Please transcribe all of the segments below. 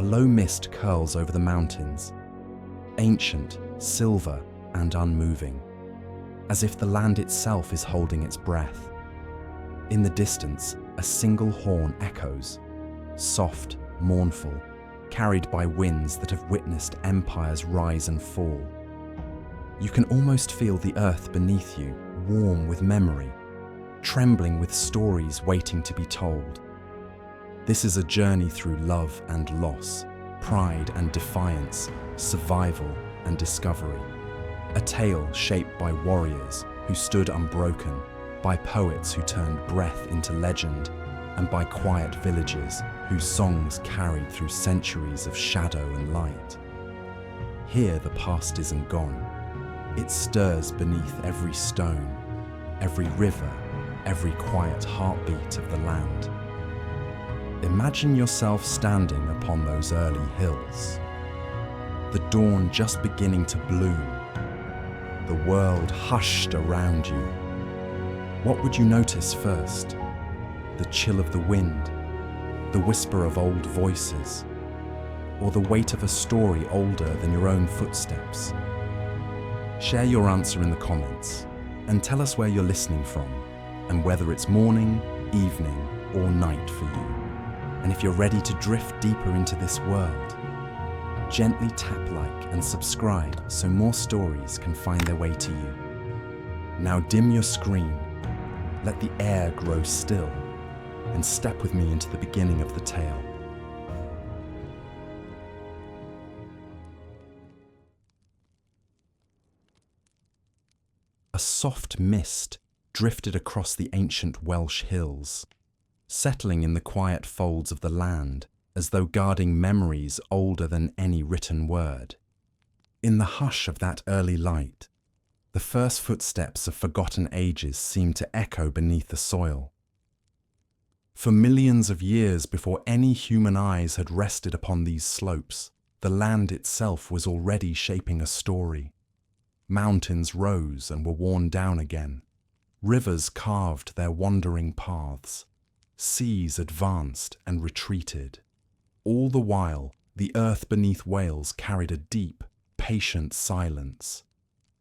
low mist curls over the mountains, ancient, silver, and unmoving, as if the land itself is holding its breath. In the distance, a single horn echoes, soft, mournful, carried by winds that have witnessed empires rise and fall. You can almost feel the earth beneath you, warm with memory, trembling with stories waiting to be told. This is a journey through love and loss, pride and defiance, survival and discovery. A tale shaped by warriors who stood unbroken, by poets who turned breath into legend, and by quiet villages whose songs carried through centuries of shadow and light. Here the past isn't gone. It stirs beneath every stone, every river, every quiet heartbeat of the land. Imagine yourself standing upon those early hills. The dawn just beginning to bloom. The world hushed around you. What would you notice first? The chill of the wind, the whisper of old voices, or the weight of a story older than your own footsteps? Share your answer in the comments and tell us where you're listening from and whether it's morning, evening, or night for you. And if you're ready to drift deeper into this world, gently tap like and subscribe so more stories can find their way to you. Now dim your screen, let the air grow still, and step with me into the beginning of the tale. A soft mist drifted across the ancient Welsh hills, settling in the quiet folds of the land as though guarding memories older than any written word. In the hush of that early light, the first footsteps of forgotten ages seemed to echo beneath the soil. For millions of years before any human eyes had rested upon these slopes, the land itself was already shaping a story. Mountains rose and were worn down again. Rivers carved their wandering paths. Seas advanced and retreated. All the while, the earth beneath Wales carried a deep, patient silence,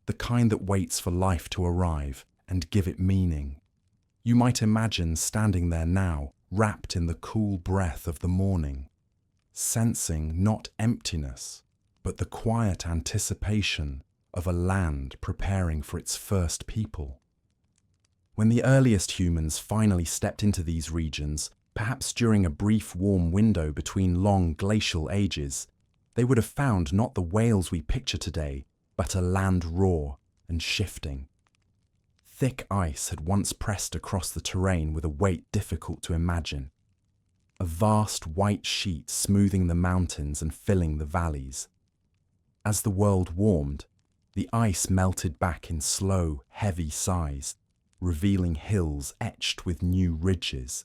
the kind that waits for life to arrive and give it meaning. You might imagine standing there now, wrapped in the cool breath of the morning, sensing not emptiness, but the quiet anticipation of a land preparing for its first people. When the earliest humans finally stepped into these regions, perhaps during a brief warm window between long glacial ages, they would have found not the Wales we picture today, but a land raw and shifting. Thick ice had once pressed across the terrain with a weight difficult to imagine. A vast white sheet smoothing the mountains and filling the valleys. As the world warmed, the ice melted back in slow, heavy sighs, revealing hills etched with new ridges,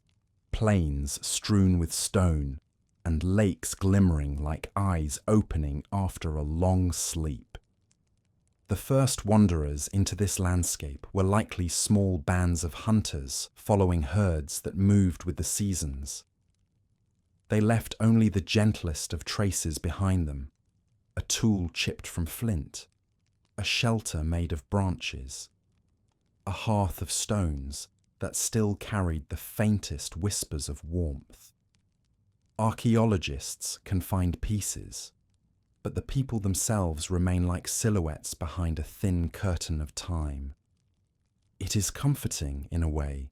plains strewn with stone, and lakes glimmering like eyes opening after a long sleep. The first wanderers into this landscape were likely small bands of hunters following herds that moved with the seasons. They left only the gentlest of traces behind them, a tool chipped from flint, a shelter made of branches, a hearth of stones that still carried the faintest whispers of warmth. Archaeologists can find pieces, but the people themselves remain like silhouettes behind a thin curtain of time. It is comforting, in a way,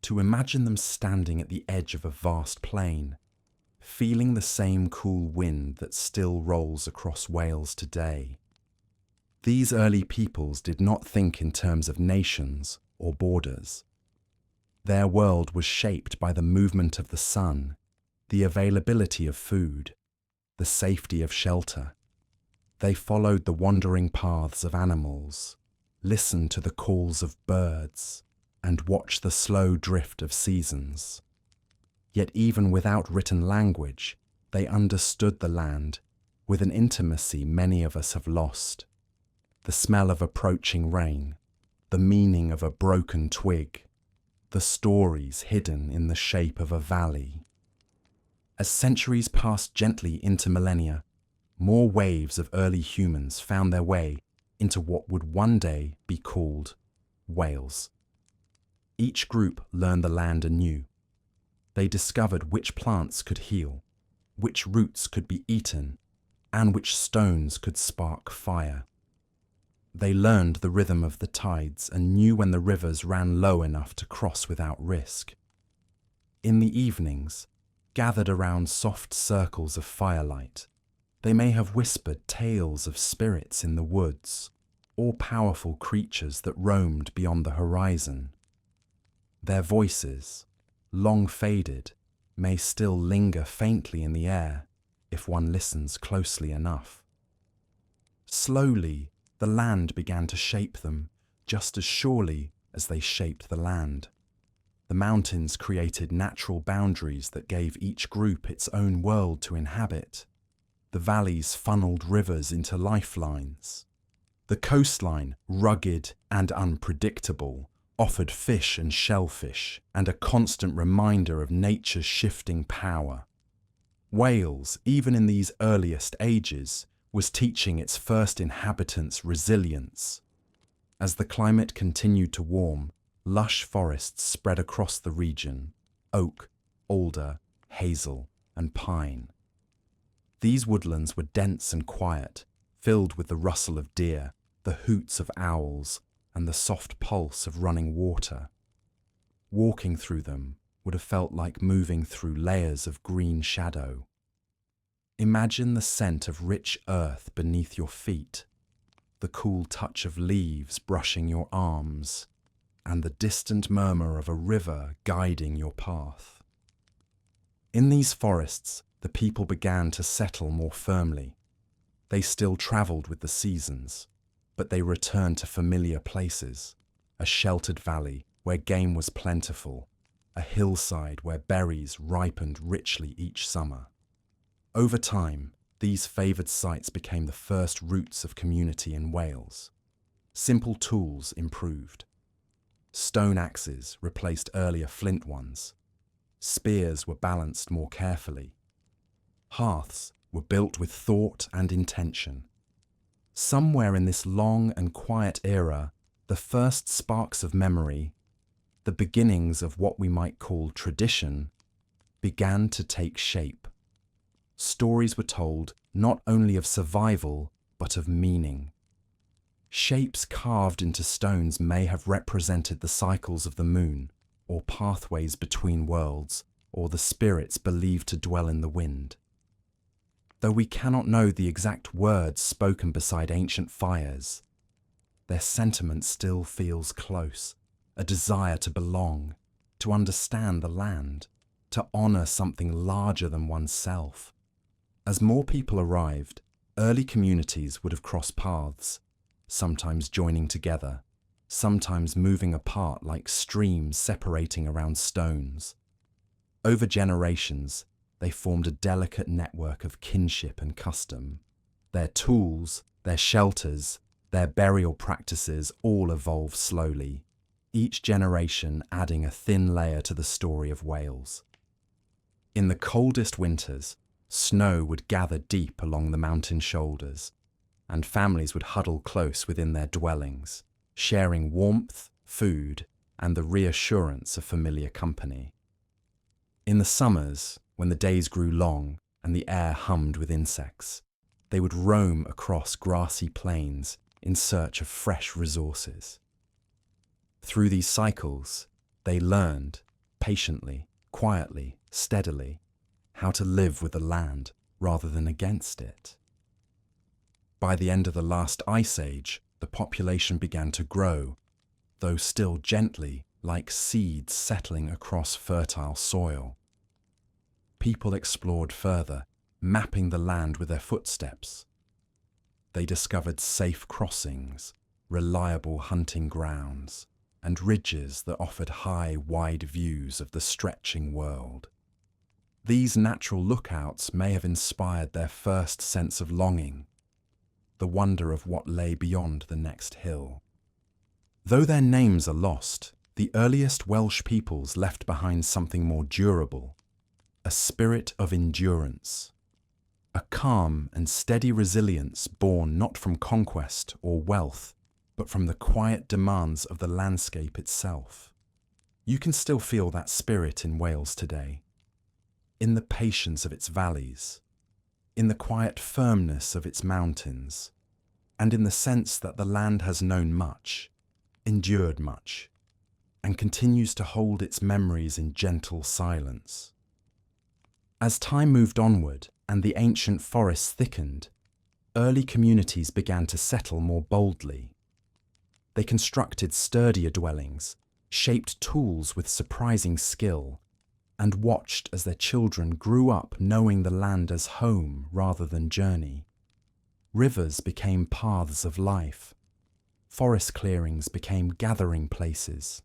to imagine them standing at the edge of a vast plain, feeling the same cool wind that still rolls across Wales today. These early peoples did not think in terms of nations or borders. Their world was shaped by the movement of the sun, the availability of food, the safety of shelter. They followed the wandering paths of animals, listened to the calls of birds, and watched the slow drift of seasons. Yet even without written language, they understood the land with an intimacy many of us have lost. The smell of approaching rain, the meaning of a broken twig, the stories hidden in the shape of a valley. As centuries passed gently into millennia, more waves of early humans found their way into what would one day be called Wales. Each group learned the land anew. They discovered which plants could heal, which roots could be eaten, and which stones could spark fire. They learned the rhythm of the tides and knew when the rivers ran low enough to cross without risk. In the evenings, gathered around soft circles of firelight, they may have whispered tales of spirits in the woods, or powerful creatures that roamed beyond the horizon. Their voices, long faded, may still linger faintly in the air if one listens closely enough. Slowly, the land began to shape them, just as surely as they shaped the land. The mountains created natural boundaries that gave each group its own world to inhabit. The valleys funneled rivers into lifelines. The coastline, rugged and unpredictable, offered fish and shellfish and a constant reminder of nature's shifting power. Wales, even in these earliest ages, was teaching its first inhabitants resilience. As the climate continued to warm, lush forests spread across the region: oak, alder, hazel, and pine. These woodlands were dense and quiet, filled with the rustle of deer, the hoots of owls, and the soft pulse of running water. Walking through them would have felt like moving through layers of green shadow. Imagine the scent of rich earth beneath your feet, the cool touch of leaves brushing your arms, and the distant murmur of a river guiding your path. In these forests, the people began to settle more firmly. They still travelled with the seasons, but they returned to familiar places: a sheltered valley where game was plentiful, a hillside where berries ripened richly each summer. Over time, these favoured sites became the first roots of community in Wales. Simple tools improved. Stone axes replaced earlier flint ones. Spears were balanced more carefully. Hearths were built with thought and intention. Somewhere in this long and quiet era, the first sparks of memory, the beginnings of what we might call tradition, began to take shape. Stories were told not only of survival, but of meaning. Shapes carved into stones may have represented the cycles of the moon, or pathways between worlds, or the spirits believed to dwell in the wind. Though we cannot know the exact words spoken beside ancient fires, their sentiment still feels close: a desire to belong, to understand the land, to honour something larger than oneself. As more people arrived, early communities would have crossed paths, sometimes joining together, sometimes moving apart like streams separating around stones. Over generations, they formed a delicate network of kinship and custom. Their tools, their shelters, their burial practices all evolved slowly, each generation adding a thin layer to the story of Wales. In the coldest winters, snow would gather deep along the mountain shoulders, and families would huddle close within their dwellings, sharing warmth, food, and the reassurance of familiar company. In the summers, when the days grew long and the air hummed with insects, they would roam across grassy plains in search of fresh resources. Through these cycles, they learned, patiently, quietly, steadily, how to live with the land rather than against it. By the end of the last ice age, the population began to grow, though still gently, like seeds settling across fertile soil. People explored further, mapping the land with their footsteps. They discovered safe crossings, reliable hunting grounds, and ridges that offered high, wide views of the stretching world. These natural lookouts may have inspired their first sense of longing, the wonder of what lay beyond the next hill. Though their names are lost, the earliest Welsh peoples left behind something more durable: a spirit of endurance, a calm and steady resilience born not from conquest or wealth, but from the quiet demands of the landscape itself. You can still feel that spirit in Wales today, in the patience of its valleys, in the quiet firmness of its mountains, and in the sense that the land has known much, endured much, and continues to hold its memories in gentle silence. As time moved onward and the ancient forests thickened, early communities began to settle more boldly. They constructed sturdier dwellings, shaped tools with surprising skill, and watched as their children grew up knowing the land as home rather than journey. Rivers became paths of life. Forest clearings became gathering places.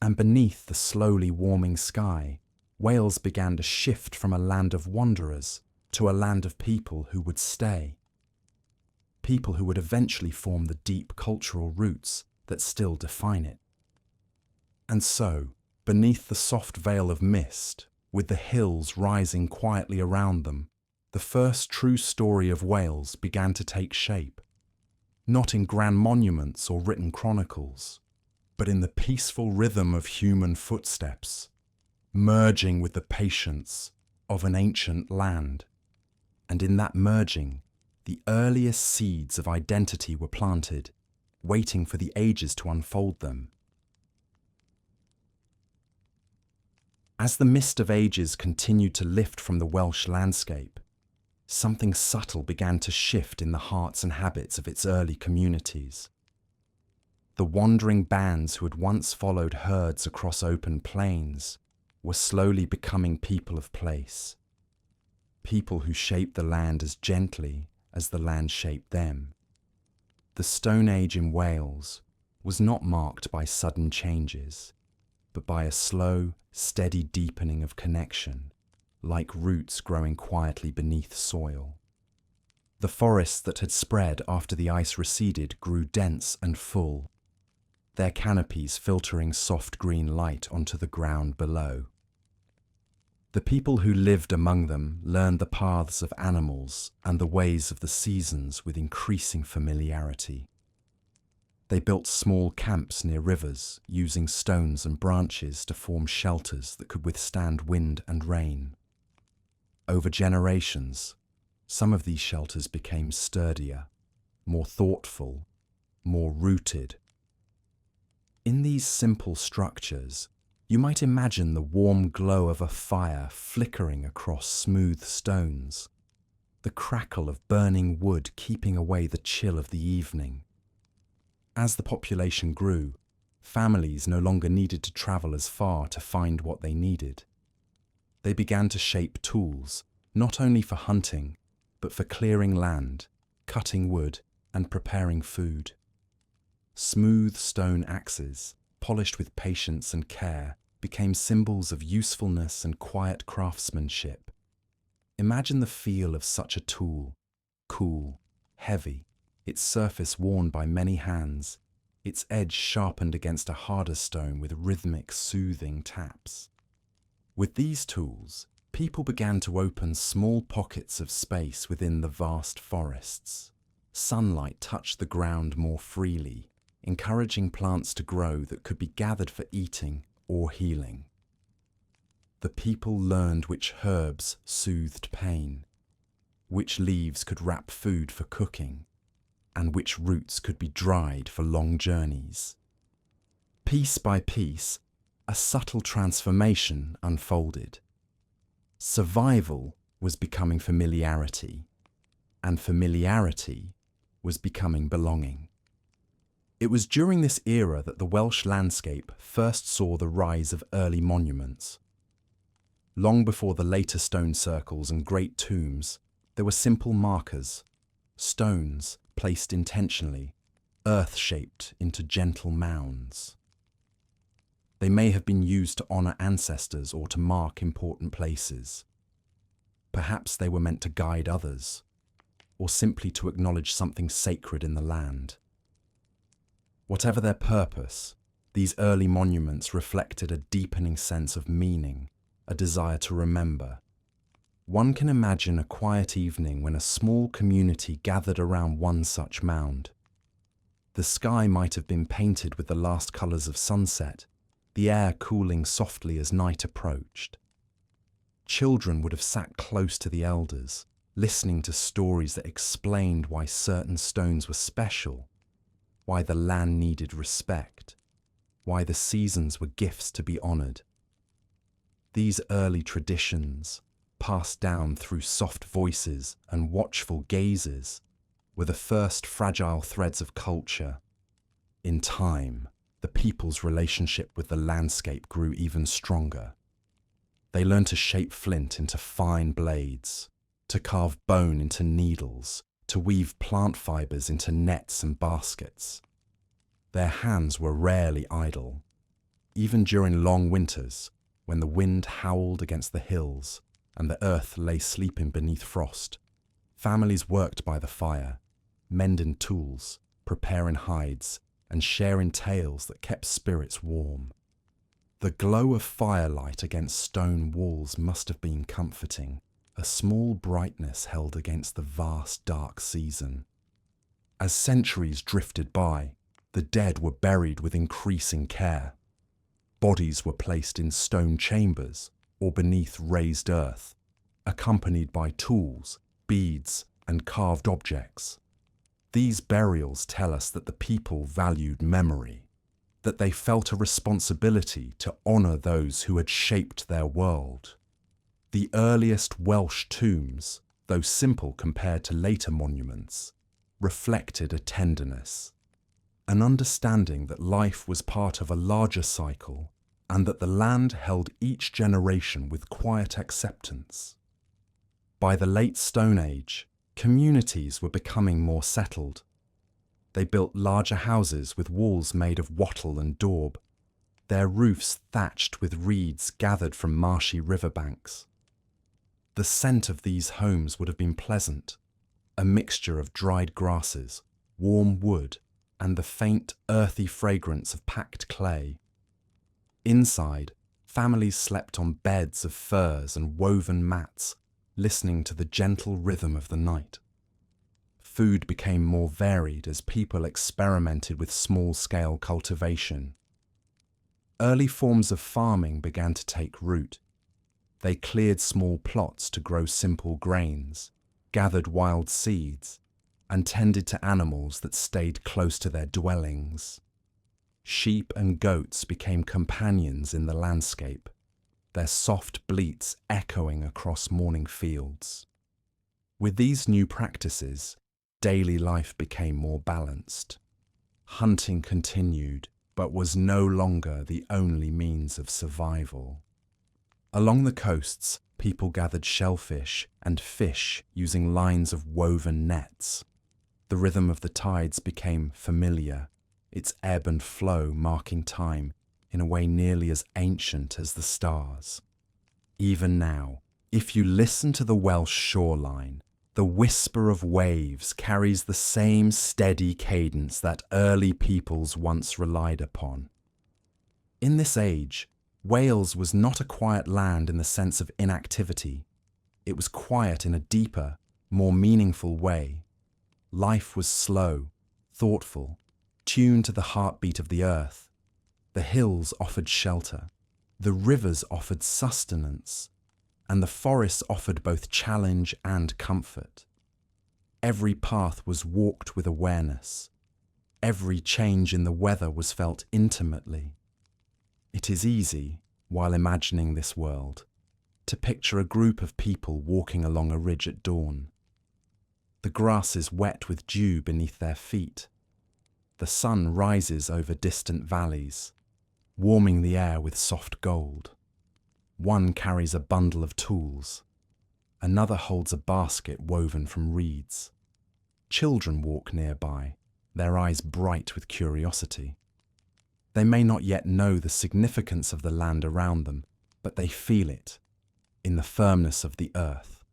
And beneath the slowly warming sky, Wales began to shift from a land of wanderers to a land of people who would stay. People who would eventually form the deep cultural roots that still define it. And so, beneath the soft veil of mist, with the hills rising quietly around them, the first true story of Wales began to take shape, not in grand monuments or written chronicles, but in the peaceful rhythm of human footsteps, merging with the patience of an ancient land. And in that merging, the earliest seeds of identity were planted, waiting for the ages to unfold them. As the mist of ages continued to lift from the Welsh landscape, something subtle began to shift in the hearts and habits of its early communities. The wandering bands who had once followed herds across open plains were slowly becoming people of place, people who shaped the land as gently as the land shaped them. The Stone Age in Wales was not marked by sudden changes, but by a slow, steady deepening of connection, like roots growing quietly beneath soil. The forests that had spread after the ice receded grew dense and full, their canopies filtering soft green light onto the ground below. The people who lived among them learned the paths of animals and the ways of the seasons with increasing familiarity. They built small camps near rivers, using stones and branches to form shelters that could withstand wind and rain. Over generations, some of these shelters became sturdier, more thoughtful, more rooted. In these simple structures, you might imagine the warm glow of a fire flickering across smooth stones, the crackle of burning wood keeping away the chill of the evening. As the population grew, families no longer needed to travel as far to find what they needed. They began to shape tools, not only for hunting, but for clearing land, cutting wood, and preparing food. Smooth stone axes, polished with patience and care, became symbols of usefulness and quiet craftsmanship. Imagine the feel of such a tool, cool, heavy, its surface worn by many hands, its edge sharpened against a harder stone with rhythmic, soothing taps. With these tools, people began to open small pockets of space within the vast forests. Sunlight touched the ground more freely, encouraging plants to grow that could be gathered for eating or healing. The people learned which herbs soothed pain, which leaves could wrap food for cooking, and which roots could be dried for long journeys. Piece by piece, a subtle transformation unfolded. Survival was becoming familiarity, and familiarity was becoming belonging. It was during this era that the Welsh landscape first saw the rise of early monuments. Long before the later stone circles and great tombs, there were simple markers, stones placed intentionally, earth-shaped into gentle mounds. They may have been used to honour ancestors or to mark important places. Perhaps they were meant to guide others, or simply to acknowledge something sacred in the land. Whatever their purpose, these early monuments reflected a deepening sense of meaning, a desire to remember. One can imagine a quiet evening when a small community gathered around one such mound. The sky might have been painted with the last colours of sunset, the air cooling softly as night approached. Children would have sat close to the elders, listening to stories that explained why certain stones were special, why the land needed respect, why the seasons were gifts to be honoured. These early traditions, passed down through soft voices and watchful gazes, were the first fragile threads of culture. In time, the people's relationship with the landscape grew even stronger. They learned to shape flint into fine blades, to carve bone into needles, to weave plant fibres into nets and baskets. Their hands were rarely idle. Even during long winters, when the wind howled against the hills and the earth lay sleeping beneath frost, families worked by the fire, mending tools, preparing hides, and sharing tales that kept spirits warm. The glow of firelight against stone walls must have been comforting, a small brightness held against the vast dark season. As centuries drifted by, the dead were buried with increasing care. Bodies were placed in stone chambers or beneath raised earth, accompanied by tools, beads, and carved objects. These burials tell us that the people valued memory, that they felt a responsibility to honour those who had shaped their world. The earliest Welsh tombs, though simple compared to later monuments, reflected a tenderness, an understanding that life was part of a larger cycle and that the land held each generation with quiet acceptance. By the late Stone Age, communities were becoming more settled. They built larger houses with walls made of wattle and daub, their roofs thatched with reeds gathered from marshy riverbanks. The scent of these homes would have been pleasant, a mixture of dried grasses, warm wood, and the faint, earthy fragrance of packed clay. Inside, families slept on beds of furs and woven mats, listening to the gentle rhythm of the night. Food became more varied as people experimented with small-scale cultivation. Early forms of farming began to take root. They cleared small plots to grow simple grains, gathered wild seeds, and tended to animals that stayed close to their dwellings. Sheep and goats became companions in the landscape, their soft bleats echoing across morning fields. With these new practices, daily life became more balanced. Hunting continued, but was no longer the only means of survival. Along the coasts, people gathered shellfish and fish using lines of woven nets. The rhythm of the tides became familiar, its ebb and flow marking time in a way nearly as ancient as the stars. Even now, if you listen to the Welsh shoreline, the whisper of waves carries the same steady cadence that early peoples once relied upon. In this age, Wales was not a quiet land in the sense of inactivity. It was quiet in a deeper, more meaningful way. Life was slow, thoughtful, tuned to the heartbeat of the earth. The hills offered shelter, the rivers offered sustenance, and the forests offered both challenge and comfort. Every path was walked with awareness. Every change in the weather was felt intimately. It is easy, while imagining this world, to picture a group of people walking along a ridge at dawn. The grass is wet with dew beneath their feet. The sun rises over distant valleys, warming the air with soft gold. One carries a bundle of tools. Another holds a basket woven from reeds. Children walk nearby, their eyes bright with curiosity. They may not yet know the significance of the land around them, but they feel it, in the firmness of the earth,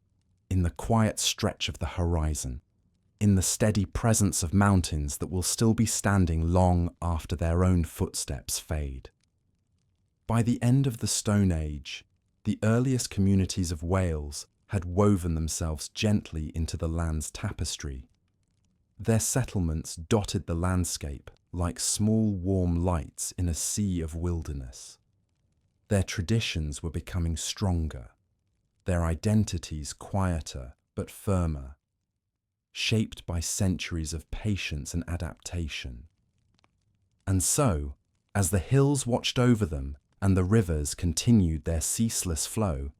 in the quiet stretch of the horizon, in the steady presence of mountains that will still be standing long after their own footsteps fade. By the end of the Stone Age, The earliest communities of Wales had woven themselves gently into the land's tapestry. Their settlements dotted the landscape like small warm lights in a sea of wilderness. Their traditions were becoming stronger, their identities quieter but firmer, shaped by centuries of patience and adaptation. And so, as the hills watched over them and the rivers continued their ceaseless flow,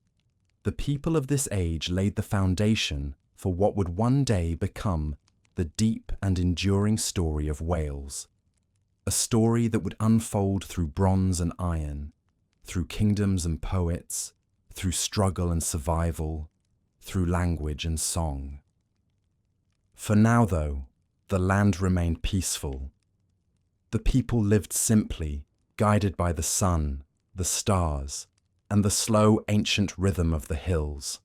the people of this age laid the foundation for what would one day become the deep and enduring story of Wales, a story that would unfold through bronze and iron, through kingdoms and poets, through struggle and survival, through language and song. For now, though, the land remained peaceful. The people lived simply, guided by the sun, the stars, and the slow ancient rhythm of the hills.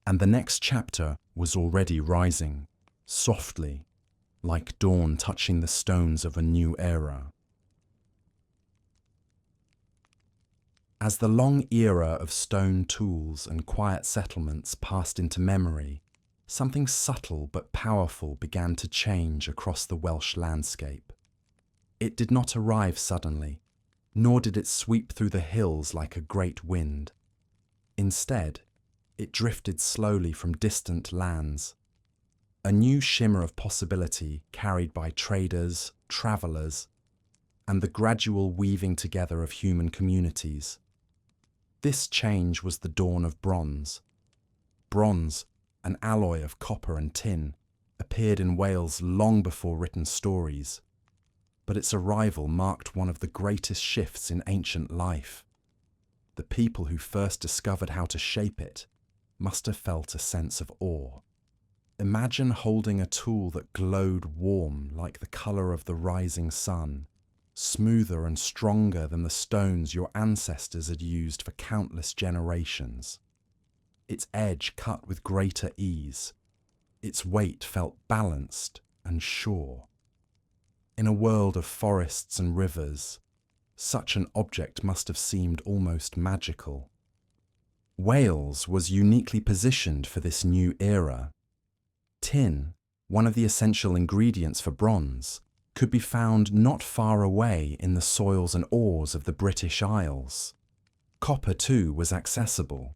And the next chapter was already rising, softly, like dawn touching the stones of a new era. As the long era of stone tools and quiet settlements passed into memory, something subtle but powerful began to change across the Welsh landscape. It did not arrive suddenly, nor did it sweep through the hills like a great wind. Instead, it drifted slowly from distant lands, a new shimmer of possibility carried by traders, travellers, and the gradual weaving together of human communities. This change was the dawn of bronze. Bronze, an alloy of copper and tin, appeared in Wales long before written stories, but its arrival marked one of the greatest shifts in ancient life. The people who first discovered how to shape it must have felt a sense of awe. Imagine holding a tool that glowed warm like the colour of the rising sun, smoother and stronger than the stones your ancestors had used for countless generations. Its edge cut with greater ease. Its weight felt balanced and sure. In a world of forests and rivers, such an object must have seemed almost magical. Wales was uniquely positioned for this new era. Tin, one of the essential ingredients for bronze, could be found not far away in the soils and ores of the British Isles. Copper, too, was accessible.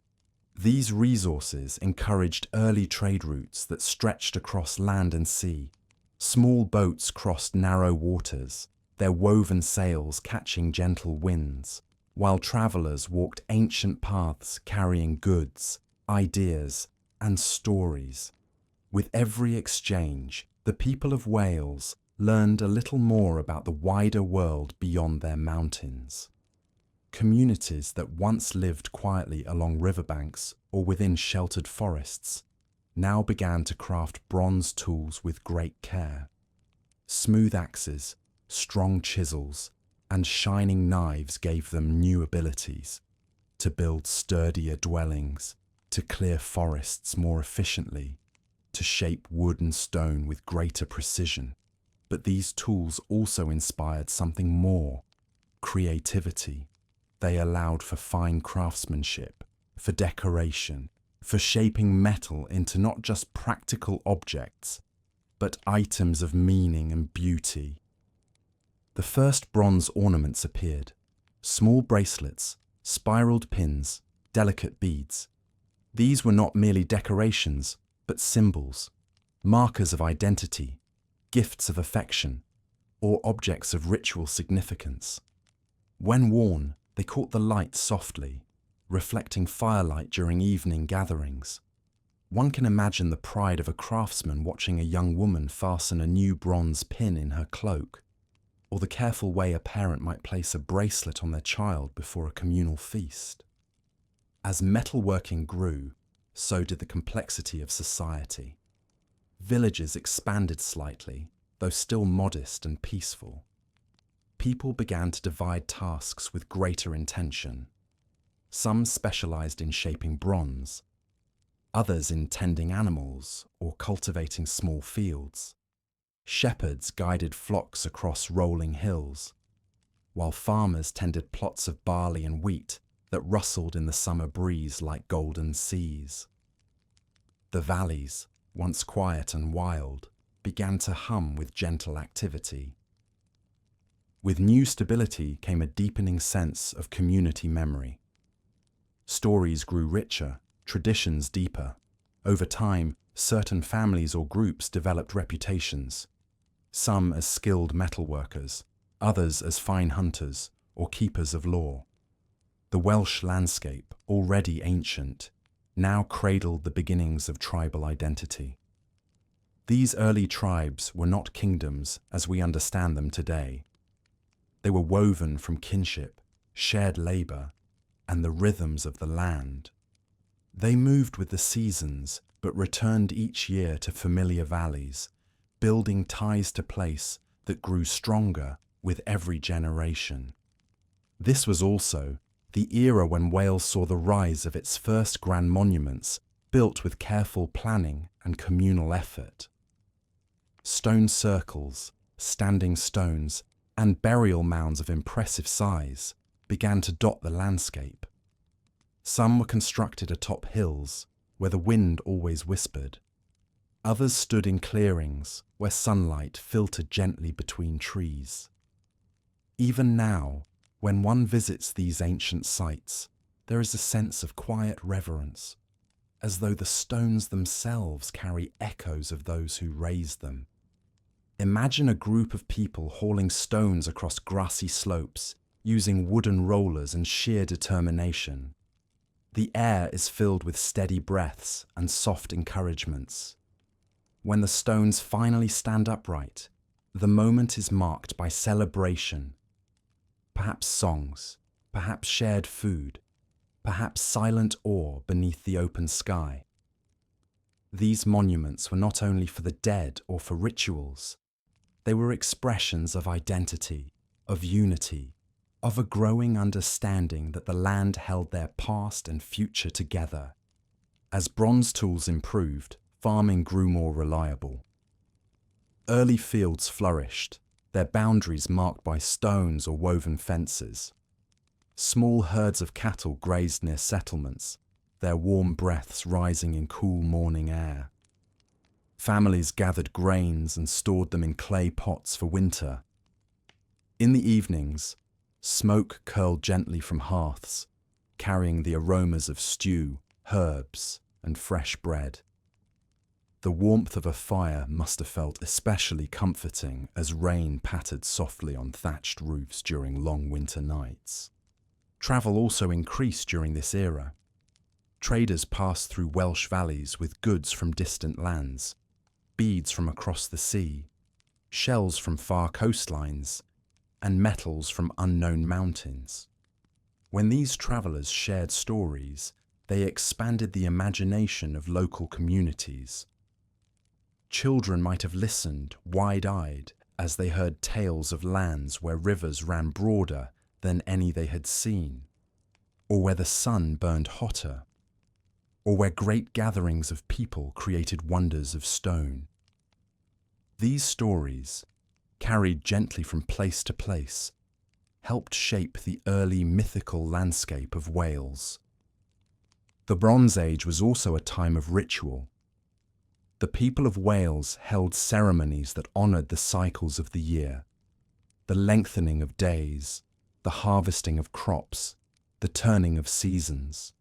These resources encouraged early trade routes that stretched across land and sea. Small boats crossed narrow waters, their woven sails catching gentle winds, while travellers walked ancient paths carrying goods, ideas, and stories. With every exchange, the people of Wales learned a little more about the wider world beyond their mountains. Communities that once lived quietly along riverbanks or within sheltered forests now began to craft bronze tools with great care. Smooth axes, strong chisels, and shining knives gave them new abilities to build sturdier dwellings, to clear forests more efficiently, to shape wood and stone with greater precision. But these tools also inspired something more: creativity. They allowed for fine craftsmanship, for decoration, for shaping metal into not just practical objects, but items of meaning and beauty. The first bronze ornaments appeared: small bracelets, spiraled pins, delicate beads. These were not merely decorations, but symbols, markers of identity, gifts of affection, or objects of ritual significance. When worn, they caught the light softly, reflecting firelight during evening gatherings. One can imagine the pride of a craftsman watching a young woman fasten a new bronze pin in her cloak, or the careful way a parent might place a bracelet on their child before a communal feast. As metalworking grew, so did the complexity of society. Villages expanded slightly, though still modest and peaceful. People began to divide tasks with greater intention. Some specialized in shaping bronze, others in tending animals or cultivating small fields. Shepherds guided flocks across rolling hills, while farmers tended plots of barley and wheat that rustled in the summer breeze like golden seas. The valleys, once quiet and wild, began to hum with gentle activity. With new stability came a deepening sense of community memory. Stories grew richer, traditions deeper. Over time, certain families or groups developed reputations, some as skilled metalworkers, others as fine hunters or keepers of law. The Welsh landscape, already ancient, now cradled the beginnings of tribal identity. These early tribes were not kingdoms as we understand them today. They were woven from kinship, shared labour, and the rhythms of the land. They moved with the seasons, but returned each year to familiar valleys, building ties to place that grew stronger with every generation. This was also the era when Wales saw the rise of its first grand monuments, built with careful planning and communal effort. Stone circles, standing stones, and burial mounds of impressive size began to dot the landscape. Some were constructed atop hills, where the wind always whispered. Others stood in clearings, where sunlight filtered gently between trees. Even now, when one visits these ancient sites, there is a sense of quiet reverence, as though the stones themselves carry echoes of those who raised them. Imagine a group of people hauling stones across grassy slopes, using wooden rollers and sheer determination. The air is filled with steady breaths and soft encouragements. When the stones finally stand upright, the moment is marked by celebration. Perhaps songs, perhaps shared food, perhaps silent awe beneath the open sky. These monuments were not only for the dead or for rituals. They were expressions of identity, of unity, of a growing understanding that the land held their past and future together. As bronze tools improved, farming grew more reliable. Early fields flourished, their boundaries marked by stones or woven fences. Small herds of cattle grazed near settlements, their warm breaths rising in cool morning air. Families gathered grains and stored them in clay pots for winter. In the evenings, smoke curled gently from hearths, carrying the aromas of stew, herbs, and fresh bread. The warmth of a fire must have felt especially comforting as rain pattered softly on thatched roofs during long winter nights. Travel also increased during this era. Traders passed through Welsh valleys with goods from distant lands, beads from across the sea, shells from far coastlines, and metals from unknown mountains. When these travellers shared stories, they expanded the imagination of local communities. Children might have listened, wide-eyed, as they heard tales of lands where rivers ran broader than any they had seen, or where the sun burned hotter, or where great gatherings of people created wonders of stone. These stories, carried gently from place to place, helped shape the early mythical landscape of Wales. The Bronze Age was also a time of ritual. The people of Wales held ceremonies that honoured the cycles of the year, the lengthening of days, the harvesting of crops, the turning of seasons.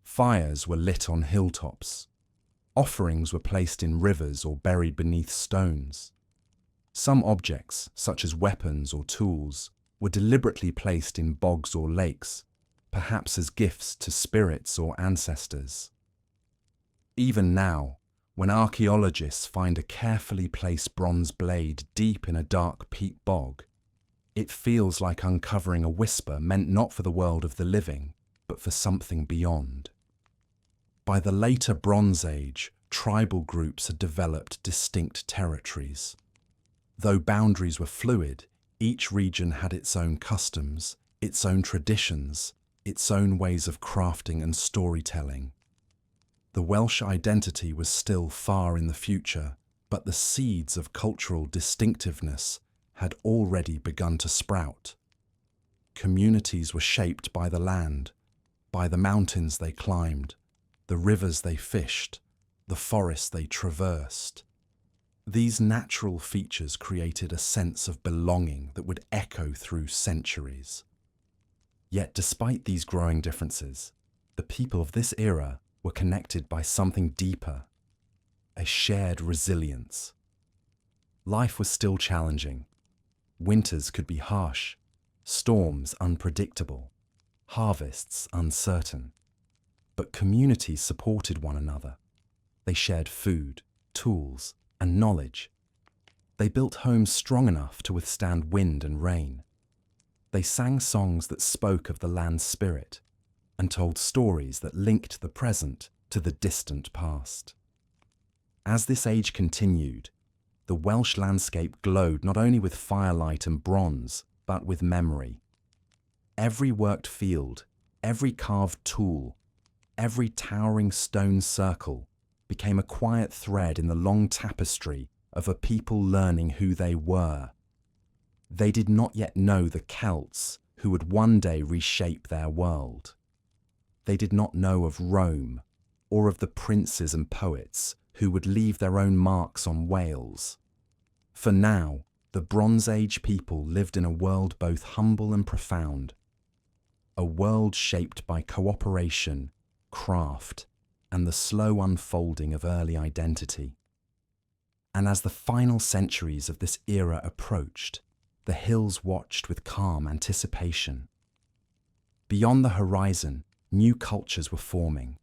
Fires were lit on hilltops. Offerings were placed in rivers or buried beneath stones. Some objects, such as weapons or tools, were deliberately placed in bogs or lakes, perhaps as gifts to spirits or ancestors. Even now, when archaeologists find a carefully placed bronze blade deep in a dark peat bog, it feels like uncovering a whisper meant not for the world of the living, but for something beyond. By the later Bronze Age, tribal groups had developed distinct territories. Though boundaries were fluid, each region had its own customs, its own traditions, its own ways of crafting and storytelling. The Welsh identity was still far in the future, but the seeds of cultural distinctiveness had already begun to sprout. Communities were shaped by the land, by the mountains they climbed, the rivers they fished, the forests they traversed. These natural features created a sense of belonging that would echo through centuries. Yet despite these growing differences, the people of this era were connected by something deeper, a shared resilience. Life was still challenging. Winters could be harsh, storms unpredictable, harvests uncertain. But communities supported one another. They shared food, tools, and knowledge. They built homes strong enough to withstand wind and rain. They sang songs that spoke of the land's spirit and told stories that linked the present to the distant past. As this age continued, the Welsh landscape glowed not only with firelight and bronze, but with memory. Every worked field, every carved tool, every towering stone circle became a quiet thread in the long tapestry of a people learning who they were. They did not yet know the Celts who would one day reshape their world. They did not know of Rome or of the princes and poets who would leave their own marks on Wales. For now, the Bronze Age people lived in a world both humble and profound, a world shaped by cooperation, craft, and the slow unfolding of early identity. And as the final centuries of this era approached, the hills watched with calm anticipation. Beyond the horizon, new cultures were forming,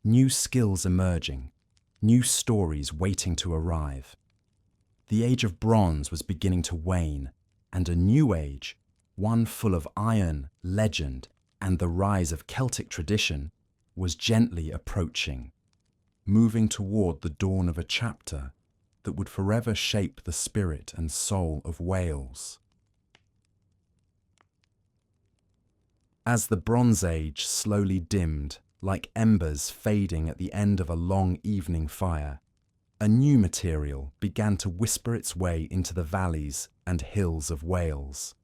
new skills emerging, new stories waiting to arrive. The age of bronze was beginning to wane, and a new age, one full of iron, legend, and the rise of Celtic tradition, was gently approaching, moving toward the dawn of a chapter that would forever shape the spirit and soul of Wales. As the Bronze Age slowly dimmed, like embers fading at the end of a long evening fire, a new material began to whisper its way into the valleys and hills of Wales.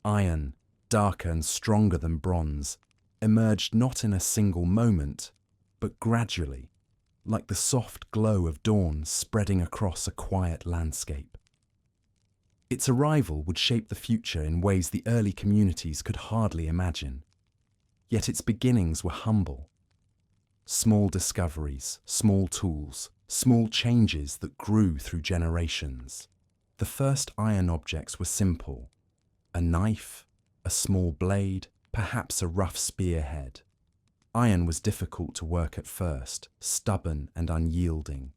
Iron, darker and stronger than bronze, emerged not in a single moment, but gradually, like the soft glow of dawn spreading across a quiet landscape. Its arrival would shape the future in ways the early communities could hardly imagine. Yet its beginnings were humble. Small discoveries, small tools, small changes that grew through generations. The first iron objects were simple: a knife, a small blade, perhaps a rough spearhead. Iron was difficult to work at first, stubborn and unyielding.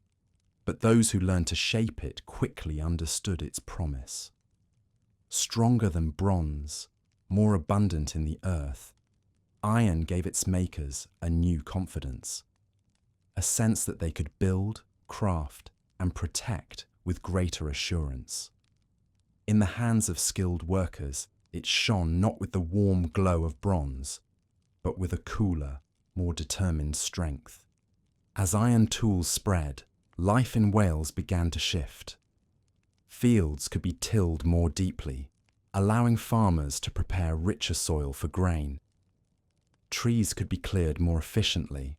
But those who learned to shape it quickly understood its promise. Stronger than bronze, more abundant in the earth, iron gave its makers a new confidence, a sense that they could build, craft, and protect with greater assurance. In the hands of skilled workers, it shone not with the warm glow of bronze, but with a cooler, more determined strength. As iron tools spread, life in Wales began to shift. Fields could be tilled more deeply, allowing farmers to prepare richer soil for grain. Trees could be cleared more efficiently,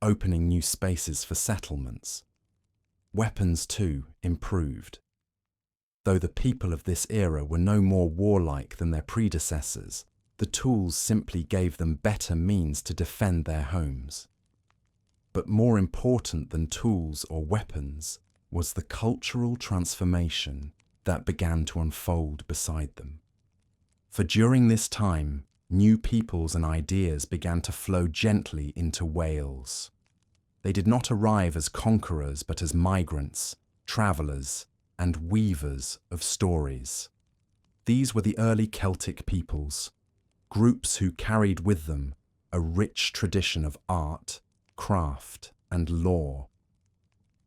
opening new spaces for settlements. Weapons, too, improved. Though the people of this era were no more warlike than their predecessors, the tools simply gave them better means to defend their homes. But more important than tools or weapons was the cultural transformation that began to unfold beside them. For during this time, new peoples and ideas began to flow gently into Wales. They did not arrive as conquerors but as migrants, travellers, and weavers of stories. These were the early Celtic peoples, groups who carried with them a rich tradition of art, craft, and lore.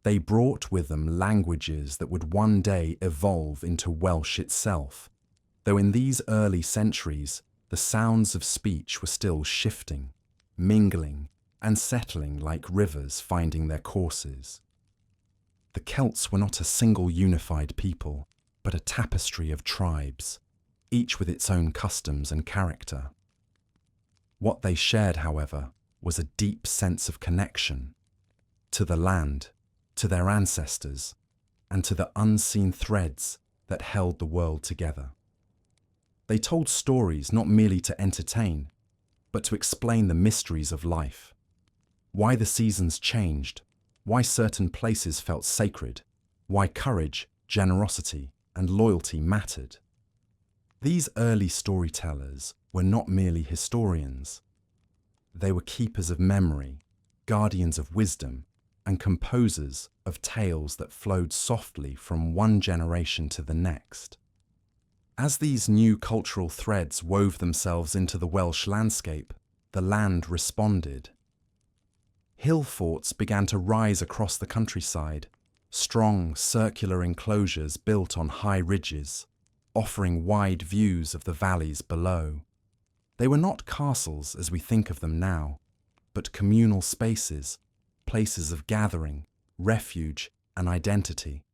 They brought with them languages that would one day evolve into Welsh itself, though in these early centuries the sounds of speech were still shifting, mingling, and settling like rivers finding their courses. The Celts were not a single unified people, but a tapestry of tribes, each with its own customs and character. What they shared, however, was a deep sense of connection to the land, to their ancestors, and to the unseen threads that held the world together. They told stories not merely to entertain, but to explain the mysteries of life, why the seasons changed, why certain places felt sacred, why courage, generosity, and loyalty mattered. These early storytellers were not merely historians. They were keepers of memory, guardians of wisdom, and composers of tales that flowed softly from one generation to the next. As these new cultural threads wove themselves into the Welsh landscape, the land responded. Hillforts began to rise across the countryside, strong circular enclosures built on high ridges, offering wide views of the valleys below. They were not castles as we think of them now, but communal spaces, places of gathering, refuge, and identity.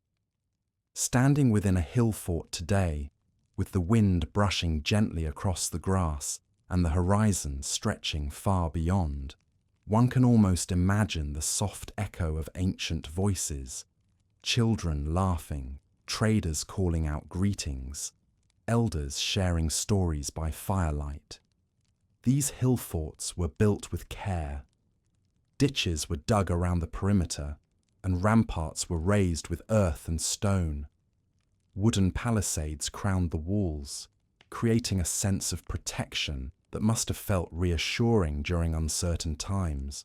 Standing within a hill fort today, with the wind brushing gently across the grass and the horizon stretching far beyond, one can almost imagine the soft echo of ancient voices, children laughing, traders calling out greetings, elders sharing stories by firelight. These hill forts were built with care. Ditches were dug around the perimeter, and ramparts were raised with earth and stone. Wooden palisades crowned the walls, creating a sense of protection that must have felt reassuring during uncertain times.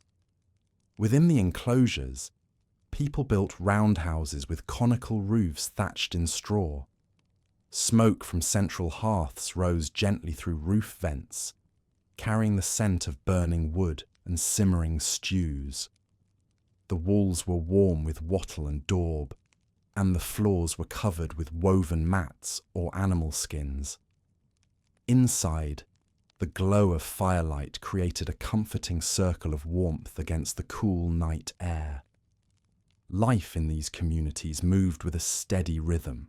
Within the enclosures, people built roundhouses with conical roofs thatched in straw. Smoke from central hearths rose gently through roof vents, carrying the scent of burning wood and simmering stews. The walls were warm with wattle and daub, and the floors were covered with woven mats or animal skins. Inside, the glow of firelight created a comforting circle of warmth against the cool night air. Life in these communities moved with a steady rhythm.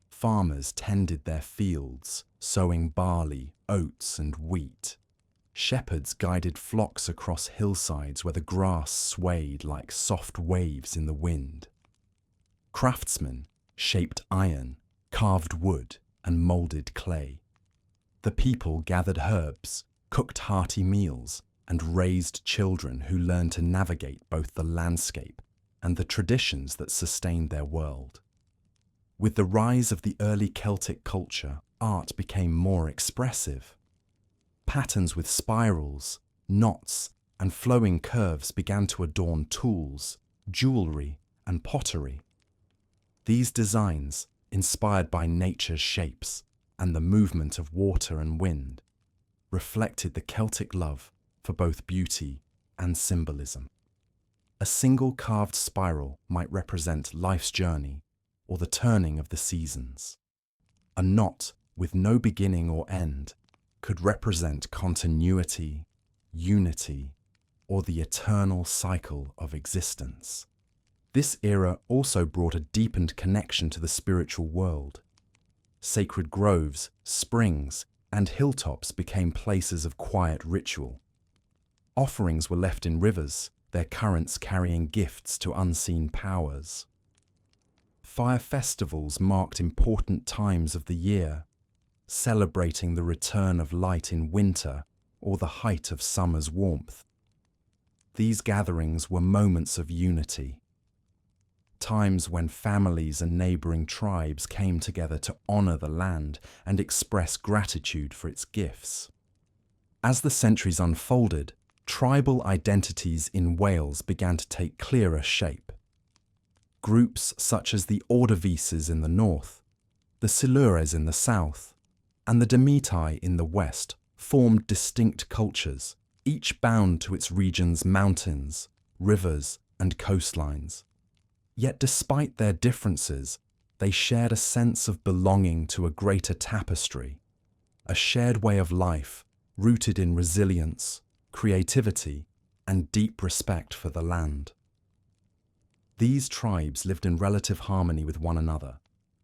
Farmers tended their fields, sowing barley, oats, and wheat. Shepherds guided flocks across hillsides where the grass swayed like soft waves in the wind. Craftsmen shaped iron, carved wood, and moulded clay. The people gathered herbs, cooked hearty meals, and raised children who learned to navigate both the landscape and the traditions that sustained their world. With the rise of the early Celtic culture, art became more expressive. Patterns with spirals, knots, and flowing curves began to adorn tools, jewellery, and pottery. These designs, inspired by nature's shapes and the movement of water and wind, reflected the Celtic love for both beauty and symbolism. A single carved spiral might represent life's journey or the turning of the seasons. A knot with no beginning or end could represent continuity, unity, or the eternal cycle of existence. This era also brought a deepened connection to the spiritual world. Sacred groves, springs, and hilltops became places of quiet ritual. Offerings were left in rivers, their currents carrying gifts to unseen powers. Fire festivals marked important times of the year, celebrating the return of light in winter or the height of summer's warmth. These gatherings were moments of unity, times when families and neighbouring tribes came together to honour the land and express gratitude for its gifts. As the centuries unfolded, tribal identities in Wales began to take clearer shape. Groups such as the Ordervises in the north, the Silures in the south, and the Demetae in the west formed distinct cultures, each bound to its region's mountains, rivers, and coastlines. Yet despite their differences, they shared a sense of belonging to a greater tapestry, a shared way of life rooted in resilience, creativity, and deep respect for the land. These tribes lived in relative harmony with one another.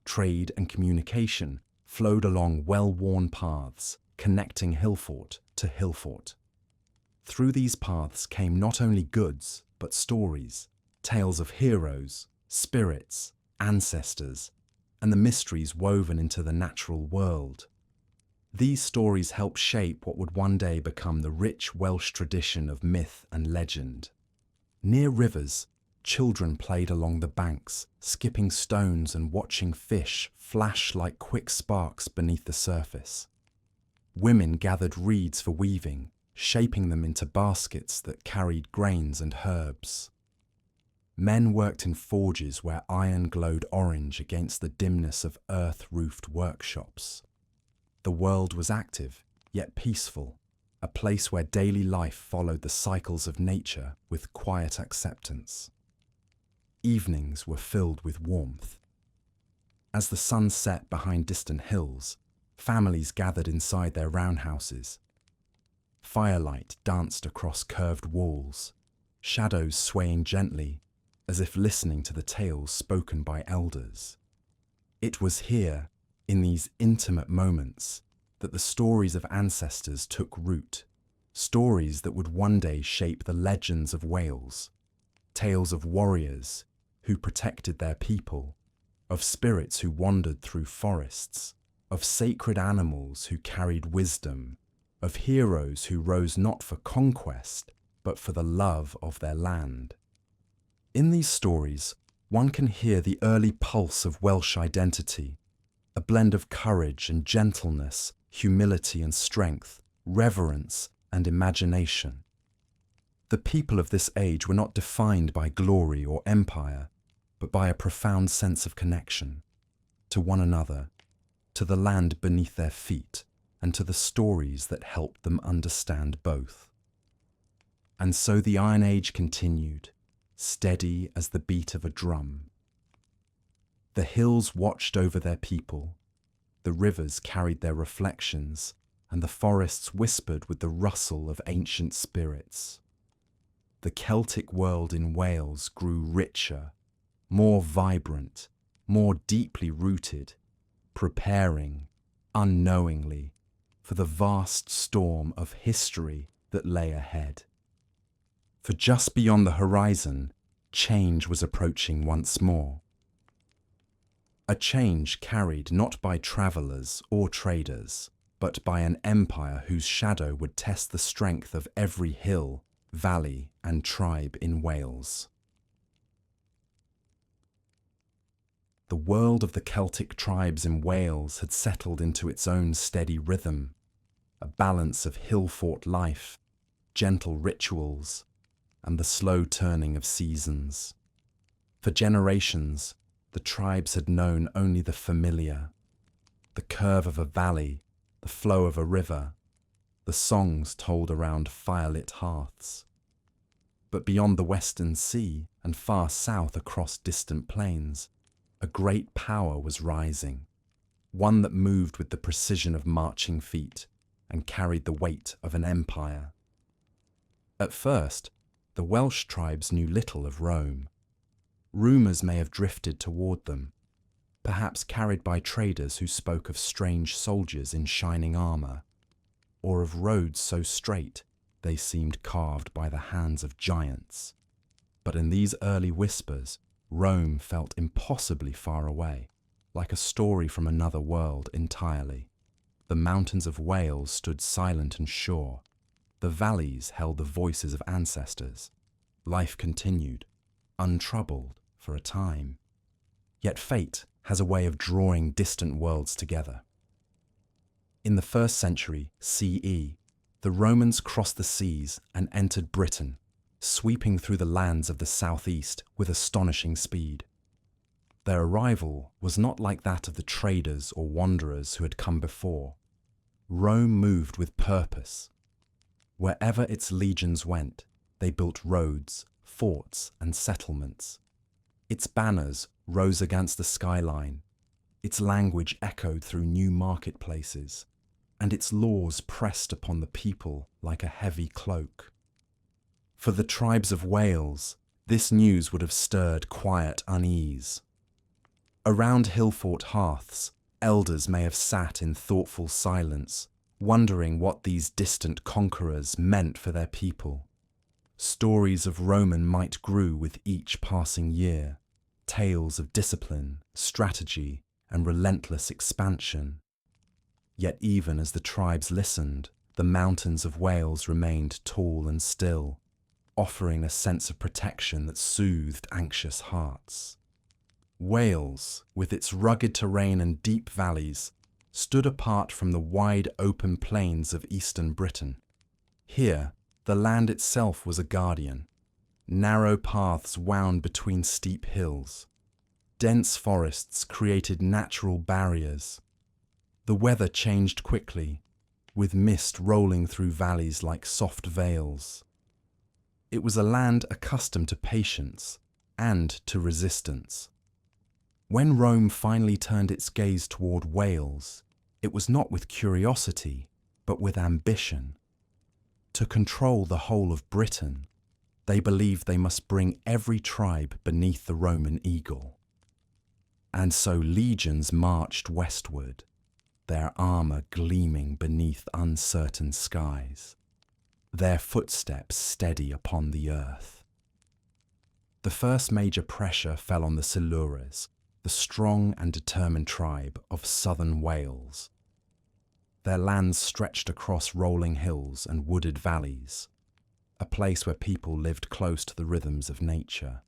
Trade and communication flowed along well-worn paths, connecting hillfort to hillfort. Through these paths came not only goods, but stories, tales of heroes, spirits, ancestors, and the mysteries woven into the natural world. These stories helped shape what would one day become the rich Welsh tradition of myth and legend. Near rivers, children played along the banks, skipping stones and watching fish flash like quick sparks beneath the surface. Women gathered reeds for weaving, shaping them into baskets that carried grains and herbs. Men worked in forges where iron glowed orange against the dimness of earth-roofed workshops. The world was active, yet peaceful, a place where daily life followed the cycles of nature with quiet acceptance. Evenings were filled with warmth. As the sun set behind distant hills, families gathered inside their roundhouses. Firelight danced across curved walls, shadows swaying gently, as if listening to the tales spoken by elders. It was here, in these intimate moments, that the stories of ancestors took root, stories that would one day shape the legends of Wales, tales of warriors who protected their people, of spirits who wandered through forests, of sacred animals who carried wisdom, of heroes who rose not for conquest, but for the love of their land. In these stories, one can hear the early pulse of Welsh identity, a blend of courage and gentleness, humility and strength, reverence and imagination. The people of this age were not defined by glory or empire, but by a profound sense of connection to one another, to the land beneath their feet, and to the stories that helped them understand both. And so the Iron Age continued, steady as the beat of a drum. The hills watched over their people, the rivers carried their reflections, and the forests whispered with the rustle of ancient spirits. The Celtic world in Wales grew richer, more vibrant, more deeply rooted, preparing, unknowingly, for the vast storm of history that lay ahead. For just beyond the horizon, change was approaching once more. A change carried not by travellers or traders, but by an empire whose shadow would test the strength of every hill, valley, and tribe in Wales. The world of the Celtic tribes in Wales had settled into its own steady rhythm, a balance of hill-fort life, gentle rituals, and the slow turning of seasons. For generations, the tribes had known only the familiar, the curve of a valley, the flow of a river, the songs told around firelit hearths. But beyond the western sea and far south across distant plains, a great power was rising, one that moved with the precision of marching feet and carried the weight of an empire. At first, the Welsh tribes knew little of Rome. Rumours may have drifted toward them, perhaps carried by traders who spoke of strange soldiers in shining armour, or of roads so straight they seemed carved by the hands of giants. But in these early whispers, Rome felt impossibly far away, like a story from another world entirely. The mountains of Wales stood silent and sure. The valleys held the voices of ancestors. Life continued, untroubled for a time. Yet fate has a way of drawing distant worlds together. In the 1st century CE, the Romans crossed the seas and entered Britain, sweeping through the lands of the southeast with astonishing speed. Their arrival was not like that of the traders or wanderers who had come before. Rome moved with purpose. Wherever its legions went, they built roads, forts, and settlements. Its banners rose against the skyline, its language echoed through new marketplaces, and its laws pressed upon the people like a heavy cloak. For the tribes of Wales, this news would have stirred quiet unease. Around hillfort hearths, Elders may have sat in thoughtful silence, wondering what these distant conquerors meant for their people. Stories of Roman might grew with each passing year, tales of discipline, strategy, and relentless expansion. Yet even as the tribes listened, the mountains of Wales remained tall and still, offering a sense of protection that soothed anxious hearts. Wales, with its rugged terrain and deep valleys, stood apart from the wide open plains of eastern Britain. Here, the land itself was a guardian. Narrow paths wound between steep hills. Dense forests created natural barriers. The weather changed quickly, with mist rolling through valleys like soft veils. It was a land accustomed to patience and to resistance. When Rome finally turned its gaze toward Wales, it was not with curiosity, but with ambition. To control the whole of Britain, they believed they must bring every tribe beneath the Roman eagle. And so legions marched westward, their armour gleaming beneath uncertain skies, their footsteps steady upon the earth. The first major pressure fell on the Silures, the strong and determined tribe of southern Wales. Their lands stretched across rolling hills and wooded valleys, a place where people lived close to the rhythms of nature.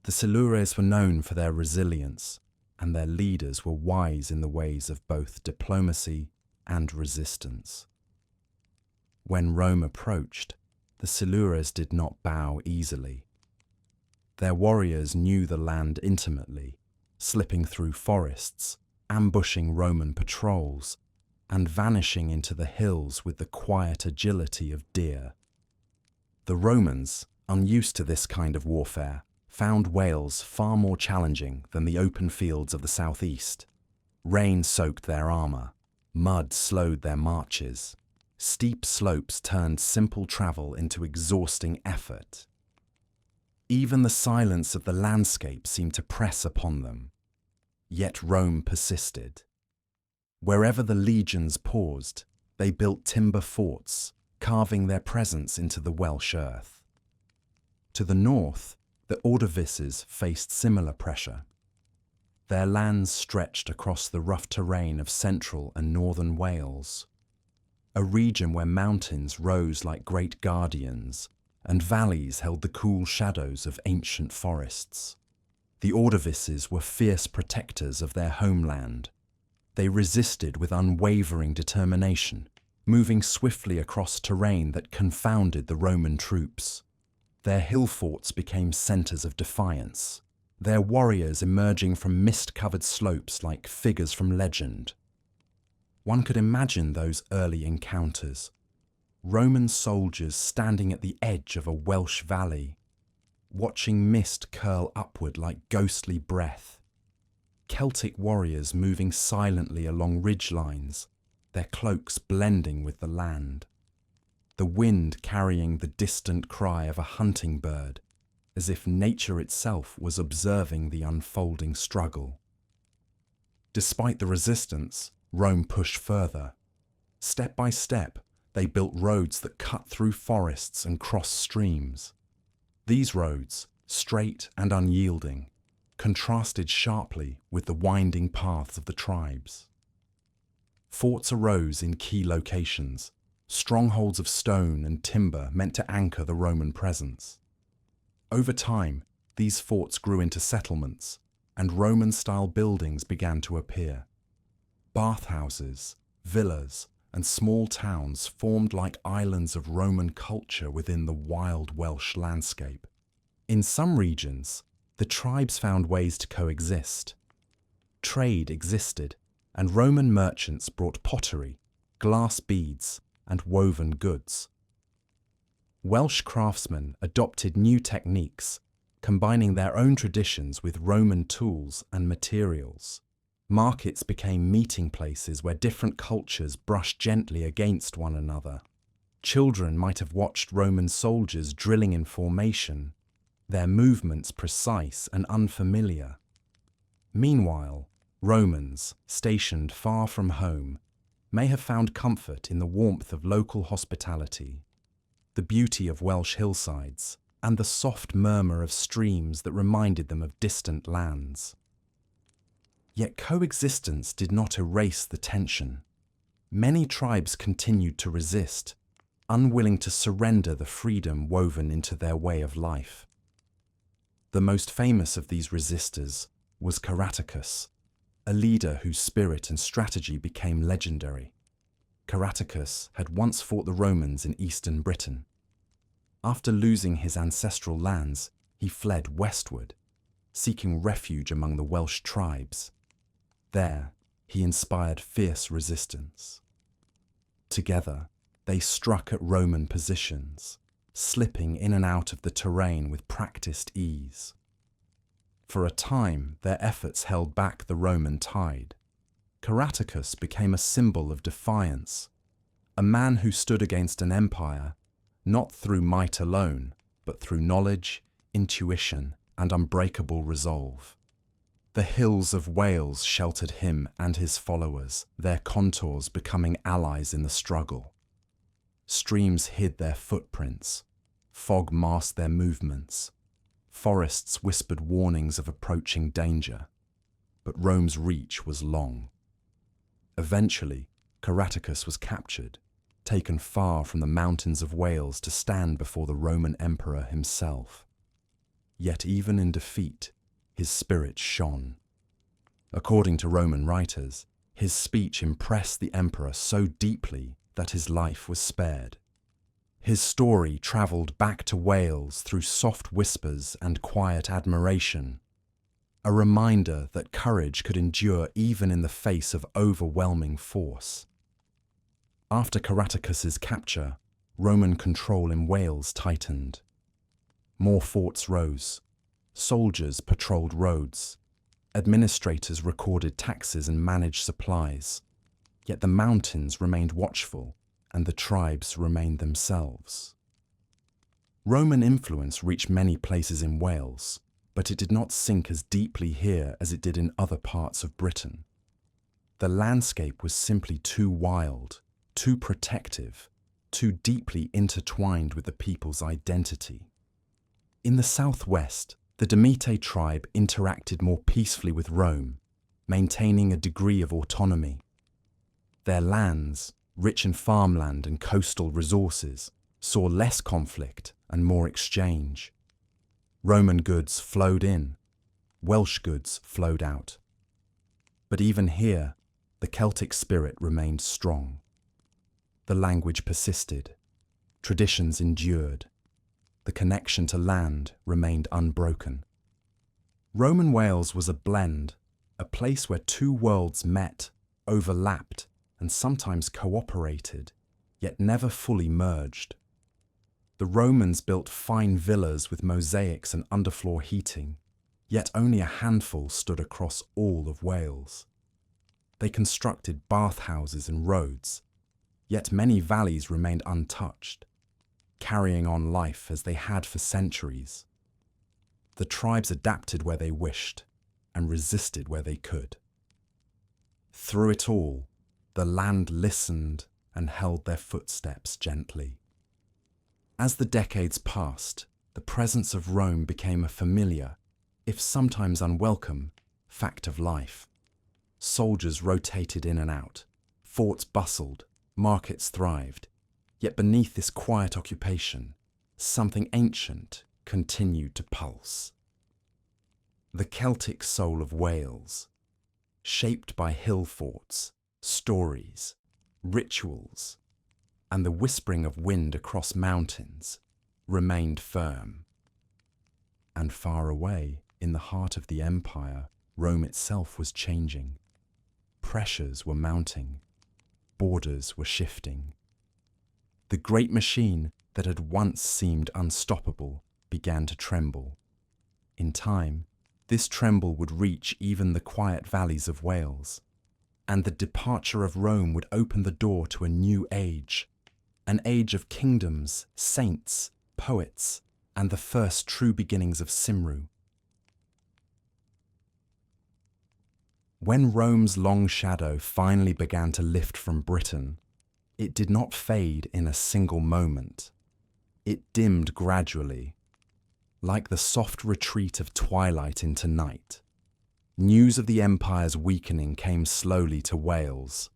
The Silures were known for their resilience, and their leaders were wise in the ways of both diplomacy and resistance. When Rome approached, the Silures did not bow easily. Their warriors knew the land intimately, slipping through forests, ambushing Roman patrols, and vanishing into the hills with the quiet agility of deer. The Romans, unused to this kind of warfare, found Wales far more challenging than the open fields of the southeast. Rain soaked their armour, mud slowed their marches, steep slopes turned simple travel into exhausting effort. Even the silence of the landscape seemed to press upon them. Yet Rome persisted. Wherever the legions paused, they built timber forts, carving their presence into the Welsh earth. To the north, the Ordovices faced similar pressure. Their lands stretched across the rough terrain of central and northern Wales, a region where mountains rose like great guardians and valleys held the cool shadows of ancient forests. The Ordovices were fierce protectors of their homeland. They resisted with unwavering determination, moving swiftly across terrain that confounded the Roman troops. Their hillforts became centres of defiance, their warriors emerging from mist-covered slopes like figures from legend. One could imagine those early encounters. Roman soldiers standing at the edge of a Welsh valley, watching mist curl upward like ghostly breath. Celtic warriors moving silently along ridgelines, their cloaks blending with the land. The wind carrying the distant cry of a hunting bird, as if nature itself was observing the unfolding struggle. Despite the resistance, Rome pushed further. Step by step, they built roads that cut through forests and crossed streams. These roads, straight and unyielding, contrasted sharply with the winding paths of the tribes. Forts arose in key locations, strongholds of stone and timber meant to anchor the Roman presence. Over time, these forts grew into settlements, and Roman-style buildings began to appear. Bathhouses, villas, and small towns formed like islands of Roman culture within the wild Welsh landscape. In some regions, the tribes found ways to coexist. Trade existed, and Roman merchants brought pottery, glass beads, and woven goods. Welsh craftsmen adopted new techniques, combining their own traditions with Roman tools and materials. Markets became meeting places where different cultures brushed gently against one another. Children might have watched Roman soldiers drilling in formation, their movements precise and unfamiliar. Meanwhile, Romans, stationed far from home, may have found comfort in the warmth of local hospitality, the beauty of Welsh hillsides, and the soft murmur of streams that reminded them of distant lands. Yet coexistence did not erase the tension. Many tribes continued to resist, unwilling to surrender the freedom woven into their way of life. The most famous of these resistors was Caratacus, a leader whose spirit and strategy became legendary. Caratacus had once fought the Romans in eastern Britain. After losing his ancestral lands, he fled westward, seeking refuge among the Welsh tribes. There, he inspired fierce resistance. Together, they struck at Roman positions, slipping in and out of the terrain with practiced ease. For a time, their efforts held back the Roman tide. Caratacus became a symbol of defiance, a man who stood against an empire, not through might alone, but through knowledge, intuition, and unbreakable resolve. The hills of Wales sheltered him and his followers, their contours becoming allies in the struggle. Streams hid their footprints, fog masked their movements, forests whispered warnings of approaching danger, but Rome's reach was long. Eventually, Caratacus was captured, taken far from the mountains of Wales to stand before the Roman emperor himself. Yet even in defeat, his spirit shone. According to Roman writers, his speech impressed the emperor so deeply that his life was spared. His story travelled back to Wales through soft whispers and quiet admiration, a reminder that courage could endure even in the face of overwhelming force. After Caratacus's capture, Roman control in Wales tightened. More forts rose. Soldiers patrolled roads. Administrators recorded taxes and managed supplies. Yet the mountains remained watchful, and the tribes remained themselves. Roman influence reached many places in Wales, but it did not sink as deeply here as it did in other parts of Britain. The landscape was simply too wild, too protective, too deeply intertwined with the people's identity. In the southwest, the Demetae tribe interacted more peacefully with Rome, maintaining a degree of autonomy. Their lands, rich in farmland and coastal resources, saw less conflict and more exchange. Roman goods flowed in, Welsh goods flowed out. But even here, the Celtic spirit remained strong. The language persisted, traditions endured, the connection to land remained unbroken. Roman Wales was a blend, a place where two worlds met, overlapped, and sometimes cooperated, yet never fully merged. The Romans built fine villas with mosaics and underfloor heating, yet only a handful stood across all of Wales. They constructed bathhouses and roads, yet many valleys remained untouched, carrying on life as they had for centuries. The tribes adapted where they wished and resisted where they could. Through it all, the land listened and held their footsteps gently. As the decades passed, the presence of Rome became a familiar, if sometimes unwelcome, fact of life. Soldiers rotated in and out, forts bustled, markets thrived, yet beneath this quiet occupation, something ancient continued to pulse. The Celtic soul of Wales, shaped by hillforts, stories, rituals, and the whispering of wind across mountains, remained firm. And far away, in the heart of the empire, Rome itself was changing. Pressures were mounting, borders were shifting. The great machine that had once seemed unstoppable began to tremble. In time, this tremble would reach even the quiet valleys of Wales, and the departure of Rome would open the door to a new age, an age of kingdoms, saints, poets, and the first true beginnings of Cymru. When Rome's long shadow finally began to lift from Britain, it did not fade in a single moment. It dimmed gradually, like the soft retreat of twilight into night. News of the empire's weakening came slowly to Wales,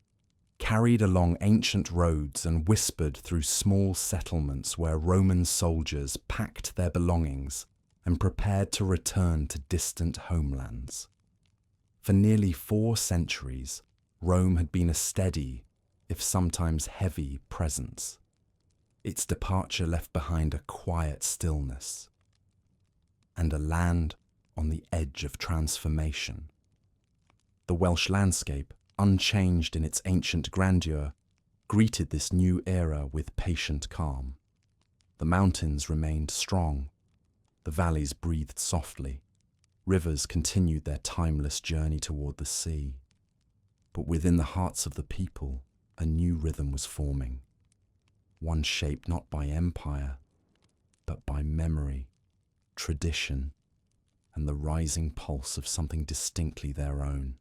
carried along ancient roads and whispered through small settlements where Roman soldiers packed their belongings and prepared to return to distant homelands. For nearly 4 centuries, Rome had been a steady, if sometimes heavy, presence. Its departure left behind a quiet stillness and a land on the edge of transformation. The Welsh landscape, unchanged in its ancient grandeur, greeted this new era with patient calm. The mountains remained strong, the valleys breathed softly, rivers continued their timeless journey toward the sea. But within the hearts of the people, a new rhythm was forming, one shaped not by empire, but by memory, tradition, and the rising pulse of something distinctly their own.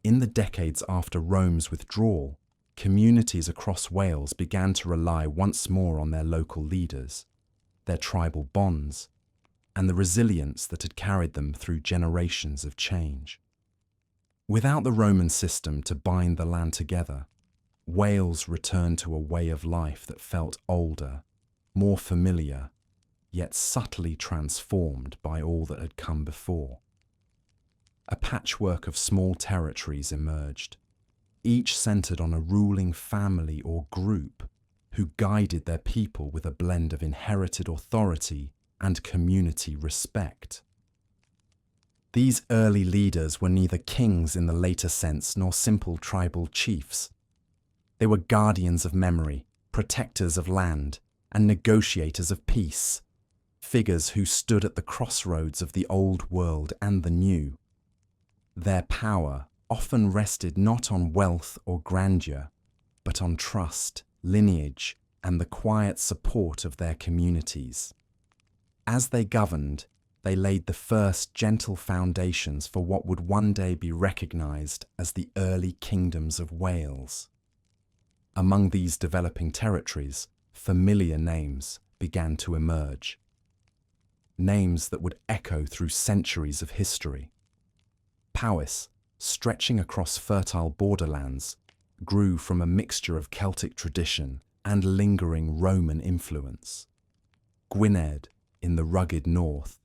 In the decades after Rome's withdrawal, communities across Wales began to rely once more on their local leaders, their tribal bonds, and the resilience that had carried them through generations of change. Without the Roman system to bind the land together, Wales returned to a way of life that felt older, more familiar, yet subtly transformed by all that had come before. A patchwork of small territories emerged, each centered on a ruling family or group who guided their people with a blend of inherited authority and community respect. These early leaders were neither kings in the later sense nor simple tribal chiefs. They were guardians of memory, protectors of land, and negotiators of peace, figures who stood at the crossroads of the old world and the new. Their power often rested not on wealth or grandeur, but on trust, lineage, and the quiet support of their communities. As they governed, they laid the first gentle foundations for what would one day be recognised as the early kingdoms of Wales. Among these developing territories, familiar names began to emerge. Names that would echo through centuries of history. Powys, stretching across fertile borderlands, grew from a mixture of Celtic tradition and lingering Roman influence. Gwynedd, in the rugged north,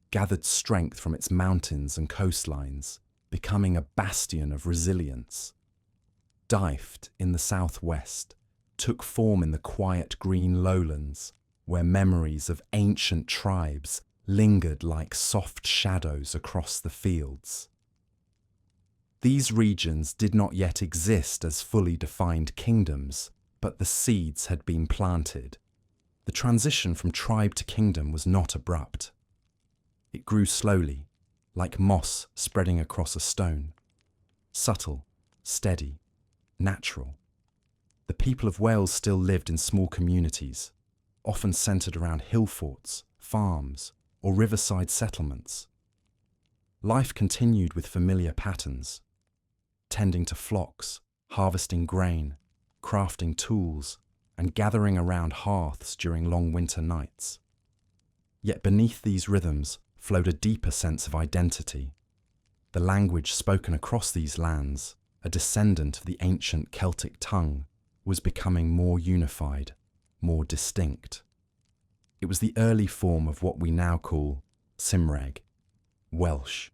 gathered strength from its mountains and coastlines, becoming a bastion of resilience. Dyfed, in the southwest, took form in the quiet green lowlands, where memories of ancient tribes lingered like soft shadows across the fields. These regions did not yet exist as fully defined kingdoms, but the seeds had been planted. The transition from tribe to kingdom was not abrupt. It grew slowly, like moss spreading across a stone. Subtle, steady, natural. The people of Wales still lived in small communities, often centred around hillforts, farms, or riverside settlements. Life continued with familiar patterns, tending to flocks, harvesting grain, crafting tools, and gathering around hearths during long winter nights. Yet beneath these rhythms flowed a deeper sense of identity. The language spoken across these lands, a descendant of the ancient Celtic tongue, was becoming more unified, more distinct. It was the early form of what we now call Cymraeg, Welsh.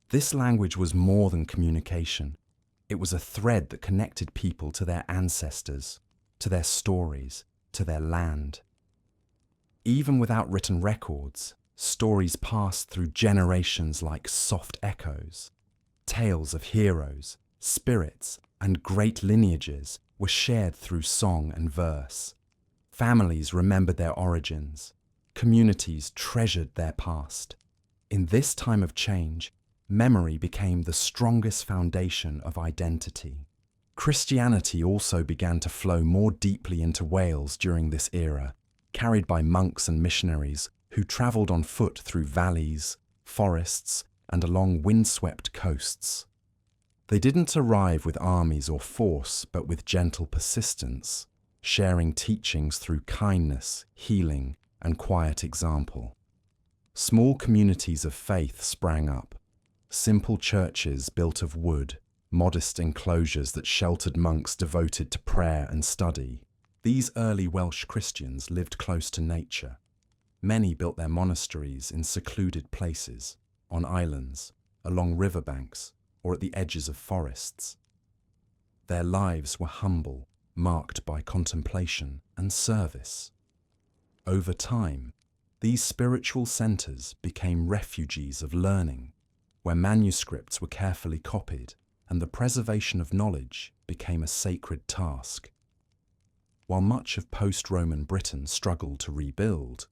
This language was more than communication. It was a thread that connected people to their ancestors, to their stories, to their land. Even without written records, stories passed through generations like soft echoes. Tales of heroes, spirits, and great lineages were shared through song and verse. Families remembered their origins. Communities treasured their past. In this time of change, memory became the strongest foundation of identity. Christianity also began to flow more deeply into Wales during this era, carried by monks and missionaries who travelled on foot through valleys, forests, and along windswept coasts. They didn't arrive with armies or force, but with gentle persistence, sharing teachings through kindness, healing, and quiet example. Small communities of faith sprang up, simple churches built of wood, modest enclosures that sheltered monks devoted to prayer and study. These early Welsh Christians lived close to nature. Many built their monasteries in secluded places, on islands, along riverbanks, or at the edges of forests. Their lives were humble, marked by contemplation and service. Over time, these spiritual centres became refuges of learning, where manuscripts were carefully copied and the preservation of knowledge became a sacred task. While much of post-Roman Britain struggled to rebuild,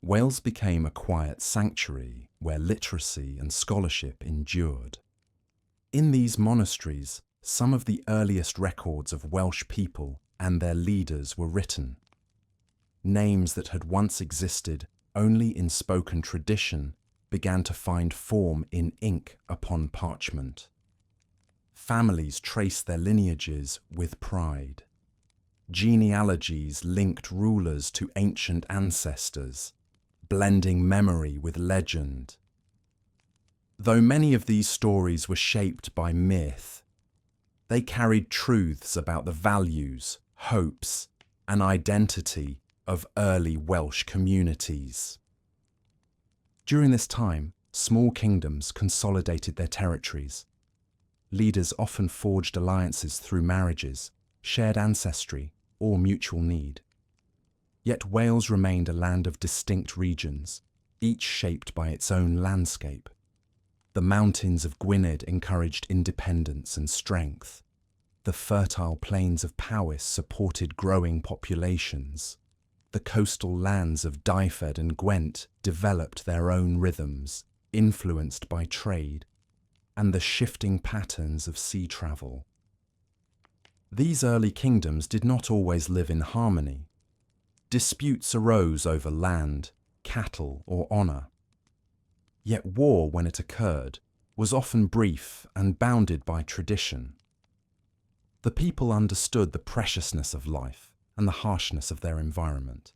Wales became a quiet sanctuary where literacy and scholarship endured. In these monasteries, some of the earliest records of Welsh people and their leaders were written. Names that had once existed only in spoken tradition began to find form in ink upon parchment. Families traced their lineages with pride. Genealogies linked rulers to ancient ancestors, blending memory with legend. Though many of these stories were shaped by myth, they carried truths about the values, hopes, and identity of early Welsh communities. During this time, small kingdoms consolidated their territories. Leaders often forged alliances through marriages, shared ancestry, or mutual need. Yet Wales remained a land of distinct regions, each shaped by its own landscape. The mountains of Gwynedd encouraged independence and strength. The fertile plains of Powys supported growing populations. The coastal lands of Dyfed and Gwent developed their own rhythms, influenced by trade and the shifting patterns of sea travel. These early kingdoms did not always live in harmony. Disputes arose over land, cattle, or honour. Yet war, when it occurred, was often brief and bounded by tradition. The people understood the preciousness of life and the harshness of their environment.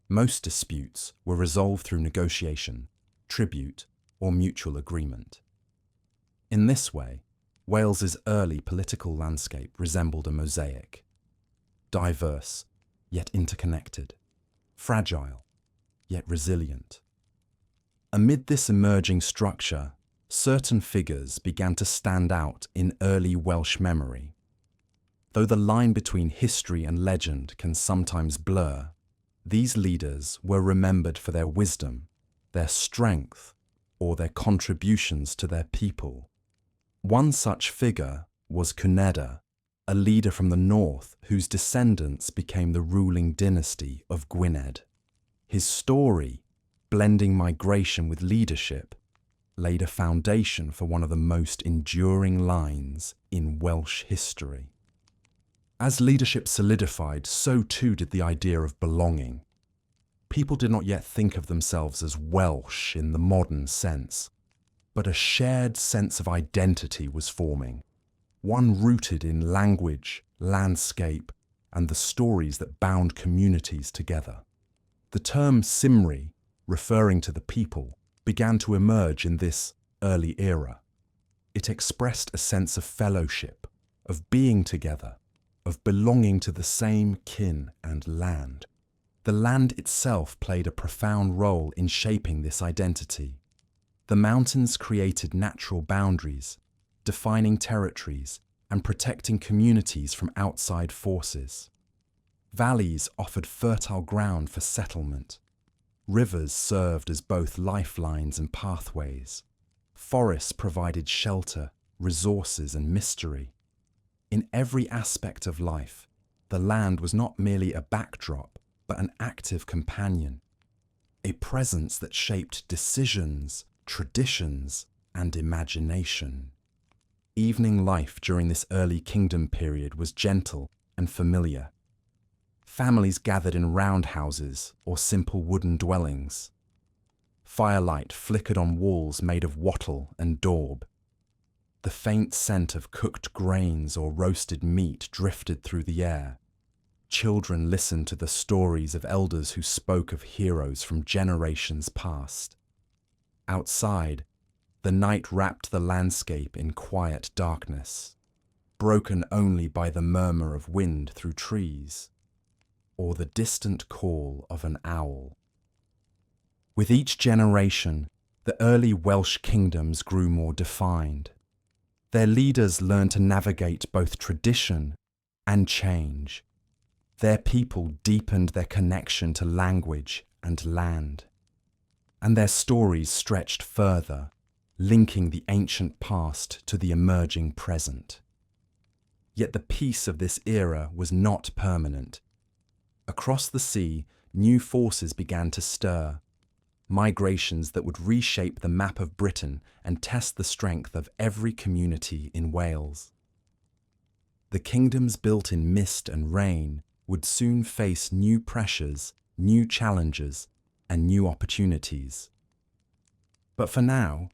Most disputes were resolved through negotiation, tribute, or mutual agreement. In this way, Wales's early political landscape resembled a mosaic, diverse yet interconnected, fragile yet resilient. Amid this emerging structure, certain figures began to stand out in early Welsh memory. Though the line between history and legend can sometimes blur, these leaders were remembered for their wisdom, their strength, or their contributions to their people. One such figure was Cynedda, a leader from the north whose descendants became the ruling dynasty of Gwynedd. His story, blending migration with leadership, laid a foundation for one of the most enduring lines in Welsh history. As leadership solidified, so too did the idea of belonging. People did not yet think of themselves as Welsh in the modern sense, but a shared sense of identity was forming, one rooted in language, landscape, and the stories that bound communities together. The term Cymru, referring to the people, began to emerge in this early era. It expressed a sense of fellowship, of being together, of belonging to the same kin and land. The land itself played a profound role in shaping this identity. The mountains created natural boundaries, defining territories and protecting communities from outside forces. Valleys offered fertile ground for settlement. Rivers served as both lifelines and pathways. Forests provided shelter, resources, and mystery. In every aspect of life, the land was not merely a backdrop, but an active companion, a presence that shaped decisions, traditions, and imagination. Evening life during this early kingdom period was gentle and familiar. Families gathered in roundhouses or simple wooden dwellings. Firelight flickered on walls made of wattle and daub. The faint scent of cooked grains or roasted meat drifted through the air. Children listened to the stories of elders who spoke of heroes from generations past. Outside, the night wrapped the landscape in quiet darkness, broken only by the murmur of wind through trees, or the distant call of an owl. With each generation, the early Welsh kingdoms grew more defined. Their leaders learned to navigate both tradition and change. Their people deepened their connection to language and land, and their stories stretched further, linking the ancient past to the emerging present. Yet the peace of this era was not permanent. Across the sea, new forces began to stir, migrations that would reshape the map of Britain and test the strength of every community in Wales. The kingdoms built in mist and rain would soon face new pressures, new challenges, and new opportunities. But for now,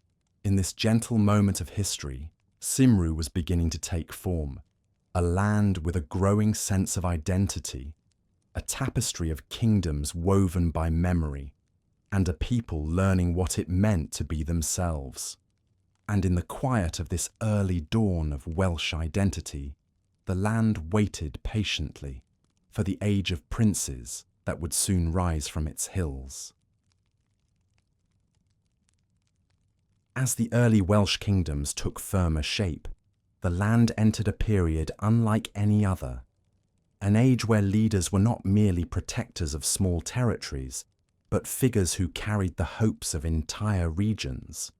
in this gentle moment of history, Cymru was beginning to take form, a land with a growing sense of identity, a tapestry of kingdoms woven by memory, and a people learning what it meant to be themselves. And in the quiet of this early dawn of Welsh identity, the land waited patiently for the age of princes that would soon rise from its hills. As the early Welsh kingdoms took firmer shape, the land entered a period unlike any other, an age where leaders were not merely protectors of small territories, but figures who carried the hopes of entire regions.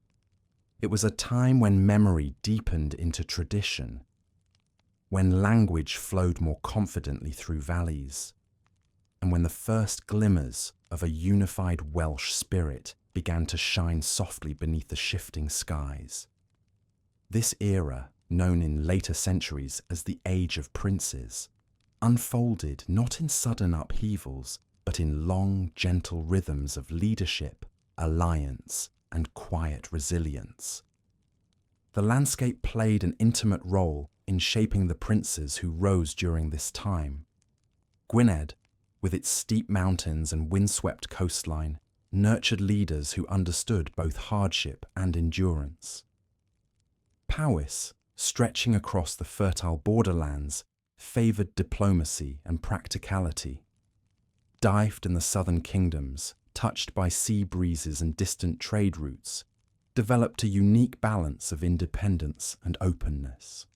It was a time when memory deepened into tradition, when language flowed more confidently through valleys, and when the first glimmers of a unified Welsh spirit began to shine softly beneath the shifting skies. This era, known in later centuries as the Age of Princes, unfolded not in sudden upheavals, but in long, gentle rhythms of leadership, alliance, and quiet resilience. The landscape played an intimate role in shaping the princes who rose during this time. Gwynedd, with its steep mountains and windswept coastline, nurtured leaders who understood both hardship and endurance. Powys, stretching across the fertile borderlands, favoured diplomacy and practicality. Dyfed in the southern kingdoms, touched by sea breezes and distant trade routes, developed a unique balance of independence and openness.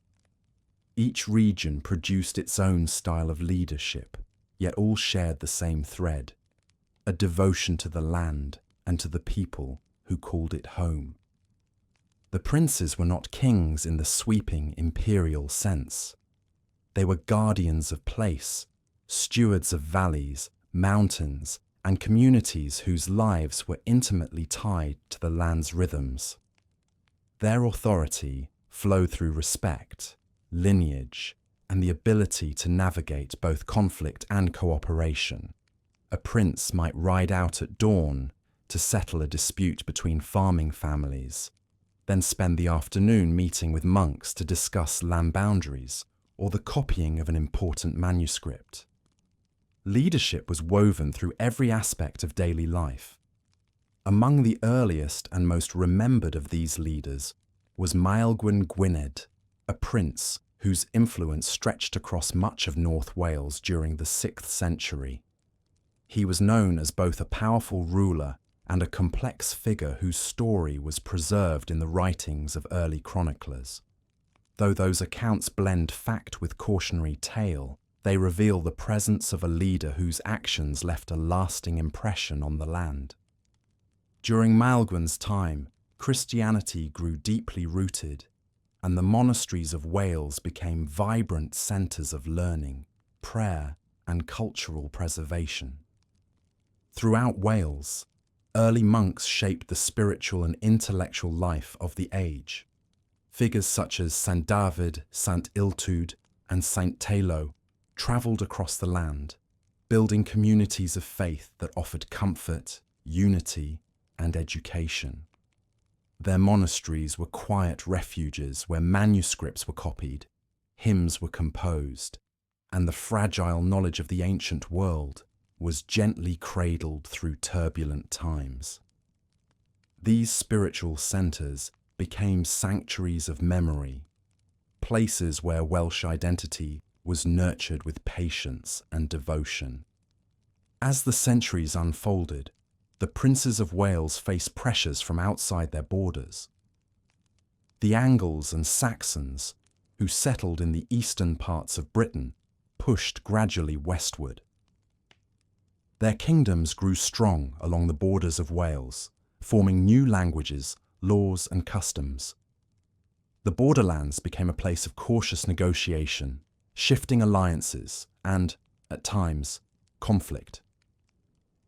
Each region produced its own style of leadership, yet all shared the same thread, a devotion to the land and to the people who called it home. The princes were not kings in the sweeping imperial sense. They were guardians of place, stewards of valleys, mountains, and communities whose lives were intimately tied to the land's rhythms. Their authority flowed through respect, lineage, and the ability to navigate both conflict and cooperation. A prince might ride out at dawn to settle a dispute between farming families, then spend the afternoon meeting with monks to discuss land boundaries or the copying of an important manuscript. Leadership was woven through every aspect of daily life. Among the earliest and most remembered of these leaders was Owain Glyndŵr, a prince whose influence stretched across much of North Wales during the 6th century. He was known as both a powerful ruler and a complex figure whose story was preserved in the writings of early chroniclers. Though those accounts blend fact with cautionary tale, they reveal the presence of a leader whose actions left a lasting impression on the land. During Maelgwn's time, Christianity grew deeply rooted, and the monasteries of Wales became vibrant centres of learning, prayer, and cultural preservation. Throughout Wales, early monks shaped the spiritual and intellectual life of the age. Figures such as St. David, St. Illtyd, and St. Taylo travelled across the land, building communities of faith that offered comfort, unity, and education. Their monasteries were quiet refuges where manuscripts were copied, hymns were composed, and the fragile knowledge of the ancient world was gently cradled through turbulent times. These spiritual centres became sanctuaries of memory, places where Welsh identity was nurtured with patience and devotion. As the centuries unfolded, the princes of Wales faced pressures from outside their borders. The Angles and Saxons, who settled in the eastern parts of Britain, pushed gradually westward. Their kingdoms grew strong along the borders of Wales, forming new languages, laws, and customs. The borderlands became a place of cautious negotiation, shifting alliances, and, at times, conflict.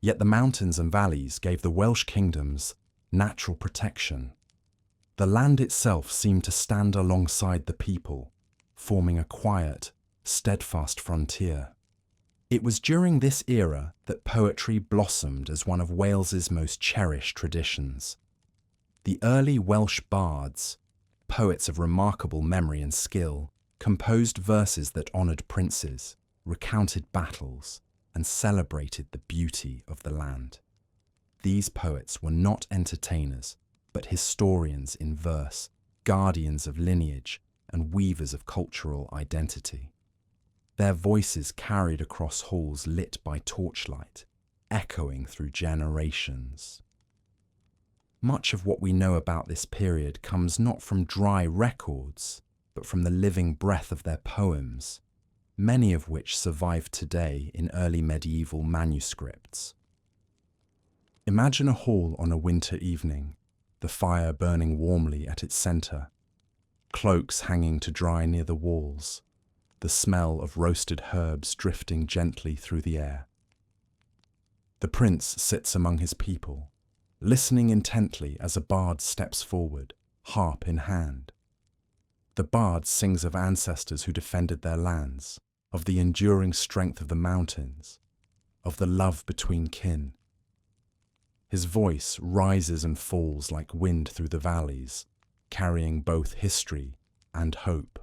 Yet the mountains and valleys gave the Welsh kingdoms natural protection. The land itself seemed to stand alongside the people, forming a quiet, steadfast frontier. It was during this era that poetry blossomed as one of Wales's most cherished traditions. The early Welsh bards, poets of remarkable memory and skill, composed verses that honoured princes, recounted battles, and celebrated the beauty of the land. These poets were not entertainers, but historians in verse, guardians of lineage, and weavers of cultural identity. Their voices carried across halls lit by torchlight, echoing through generations. Much of what we know about this period comes not from dry records, but from the living breath of their poems, many of which survive today in early medieval manuscripts. Imagine a hall on a winter evening, the fire burning warmly at its centre, cloaks hanging to dry near the walls, the smell of roasted herbs drifting gently through the air. The prince sits among his people, listening intently as a bard steps forward, harp in hand. The bard sings of ancestors who defended their lands, of the enduring strength of the mountains, of the love between kin. His voice rises and falls like wind through the valleys, carrying both history and hope.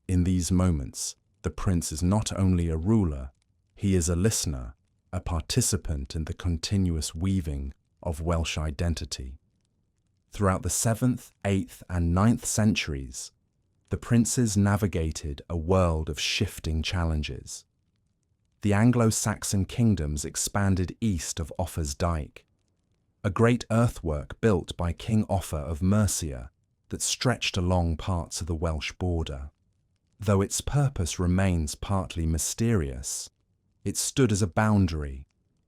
In these moments, the prince is not only a ruler, he is a listener, a participant in the continuous weaving of Welsh identity. Throughout the 7th, 8th, and 9th centuries, the princes navigated a world of shifting challenges. The Anglo-Saxon kingdoms expanded east of Offa's Dyke, a great earthwork built by King Offa of Mercia that stretched along parts of the Welsh border. Though its purpose remains partly mysterious, it stood as a boundary,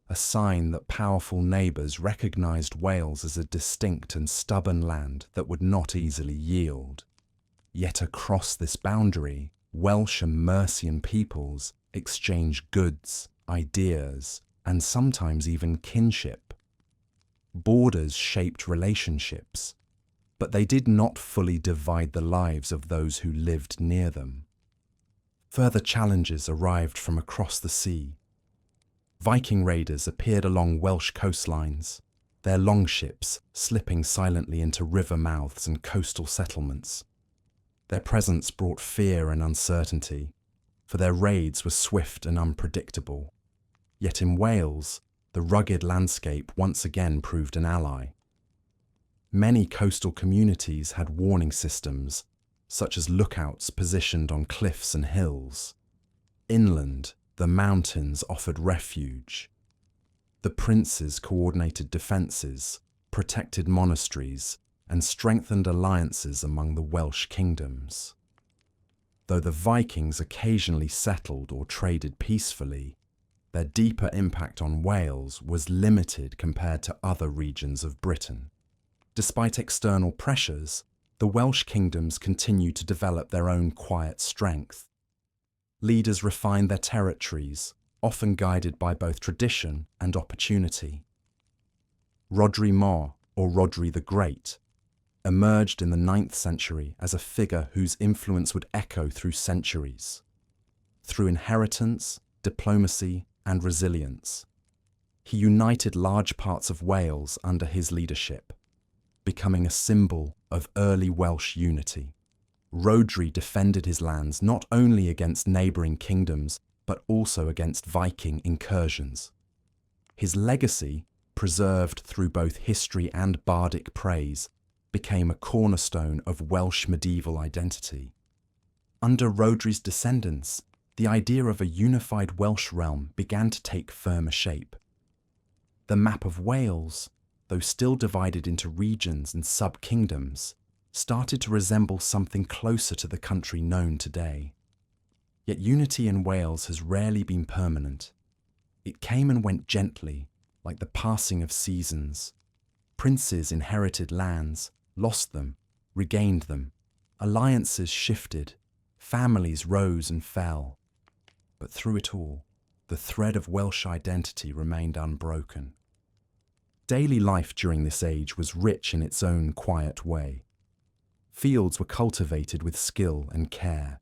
a sign that powerful neighbours recognised Wales as a distinct and stubborn land that would not easily yield. Yet across this boundary, Welsh and Mercian peoples exchanged goods, ideas, and sometimes even kinship. Borders shaped relationships, but they did not fully divide the lives of those who lived near them. Further challenges arrived from across the sea. Viking raiders appeared along Welsh coastlines, their longships slipping silently into river mouths and coastal settlements. Their presence brought fear and uncertainty, for their raids were swift and unpredictable. Yet in Wales, the rugged landscape once again proved an ally. Many coastal communities had warning systems, such as lookouts positioned on cliffs and hills. Inland, the mountains offered refuge. The princes coordinated defences, protected monasteries, and strengthened alliances among the Welsh kingdoms. Though the Vikings occasionally settled or traded peacefully, their deeper impact on Wales was limited compared to other regions of Britain. Despite external pressures, the Welsh kingdoms continued to develop their own quiet strength. Leaders refined their territories, often guided by both tradition and opportunity. Rhodri Mawr, or Rhodri the Great, emerged in the 9th century as a figure whose influence would echo through centuries. Through inheritance, diplomacy, and resilience, he united large parts of Wales under his leadership, becoming a symbol of early Welsh unity. Rhodri defended his lands not only against neighbouring kingdoms, but also against Viking incursions. His legacy, preserved through both history and bardic praise, became a cornerstone of Welsh medieval identity. Under Rhodri's descendants, the idea of a unified Welsh realm began to take firmer shape. The map of Wales, though still divided into regions and sub-kingdoms, started to resemble something closer to the country known today. Yet unity in Wales has rarely been permanent. It came and went gently, like the passing of seasons. Princes inherited lands, lost them, regained them. Alliances shifted, families rose and fell. But through it all, the thread of Welsh identity remained unbroken. Daily life during this age was rich in its own quiet way. Fields were cultivated with skill and care.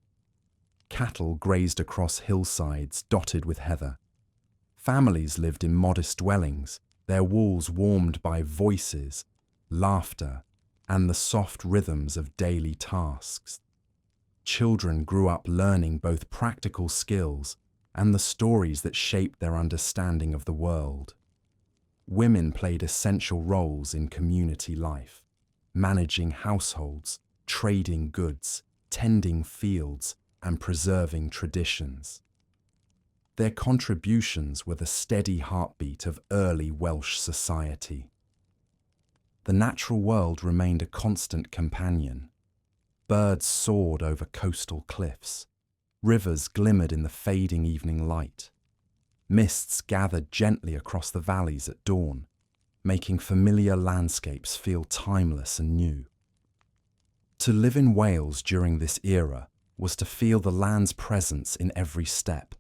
Cattle grazed across hillsides dotted with heather. Families lived in modest dwellings, their walls warmed by voices, laughter, and the soft rhythms of daily tasks. Children grew up learning both practical skills and the stories that shaped their understanding of the world. Women played essential roles in community life, managing households, trading goods, tending fields, and preserving traditions. Their contributions were the steady heartbeat of early Welsh society. The natural world remained a constant companion. Birds soared over coastal cliffs. Rivers glimmered in the fading evening light. Mists gathered gently across the valleys at dawn, making familiar landscapes feel timeless and new. To live in Wales during this era was to feel the land's presence in every step,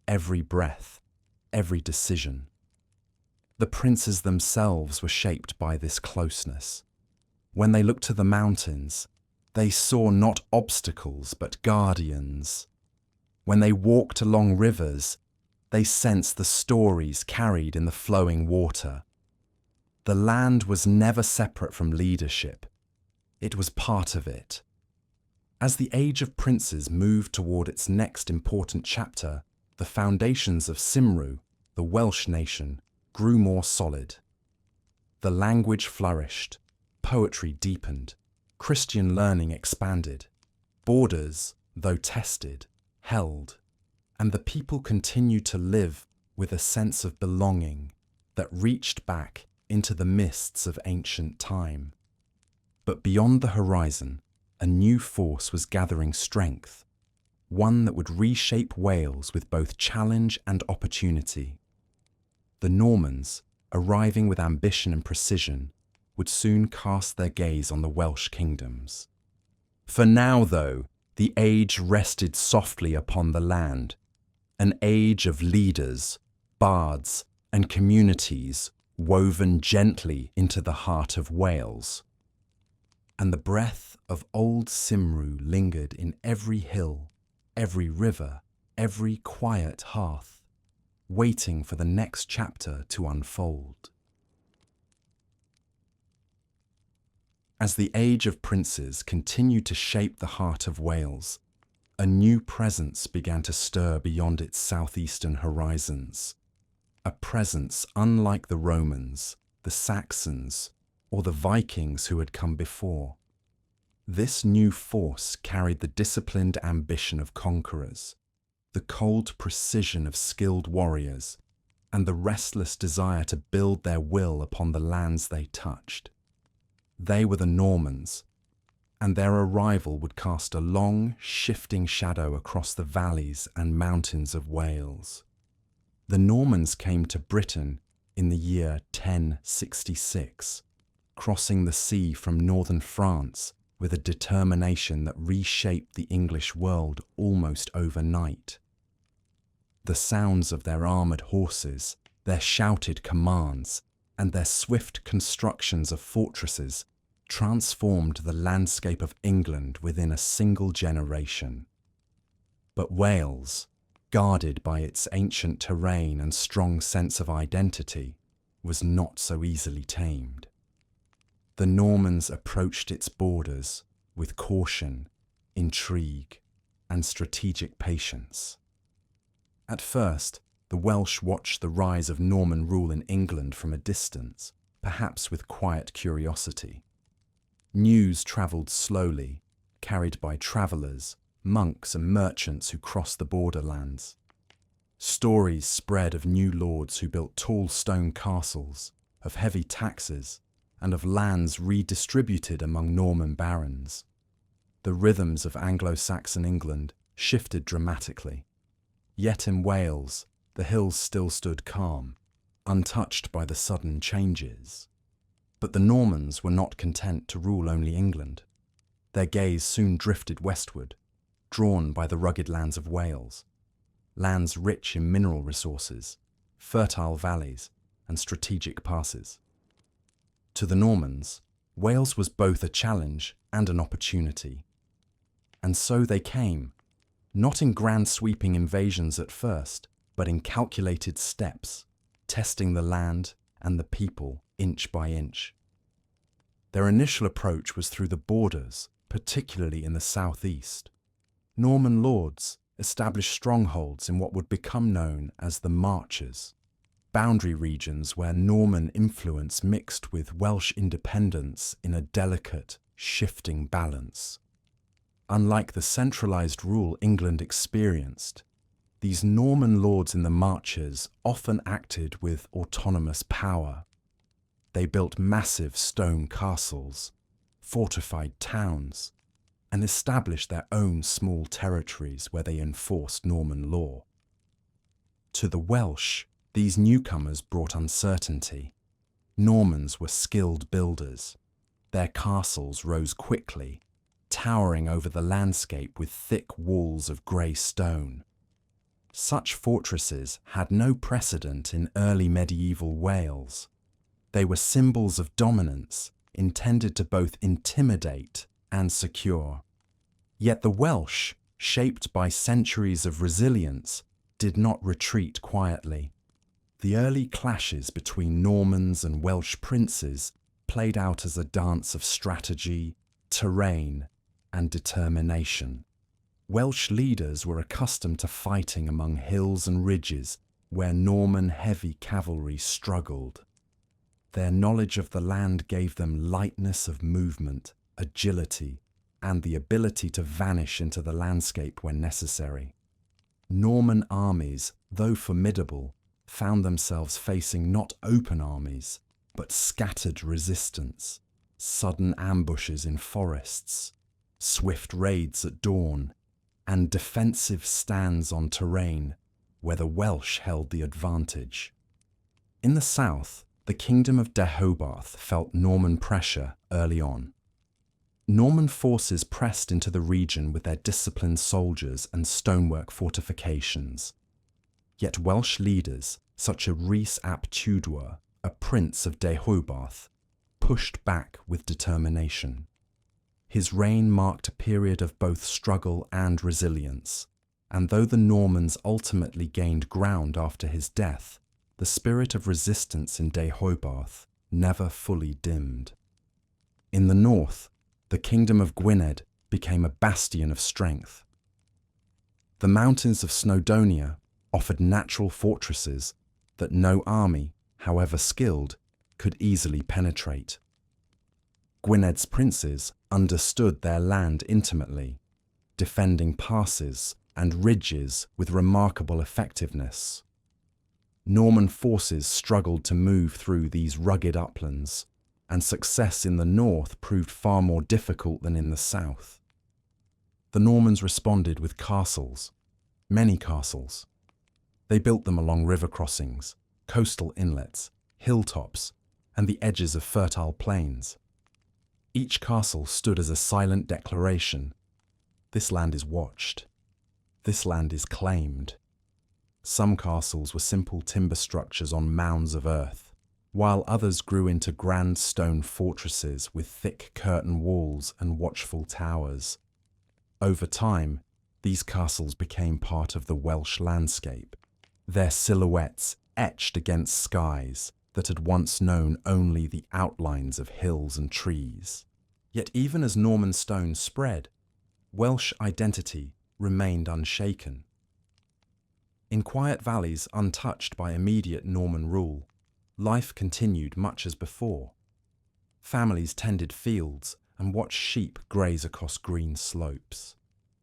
every breath, every decision. The princes themselves were shaped by this closeness. When they looked to the mountains, they saw not obstacles but guardians. When they walked along rivers, they sensed the stories carried in the flowing water. The land was never separate from leadership. It was part of it. As the age of princes moved toward its next important chapter, the foundations of Cymru, the Welsh nation, grew more solid. The language flourished, poetry deepened, Christian learning expanded, borders, though tested, held, and the people continued to live with a sense of belonging that reached back into the mists of ancient time. But beyond the horizon, a new force was gathering strength, one that would reshape Wales with both challenge and opportunity. The Normans, arriving with ambition and precision, would soon cast their gaze on the Welsh kingdoms. For now, though, the age rested softly upon the land, an age of leaders, bards, and communities woven gently into the heart of Wales. And the breath of old Cymru lingered in every hill, every river, every quiet hearth, waiting for the next chapter to unfold. As the age of princes continued to shape the heart of Wales, a new presence began to stir beyond its southeastern horizons. A presence unlike the Romans, the Saxons, or the Vikings who had come before. This new force carried the disciplined ambition of conquerors, the cold precision of skilled warriors, and the restless desire to build their will upon the lands they touched. They were the Normans, and their arrival would cast a long, shifting shadow across the valleys and mountains of Wales. The Normans came to Britain in the year 1066, crossing the sea from northern France with a determination that reshaped the English world almost overnight. The sounds of their armoured horses, their shouted commands, and their swift constructions of fortresses transformed the landscape of England within a single generation. But Wales, guarded by its ancient terrain and strong sense of identity, was not so easily tamed. The Normans approached its borders with caution, intrigue, and strategic patience. At first, the Welsh watched the rise of Norman rule in England from a distance, perhaps with quiet curiosity. News travelled slowly, carried by travellers, monks and merchants who crossed the borderlands. Stories spread of new lords who built tall stone castles, of heavy taxes, and of lands redistributed among Norman barons. The rhythms of Anglo-Saxon England shifted dramatically. Yet in Wales, the hills still stood calm, untouched by the sudden changes. But the Normans were not content to rule only England. Their gaze soon drifted westward, drawn by the rugged lands of Wales, lands rich in mineral resources, fertile valleys, and strategic passes. To the Normans, Wales was both a challenge and an opportunity. And so they came, not in grand sweeping invasions at first, but in calculated steps, testing the land and the people inch by inch. Their initial approach was through the borders, particularly in the southeast. Norman lords established strongholds in what would become known as the Marches, boundary regions where Norman influence mixed with Welsh independence in a delicate, shifting balance. Unlike the centralised rule England experienced, these Norman lords in the Marches often acted with autonomous power. They built massive stone castles, fortified towns, and established their own small territories where they enforced Norman law. To the Welsh, these newcomers brought uncertainty. Normans were skilled builders. Their castles rose quickly, towering over the landscape with thick walls of grey stone. Such fortresses had no precedent in early medieval Wales. They were symbols of dominance, intended to both intimidate and secure. Yet the Welsh, shaped by centuries of resilience, did not retreat quietly. The early clashes between Normans and Welsh princes played out as a dance of strategy, terrain, and determination. Welsh leaders were accustomed to fighting among hills and ridges where Norman heavy cavalry struggled. Their knowledge of the land gave them lightness of movement, agility, and the ability to vanish into the landscape when necessary. Norman armies, though formidable, found themselves facing not open armies, but scattered resistance, sudden ambushes in forests, swift raids at dawn, and defensive stands on terrain where the Welsh held the advantage. In the south, the Kingdom of Deheubarth felt Norman pressure early on. Norman forces pressed into the region with their disciplined soldiers and stonework fortifications. Yet Welsh leaders, such as Rhys ap Tudor, a prince of Deheubarth, pushed back with determination. His reign marked a period of both struggle and resilience, and though the Normans ultimately gained ground after his death, the spirit of resistance in Deheubarth never fully dimmed. In the north, the kingdom of Gwynedd became a bastion of strength. The mountains of Snowdonia offered natural fortresses that no army, however skilled, could easily penetrate. Gwynedd's princes understood their land intimately, defending passes and ridges with remarkable effectiveness. Norman forces struggled to move through these rugged uplands, and success in the north proved far more difficult than in the south. The Normans responded with castles, many castles. They built them along river crossings, coastal inlets, hilltops, and the edges of fertile plains. Each castle stood as a silent declaration: this land is watched, this land is claimed. Some castles were simple timber structures on mounds of earth, while others grew into grand stone fortresses with thick curtain walls and watchful towers. Over time, these castles became part of the Welsh landscape, their silhouettes etched against skies that had once known only the outlines of hills and trees. Yet even as Norman stone spread, Welsh identity remained unshaken. In quiet valleys untouched by immediate Norman rule, life continued much as before. Families tended fields and watched sheep graze across green slopes.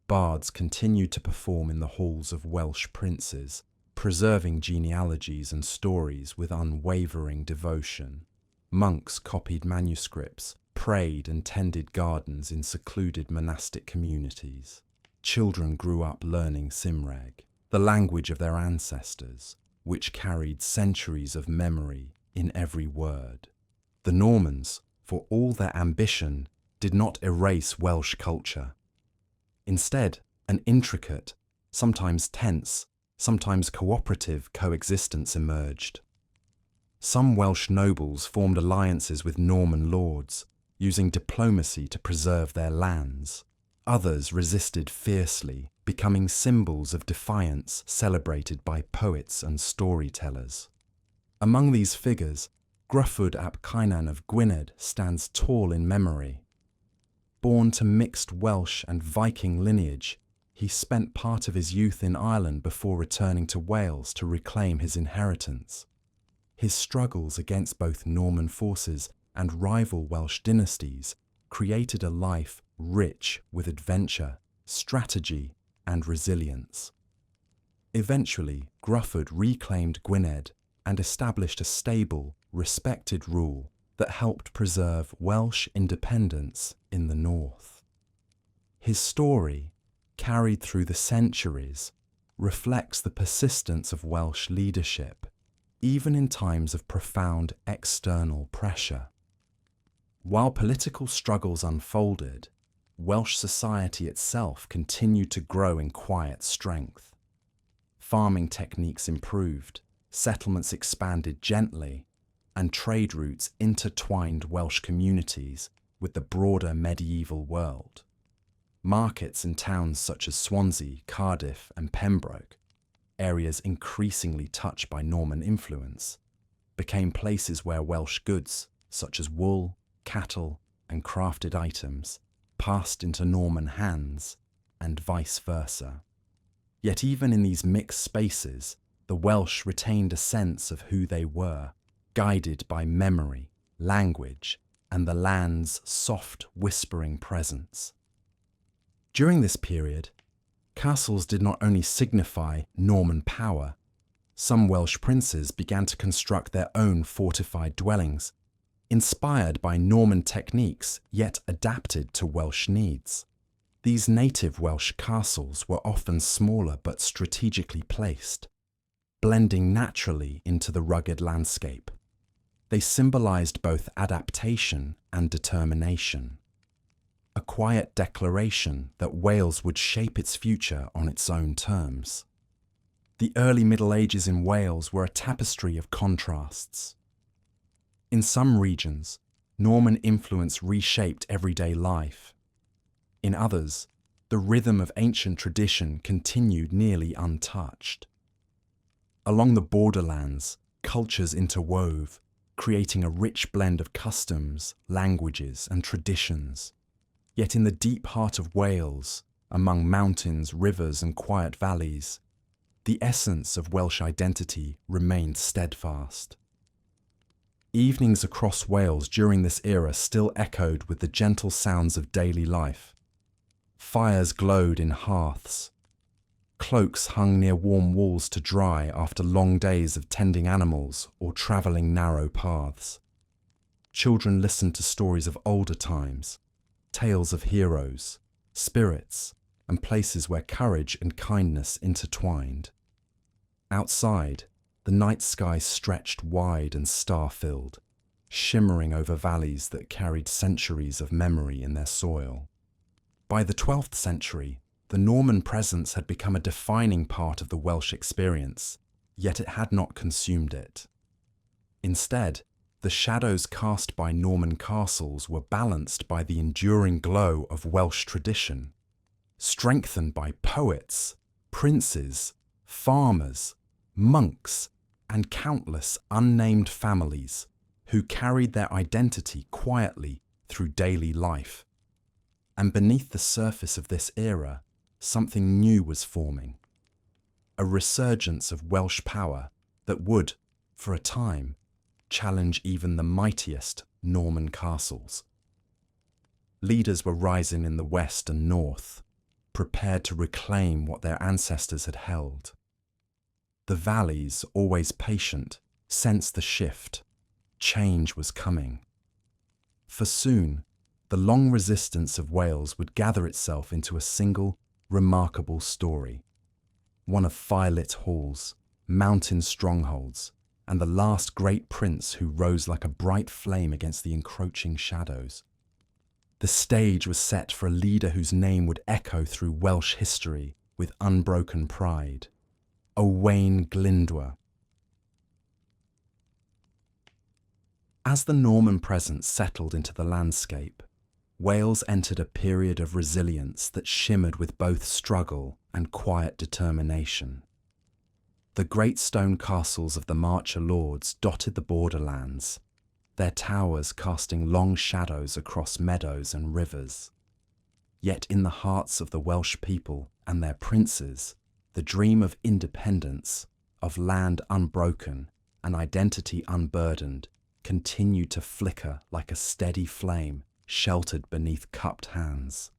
Bards continued to perform in the halls of Welsh princes, preserving genealogies and stories with unwavering devotion. Monks copied manuscripts, prayed and tended gardens in secluded monastic communities. Children grew up learning Cymraeg, the language of their ancestors, which carried centuries of memory in every word. The Normans, for all their ambition, did not erase Welsh culture. Instead, an intricate, sometimes tense, sometimes cooperative coexistence emerged. Some Welsh nobles formed alliances with Norman lords, using diplomacy to preserve their lands. Others resisted fiercely, becoming symbols of defiance celebrated by poets and storytellers. Among these figures, Gruffydd ap Cynan of Gwynedd stands tall in memory. Born to mixed Welsh and Viking lineage, he spent part of his youth in Ireland before returning to Wales to reclaim his inheritance. His struggles against both Norman forces and rival Welsh dynasties created a life rich with adventure, strategy, and resilience. Eventually, Gruffydd reclaimed Gwynedd and established a stable, respected rule that helped preserve Welsh independence in the north. His story, carried through the centuries, reflects the persistence of Welsh leadership, even in times of profound external pressure. While political struggles unfolded, Welsh society itself continued to grow in quiet strength. Farming techniques improved, settlements expanded gently, and trade routes intertwined Welsh communities with the broader medieval world. Markets in towns such as Swansea, Cardiff, and Pembroke, areas increasingly touched by Norman influence, became places where Welsh goods, such as wool, cattle, and crafted items, passed into Norman hands, and vice versa. Yet even in these mixed spaces, the Welsh retained a sense of who they were, guided by memory, language, and the land's soft, whispering presence. During this period, castles did not only signify Norman power. Some Welsh princes began to construct their own fortified dwellings, inspired by Norman techniques yet adapted to Welsh needs. These native Welsh castles were often smaller but strategically placed, blending naturally into the rugged landscape. They symbolized both adaptation and determination, a quiet declaration that Wales would shape its future on its own terms. The early Middle Ages in Wales were a tapestry of contrasts. In some regions, Norman influence reshaped everyday life. In others, the rhythm of ancient tradition continued nearly untouched. Along the borderlands, cultures interwove, creating a rich blend of customs, languages, and traditions. Yet in the deep heart of Wales, among mountains, rivers, and quiet valleys, the essence of Welsh identity remained steadfast. Evenings across Wales during this era still echoed with the gentle sounds of daily life. Fires glowed in hearths. Cloaks hung near warm walls to dry after long days of tending animals or travelling narrow paths. Children listened to stories of older times, tales of heroes, spirits, and places where courage and kindness intertwined. Outside, the night sky stretched wide and star-filled, shimmering over valleys that carried centuries of memory in their soil. By the 12th century, the Norman presence had become a defining part of the Welsh experience, yet it had not consumed it. Instead, the shadows cast by Norman castles were balanced by the enduring glow of Welsh tradition. strengthened by poets, princes, farmers, monks, and countless unnamed families who carried their identity quietly through daily life. And beneath the surface of this era, something new was forming. A resurgence of Welsh power that would, for a time, challenge even the mightiest Norman castles. Leaders were rising in the west and north, prepared to reclaim what their ancestors had held. The valleys, always patient, sensed the shift. Change was coming. For soon, the long resistance of Wales would gather itself into a single, remarkable story. One of firelit halls, mountain strongholds, and the last great prince who rose like a bright flame against the encroaching shadows. The stage was set for a leader whose name would echo through Welsh history with unbroken pride. Owain Glyndŵr. As the Norman presence settled into the landscape, Wales entered a period of resilience that shimmered with both struggle and quiet determination. The great stone castles of the Marcher lords dotted the borderlands, their towers casting long shadows across meadows and rivers. Yet in the hearts of the Welsh people and their princes, the dream of independence, of land unbroken and identity unburdened, continued to flicker like a steady flame sheltered beneath cupped hands.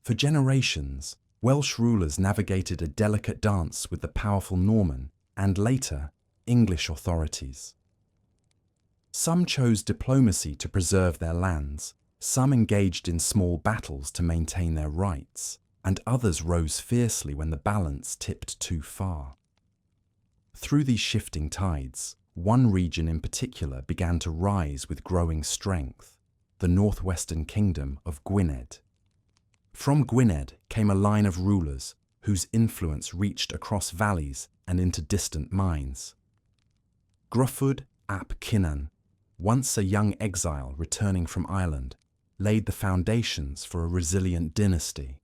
For generations, Welsh rulers navigated a delicate dance with the powerful Norman and later English authorities. Some chose diplomacy to preserve their lands, some engaged in small battles to maintain their rights, and others rose fiercely when the balance tipped too far. Through these shifting tides, one region in particular began to rise with growing strength, the northwestern kingdom of Gwynedd. From Gwynedd came a line of rulers whose influence reached across valleys and into distant mines. Gruffudd ap Cynan, once a young exile returning from Ireland, laid the foundations for a resilient dynasty.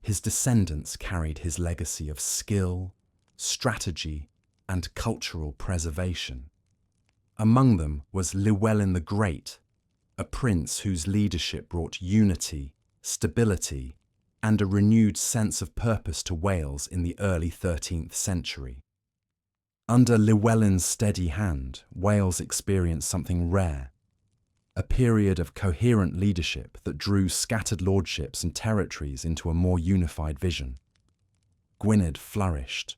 His descendants carried his legacy of skill, strategy, and cultural preservation. Among them was Llywelyn the Great, a prince whose leadership brought unity, stability, and a renewed sense of purpose to Wales in the early 13th century. Under Llywelyn's steady hand, Wales experienced something rare, a period of coherent leadership that drew scattered lordships and territories into a more unified vision. Gwynedd flourished.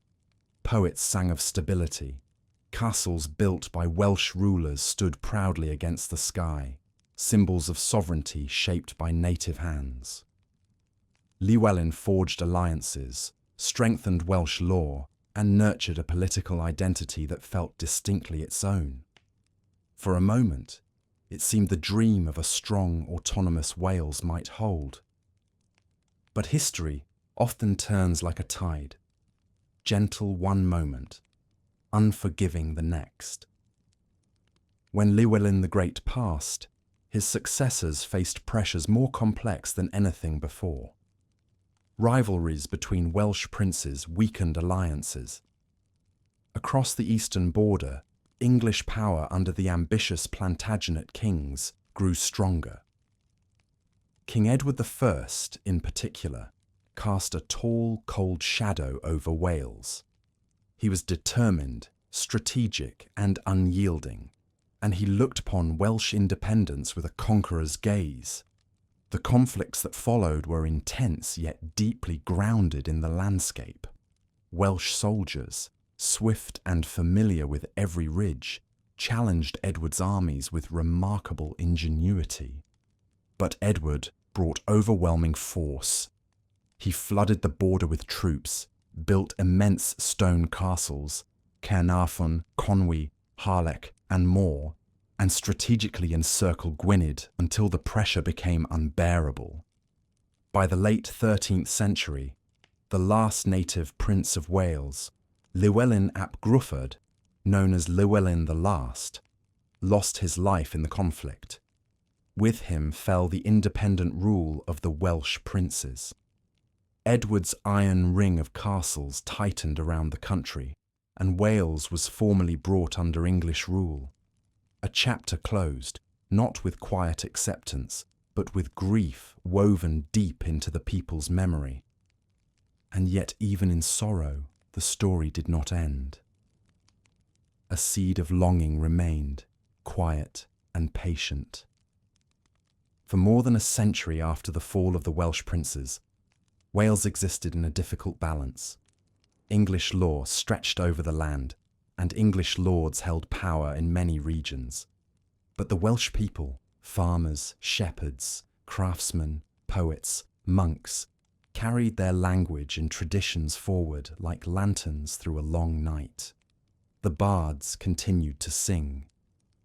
Poets sang of stability. Castles built by Welsh rulers stood proudly against the sky, symbols of sovereignty shaped by native hands. Llywelyn forged alliances, strengthened Welsh law, and nurtured a political identity that felt distinctly its own. For a moment, it seemed the dream of a strong, autonomous Wales might hold. But history often turns like a tide, gentle one moment, unforgiving the next. When Llywelyn the Great passed, his successors faced pressures more complex than anything before. Rivalries between Welsh princes weakened alliances. Across the eastern border, English power under the ambitious Plantagenet kings grew stronger. King Edward I, in particular, cast a tall, cold shadow over Wales. He was determined, strategic, and unyielding, and he looked upon Welsh independence with a conqueror's gaze. The conflicts that followed were intense yet deeply grounded in the landscape. Welsh soldiers, swift and familiar with every ridge, challenged Edward's armies with remarkable ingenuity. But Edward brought overwhelming force. He flooded the border with troops, built immense stone castles, Caernarfon, Conwy, Harlech, and more, and strategically encircled Gwynedd until the pressure became unbearable. By the late 13th century, the last native prince of Wales, Llywelyn ap Gruffudd, known as Llywelyn the Last, lost his life in the conflict. With him fell the independent rule of the Welsh princes. Edward's iron ring of castles tightened around the country, and Wales was formally brought under English rule. A chapter closed, not with quiet acceptance, but with grief woven deep into the people's memory. And yet even in sorrow, the story did not end. A seed of longing remained, quiet and patient. For more than a century after the fall of the Welsh princes, Wales existed in a difficult balance. English law stretched over the land, and English lords held power in many regions. But the Welsh people, farmers, shepherds, craftsmen, poets, monks, carried their language and traditions forward like lanterns through a long night. The bards continued to sing.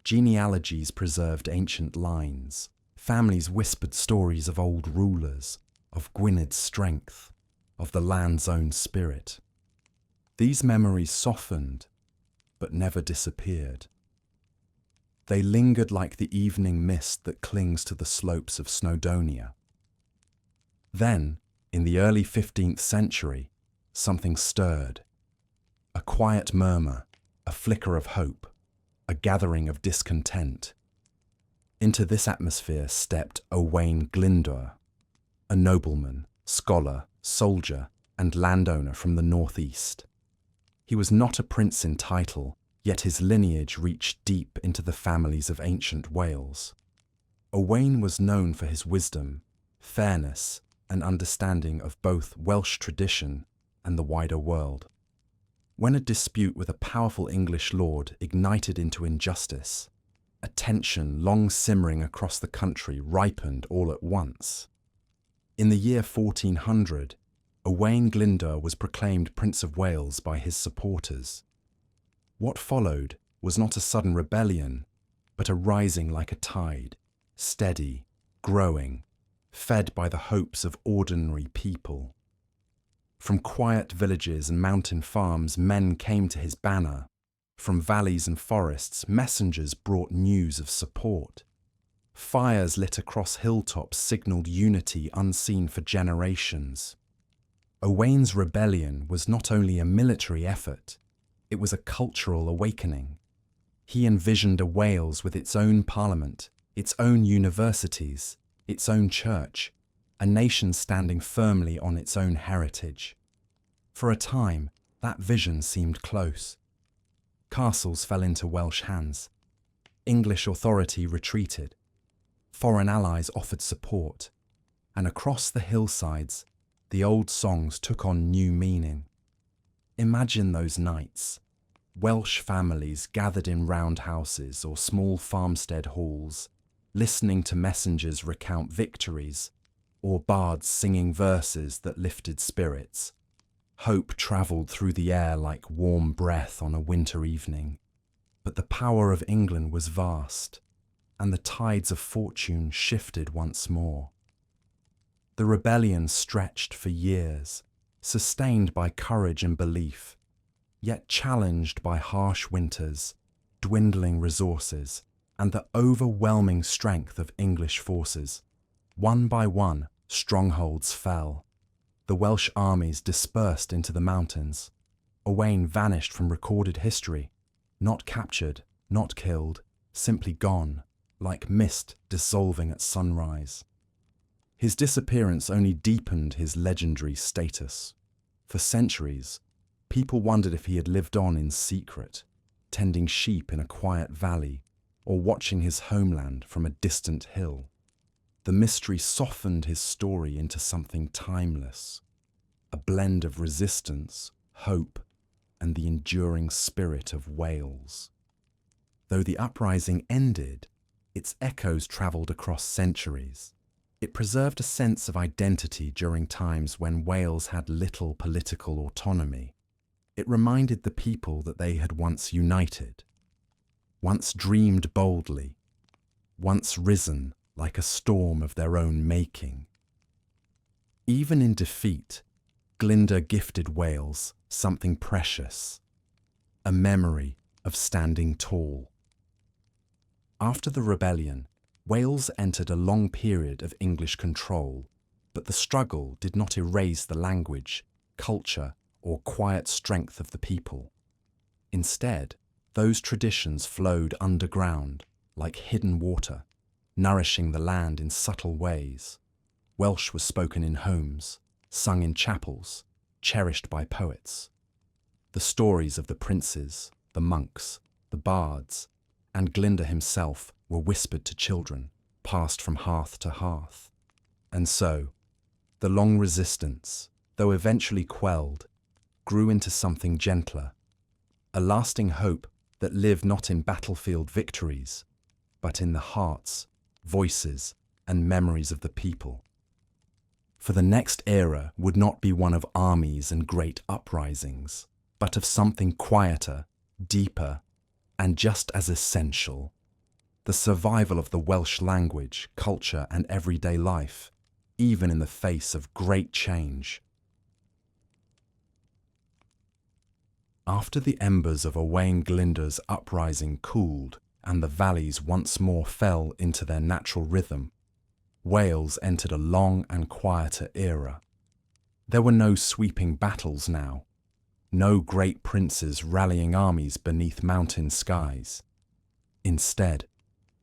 Genealogies preserved ancient lines. Families whispered stories of old rulers, of Gwyned's strength, of the land's own spirit. These memories softened, but never disappeared. They lingered like the evening mist that clings to the slopes of Snowdonia. Then, in the early 15th century, something stirred. A quiet murmur, a flicker of hope, a gathering of discontent. Into this atmosphere stepped Owain Glyndŵr, a nobleman, scholar, soldier, and landowner from the northeast. He was not a prince in title, yet his lineage reached deep into the families of ancient Wales. Owain was known for his wisdom, fairness, and understanding of both Welsh tradition and the wider world. When a dispute with a powerful English lord ignited into injustice, a tension long simmering across the country ripened all at once. In the year 1400, Owain Glyndŵr was proclaimed Prince of Wales by his supporters. What followed was not a sudden rebellion, but a rising like a tide, steady, growing, fed by the hopes of ordinary people. From quiet villages and mountain farms, men came to his banner. From valleys and forests, messengers brought news of support. Fires lit across hilltops signalled unity unseen for generations. Owain's rebellion was not only a military effort, it was a cultural awakening. He envisioned a Wales with its own parliament, its own universities, its own church, a nation standing firmly on its own heritage. For a time, that vision seemed close. Castles fell into Welsh hands. English authority retreated. Foreign allies offered support. And across the hillsides, the old songs took on new meaning. Imagine those nights. Welsh families gathered in roundhouses or small farmstead halls, listening to messengers recount victories, or bards singing verses that lifted spirits. Hope travelled through the air like warm breath on a winter evening. But the power of England was vast, and the tides of fortune shifted once more. The rebellion stretched for years, sustained by courage and belief, yet challenged by harsh winters, dwindling resources, and the overwhelming strength of English forces. One by one, strongholds fell. The Welsh armies dispersed into the mountains. Owain vanished from recorded history, not captured, not killed, simply gone, like mist dissolving at sunrise. His disappearance only deepened his legendary status. For centuries, people wondered if he had lived on in secret, tending sheep in a quiet valley, or watching his homeland from a distant hill. The mystery softened his story into something timeless, a blend of resistance, hope, and the enduring spirit of Wales. Though the uprising ended, its echoes travelled across centuries. It preserved a sense of identity during times when Wales had little political autonomy. It reminded the people that they had once united, once dreamed boldly, once risen like a storm of their own making. Even in defeat, Glyndŵr gifted Wales something precious, a memory of standing tall. After the rebellion, Wales entered a long period of English control. But the struggle did not erase the language, culture, or quiet strength of the people. Instead, those traditions flowed underground, like hidden water, nourishing the land in subtle ways. Welsh was spoken in homes, sung in chapels, cherished by poets. The stories of the princes, the monks, the bards, and Glyndŵr himself were whispered to children, passed from hearth to hearth. And so, the long resistance, though eventually quelled, grew into something gentler, a lasting hope that lived not in battlefield victories, but in the hearts, voices, and memories of the people. For the next era would not be one of armies and great uprisings, but of something quieter, deeper, and just as essential: the survival of the Welsh language, culture, and everyday life, even in the face of great change. After the embers of Owain Glyndŵr's uprising cooled and the valleys once more fell into their natural rhythm, Wales entered a long and quieter era. There were no sweeping battles now, no great princes rallying armies beneath mountain skies. Instead,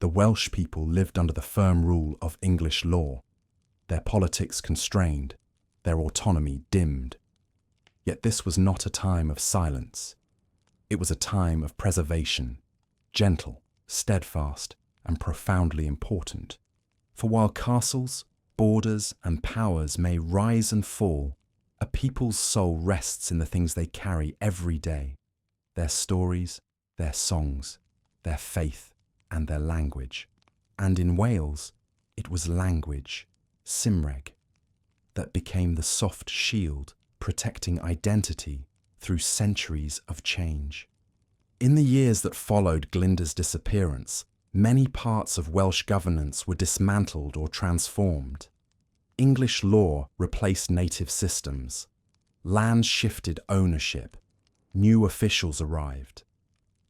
the Welsh people lived under the firm rule of English law, their politics constrained, their autonomy dimmed. Yet this was not a time of silence. It was a time of preservation, gentle, steadfast, and profoundly important. For while castles, borders, and powers may rise and fall, a people's soul rests in the things they carry every day: their stories, their songs, their faith, and their language. And in Wales, it was language, Cymraeg, that became the soft shield protecting identity through centuries of change. In the years that followed Glyndŵr's disappearance, many parts of Welsh governance were dismantled or transformed. English law replaced native systems. Land shifted ownership. New officials arrived.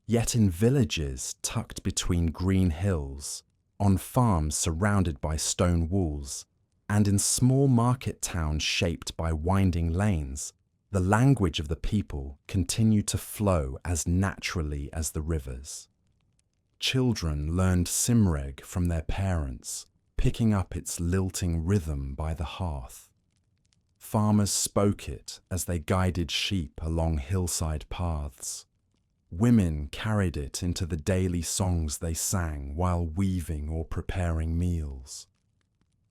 Yet in villages tucked between green hills, on farms surrounded by stone walls, and in small market towns shaped by winding lanes, the language of the people continued to flow as naturally as the rivers. Children learned Cymraeg from their parents, picking up its lilting rhythm by the hearth. Farmers spoke it as they guided sheep along hillside paths. Women carried it into the daily songs they sang while weaving or preparing meals.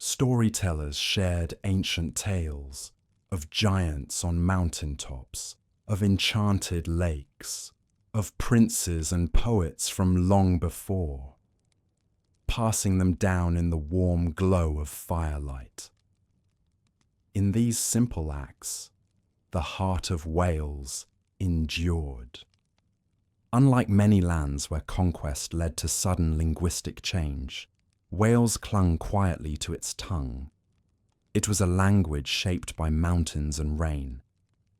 Storytellers shared ancient tales of giants on mountain tops, of enchanted lakes, of princes and poets from long before, passing them down in the warm glow of firelight. In these simple acts, the heart of Wales endured. Unlike many lands where conquest led to sudden linguistic change, Wales clung quietly to its tongue. It was a language shaped by mountains and rain,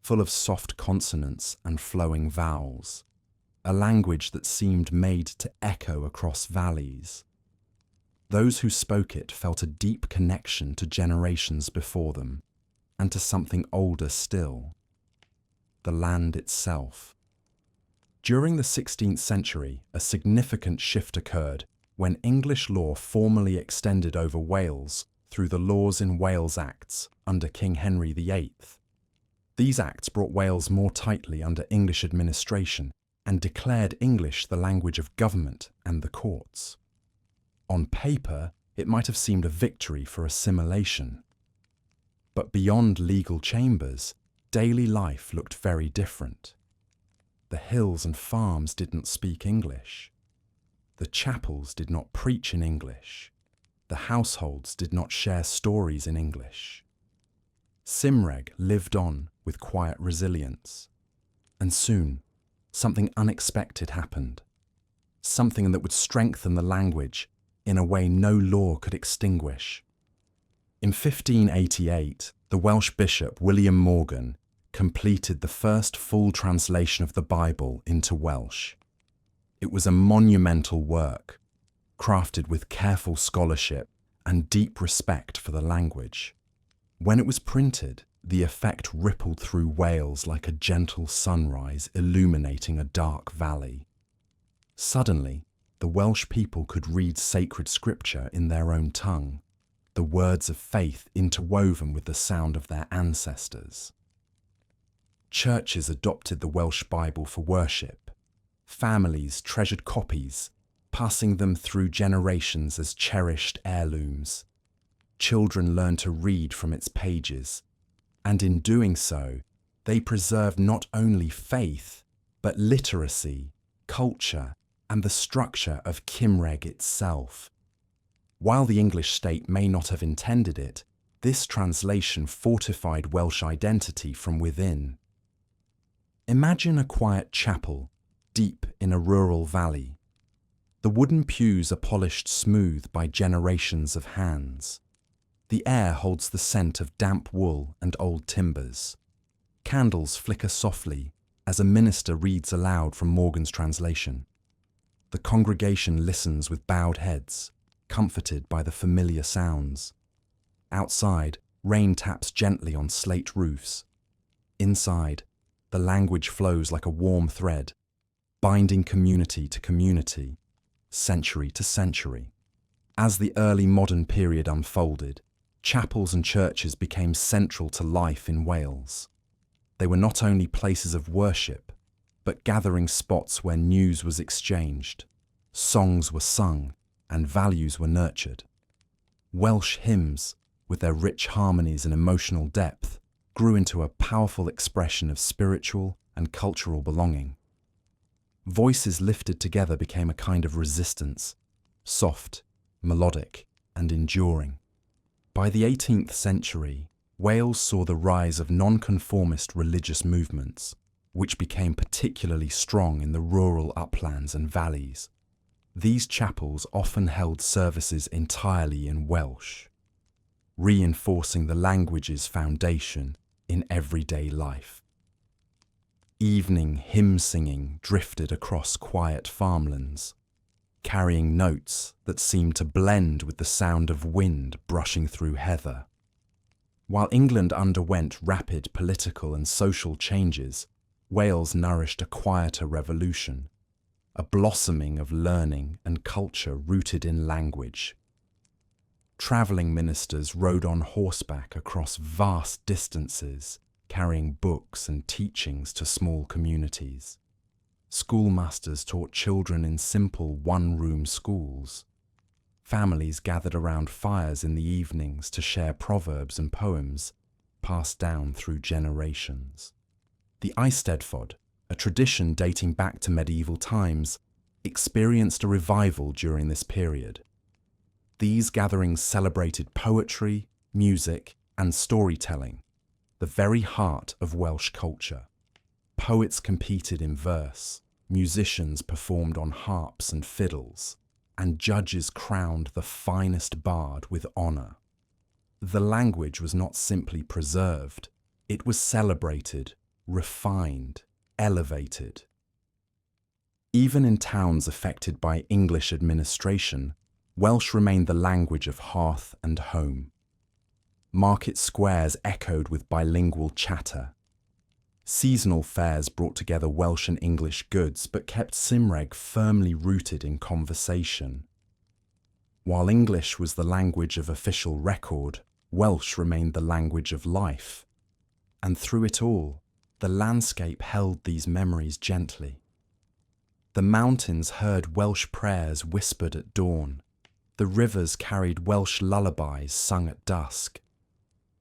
full of soft consonants and flowing vowels, a language that seemed made to echo across valleys. Those who spoke it felt a deep connection to generations before them, and to something older still: the land itself. During the 16th century, a significant shift occurred when English law formally extended over Wales through the Laws in Wales Acts under King Henry VIII. These acts brought Wales more tightly under English administration and declared English the language of government and the courts. On paper, it might have seemed a victory for assimilation. But beyond legal chambers, daily life looked very different. The hills and farms didn't speak English. The chapels did not preach in English. The households did not share stories in English. Cymraeg lived on with quiet resilience. And soon, something unexpected happened. Something that would strengthen the language in a way no law could extinguish. In 1588, the Welsh bishop William Morgan completed the first full translation of the Bible into Welsh. It was a monumental work, crafted with careful scholarship and deep respect for the language. When it was printed, the effect rippled through Wales like a gentle sunrise illuminating a dark valley. Suddenly, the Welsh people could read sacred scripture in their own tongue, the words of faith interwoven with the sound of their ancestors. Churches adopted the Welsh Bible for worship. Families treasured copies, passing them through generations as cherished heirlooms. Children learned to read from its pages, and in doing so, they preserved not only faith, but literacy, culture, and the structure of Cymraeg itself. While the English state may not have intended it, this translation fortified Welsh identity from within. Imagine a quiet chapel, deep in a rural valley. The wooden pews are polished smooth by generations of hands. The air holds the scent of damp wool and old timbers. Candles flicker softly as a minister reads aloud from Morgan's translation. The congregation listens with bowed heads, comforted by the familiar sounds. Outside, rain taps gently on slate roofs. Inside, the language flows like a warm thread, binding community to community, century to century. As the early modern period unfolded, chapels and churches became central to life in Wales. They were not only places of worship, but gathering spots where news was exchanged, songs were sung, and values were nurtured. Welsh hymns, with their rich harmonies and emotional depth, grew into a powerful expression of spiritual and cultural belonging. Voices lifted together became a kind of resistance, soft, melodic, and enduring. By the 18th century, Wales saw the rise of nonconformist religious movements, which became particularly strong in the rural uplands and valleys. These chapels often held services entirely in Welsh, reinforcing the language's foundation in everyday life. Evening hymn singing drifted across quiet farmlands, carrying notes that seemed to blend with the sound of wind brushing through heather. While England underwent rapid political and social changes, Wales nourished a quieter revolution, a blossoming of learning and culture rooted in language. Travelling ministers rode on horseback across vast distances, carrying books and teachings to small communities. Schoolmasters taught children in simple one-room schools. Families gathered around fires in the evenings to share proverbs and poems passed down through generations. The Eisteddfod, a tradition dating back to medieval times, experienced a revival during this period. These gatherings celebrated poetry, music, and storytelling, the very heart of Welsh culture. Poets competed in verse, musicians performed on harps and fiddles, and judges crowned the finest bard with honour. The language was not simply preserved, it was celebrated, refined, elevated. Even in towns affected by English administration, Welsh remained the language of hearth and home. Market squares echoed with bilingual chatter. Seasonal fairs brought together Welsh and English goods but kept Cymraeg firmly rooted in conversation. While English was the language of official record, Welsh remained the language of life. And through it all, the landscape held these memories gently. The mountains heard Welsh prayers whispered at dawn. The rivers carried Welsh lullabies sung at dusk.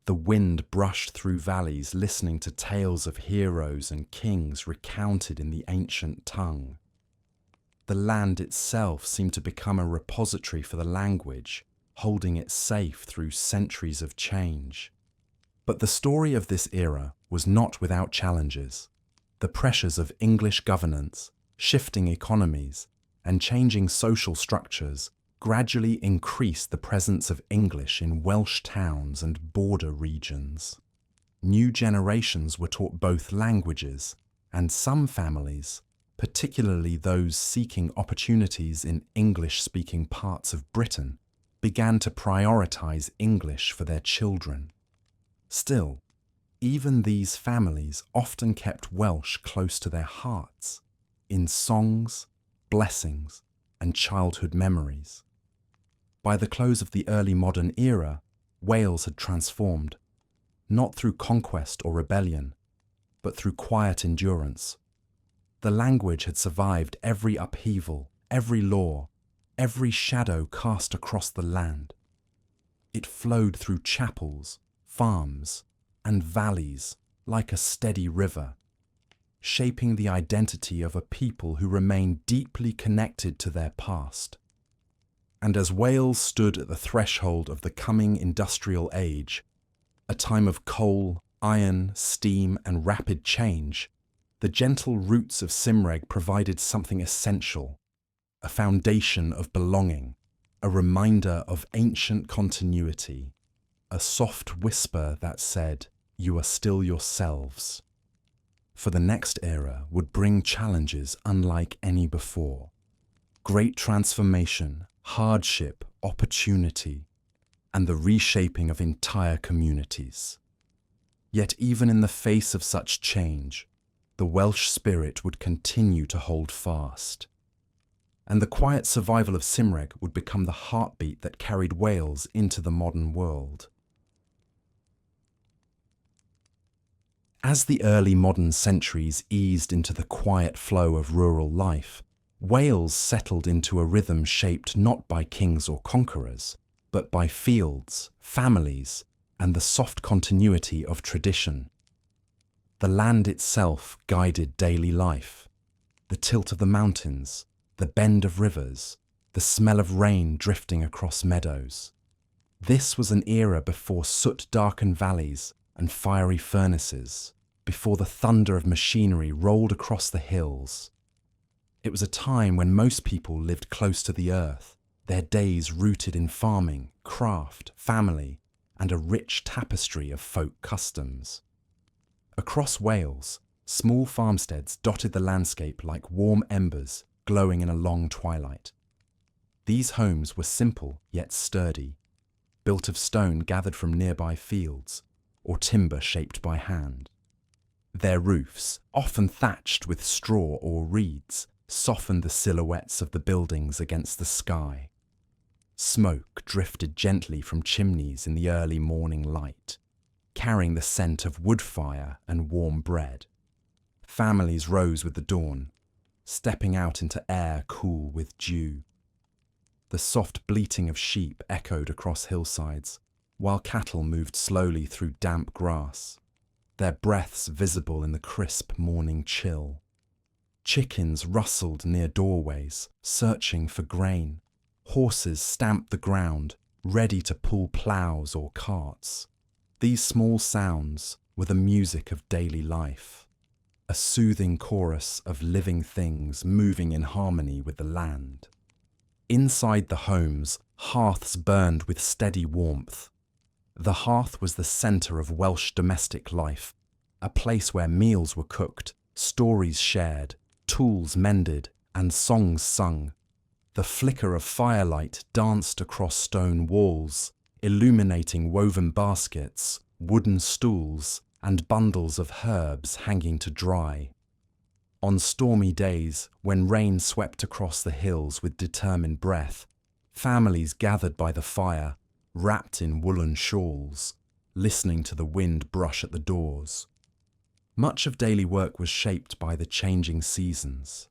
The wind brushed through valleys listening to tales of heroes and kings recounted in the ancient tongue. The land itself seemed to become a repository for the language, holding it safe through centuries of change. But the story of this era was not without challenges. The pressures of English governance, shifting economies, and changing social structures gradually increased the presence of English in Welsh towns and border regions. New generations were taught both languages, and some families, particularly those seeking opportunities in English-speaking parts of Britain, began to prioritise English for their children. Still, even these families often kept Welsh close to their hearts, in songs, blessings, and childhood memories. By the close of the early modern era, Wales had transformed, not through conquest or rebellion, but through quiet endurance. The language had survived every upheaval, every law, every shadow cast across the land. It flowed through chapels, farms, and valleys like a steady river, shaping the identity of a people who remain deeply connected to their past. And as Wales stood at the threshold of the coming industrial age, a time of coal, iron, steam, and rapid change, the gentle roots of Cymraeg provided something essential, a foundation of belonging, a reminder of ancient continuity, a soft whisper that said, "You are still yourselves." For the next era would bring challenges unlike any before. Great transformation, hardship, opportunity, and the reshaping of entire communities. Yet even in the face of such change, the Welsh spirit would continue to hold fast. And the quiet survival of Cymraeg would become the heartbeat that carried Wales into the modern world. As the early modern centuries eased into the quiet flow of rural life, Wales settled into a rhythm shaped not by kings or conquerors, but by fields, families, and the soft continuity of tradition. The land itself guided daily life. The tilt of the mountains, the bend of rivers, the smell of rain drifting across meadows. This was an era before soot-darkened valleys and fiery furnaces, before the thunder of machinery rolled across the hills. It was a time when most people lived close to the earth, their days rooted in farming, craft, family, and a rich tapestry of folk customs. Across Wales, small farmsteads dotted the landscape like warm embers glowing in a long twilight. These homes were simple yet sturdy, built of stone gathered from nearby fields, or timber shaped by hand. Their roofs, often thatched with straw or reeds, softened the silhouettes of the buildings against the sky. Smoke drifted gently from chimneys in the early morning light, carrying the scent of wood fire and warm bread. Families rose with the dawn, stepping out into air cool with dew. The soft bleating of sheep echoed across hillsides, while cattle moved slowly through damp grass, their breaths visible in the crisp morning chill. Chickens rustled near doorways, searching for grain. Horses stamped the ground, ready to pull ploughs or carts. These small sounds were the music of daily life, a soothing chorus of living things moving in harmony with the land. Inside the homes, hearths burned with steady warmth. The hearth was the centre of Welsh domestic life, a place where meals were cooked, stories shared, tools mended, and songs sung. The flicker of firelight danced across stone walls, illuminating woven baskets, wooden stools, and bundles of herbs hanging to dry. On stormy days, when rain swept across the hills with determined breath, families gathered by the fire, wrapped in woolen shawls, listening to the wind brush at the doors. Much of daily work was shaped by the changing seasons.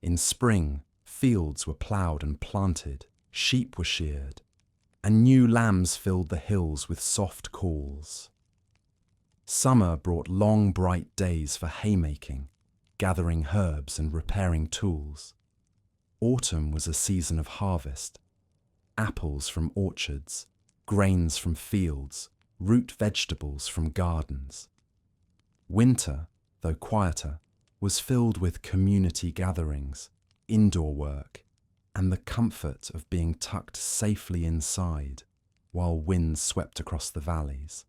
In spring, fields were ploughed and planted, sheep were sheared, and new lambs filled the hills with soft calls. Summer brought long, bright days for haymaking, gathering herbs and repairing tools. Autumn was a season of harvest. Apples from orchards, grains from fields, root vegetables from gardens. Winter, though quieter, was filled with community gatherings, indoor work, and the comfort of being tucked safely inside while winds swept across the valleys.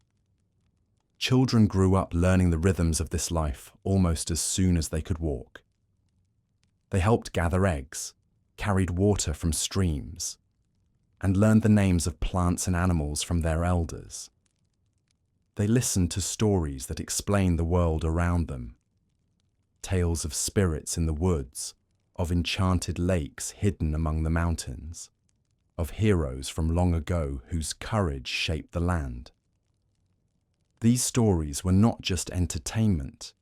Children grew up learning the rhythms of this life almost as soon as they could walk. They helped gather eggs, carried water from streams, and learned the names of plants and animals from their elders. They listened to stories that explained the world around them. Tales of spirits in the woods, of enchanted lakes hidden among the mountains, of heroes from long ago whose courage shaped the land. These stories were not just entertainment.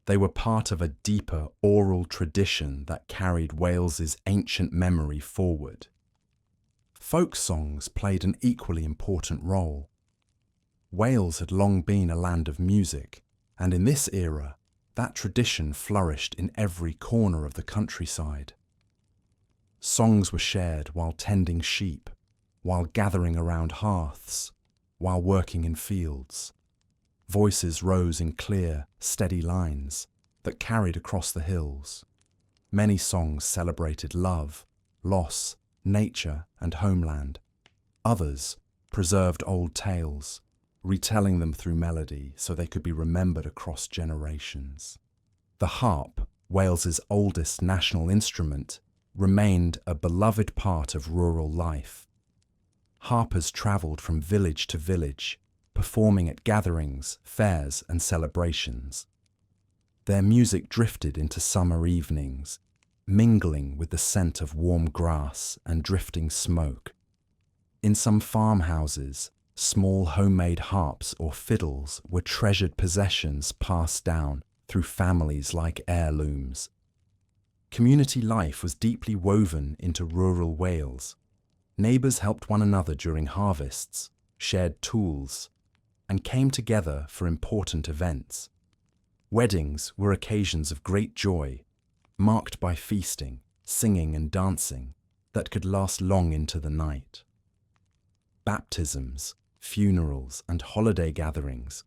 They were part of a deeper oral tradition that carried Wales's ancient memory forward. Folk songs played an equally important role. Wales had long been a land of music, and in this era, that tradition flourished in every corner of the countryside. Songs were shared while tending sheep, while gathering around hearths, while working in fields. Voices rose in clear, steady lines that carried across the hills. Many songs celebrated love, loss, nature, and homeland. Others preserved old tales, retelling them through melody so they could be remembered across generations. The harp, Wales's oldest national instrument, remained a beloved part of rural life. Harpers travelled from village to village, performing at gatherings, fairs, and celebrations. Their music drifted into summer evenings, mingling with the scent of warm grass and drifting smoke. In some farmhouses, small homemade harps or fiddles were treasured possessions passed down through families like heirlooms. Community life was deeply woven into rural Wales. Neighbours helped one another during harvests, shared tools, and came together for important events. Weddings were occasions of great joy, marked by feasting, singing and dancing that could last long into the night. Baptisms, funerals and holiday gatherings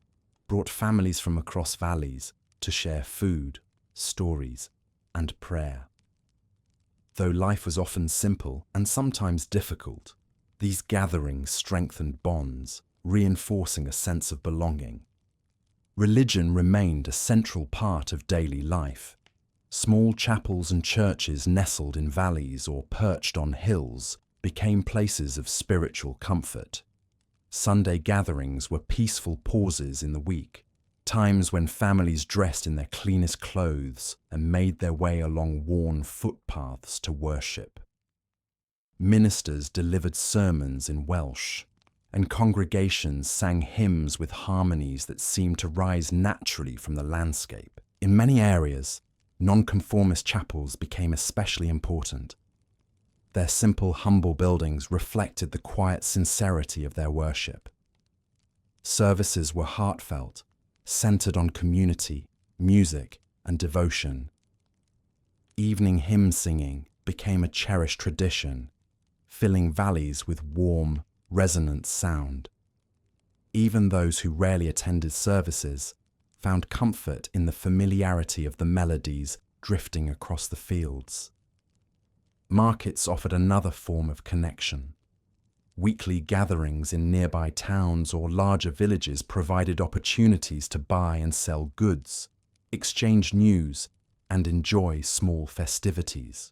brought families from across valleys to share food, stories and prayer. Though life was often simple and sometimes difficult, these gatherings strengthened bonds, reinforcing a sense of belonging. Religion remained a central part of daily life. Small chapels and churches nestled in valleys or perched on hills became places of spiritual comfort. Sunday gatherings were peaceful pauses in the week, times when families dressed in their cleanest clothes and made their way along worn footpaths to worship. Ministers delivered sermons in Welsh, and congregations sang hymns with harmonies that seemed to rise naturally from the landscape. In many areas, nonconformist chapels became especially important. Their simple, humble buildings reflected the quiet sincerity of their worship. Services were heartfelt, centered on community, music, and devotion. Evening hymn singing became a cherished tradition, filling valleys with warm, resonant sound. Even those who rarely attended services found comfort in the familiarity of the melodies drifting across the fields. Markets offered another form of connection. Weekly gatherings in nearby towns or larger villages provided opportunities to buy and sell goods, exchange news, and enjoy small festivities.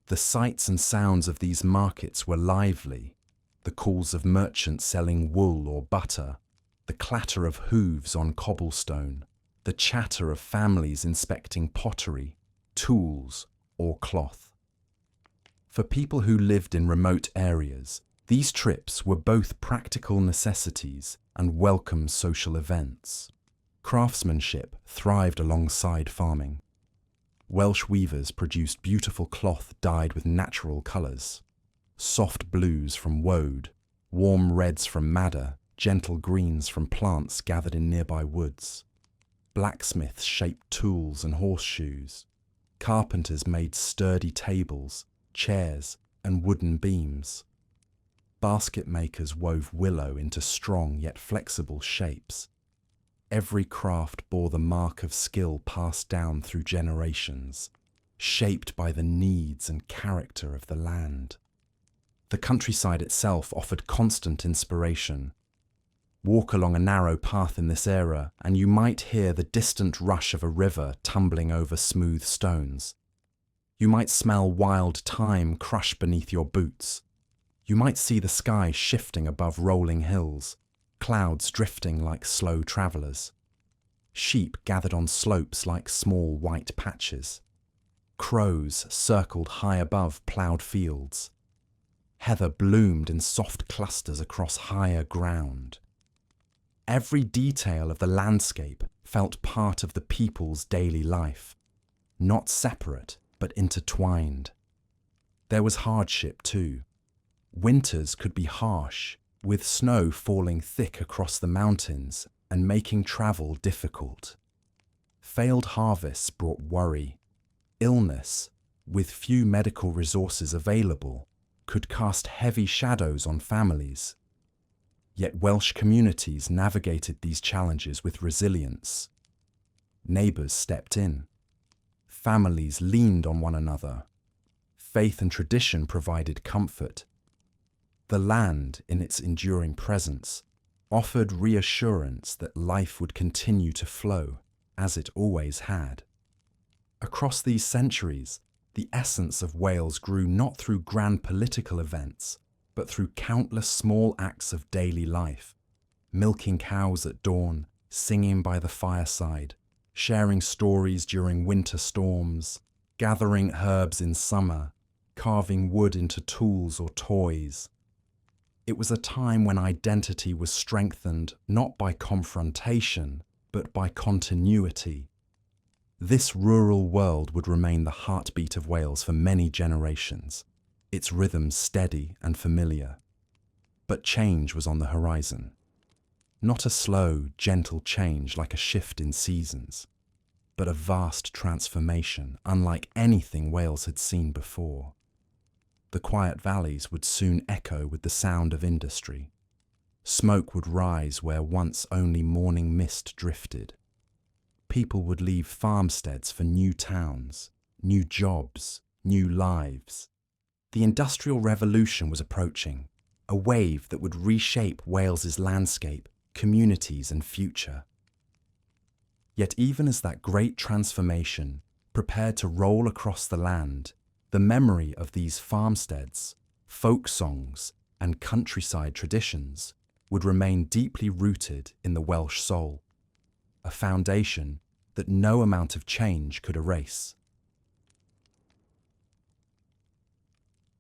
The sights and sounds of these markets were lively. The calls of merchants selling wool or butter, the clatter of hooves on cobblestone, the chatter of families inspecting pottery, tools, or cloth. For people who lived in remote areas, these trips were both practical necessities and welcome social events. Craftsmanship thrived alongside farming. Welsh weavers produced beautiful cloth dyed with natural colours. Soft blues from woad, warm reds from madder, gentle greens from plants gathered in nearby woods. Blacksmiths shaped tools and horseshoes. Carpenters made sturdy tables, chairs, and wooden beams. Basket makers wove willow into strong yet flexible shapes. Every craft bore the mark of skill passed down through generations, shaped by the needs and character of the land. The countryside itself offered constant inspiration. Walk along a narrow path in this era, and you might hear the distant rush of a river tumbling over smooth stones. You might smell wild thyme crush beneath your boots. You might see the sky shifting above rolling hills, clouds drifting like slow travellers. Sheep gathered on slopes like small white patches. Crows circled high above ploughed fields. Heather bloomed in soft clusters across higher ground. Every detail of the landscape felt part of the people's daily life, not separate but intertwined. There was hardship too. Winters could be harsh, with snow falling thick across the mountains and making travel difficult. Failed harvests brought worry. Illness, with few medical resources available, could cast heavy shadows on families. Yet Welsh communities navigated these challenges with resilience. Neighbours stepped in. Families leaned on one another. Faith and tradition provided comfort. The land, in its enduring presence, offered reassurance that life would continue to flow, as it always had. Across these centuries, the essence of Wales grew not through grand political events, but through countless small acts of daily life, milking cows at dawn, singing by the fireside, sharing stories during winter storms, gathering herbs in summer, carving wood into tools or toys. It was a time when identity was strengthened not by confrontation, but by continuity. This rural world would remain the heartbeat of Wales for many generations, its rhythms steady and familiar. But change was on the horizon. Not a slow, gentle change like a shift in seasons, but a vast transformation unlike anything Wales had seen before. The quiet valleys would soon echo with the sound of industry. Smoke would rise where once only morning mist drifted. People would leave farmsteads for new towns, new jobs, new lives. The Industrial Revolution was approaching, a wave that would reshape Wales's landscape, communities and future. Yet even as that great transformation prepared to roll across the land, the memory of these farmsteads, folk songs and countryside traditions would remain deeply rooted in the Welsh soul, a foundation that no amount of change could erase.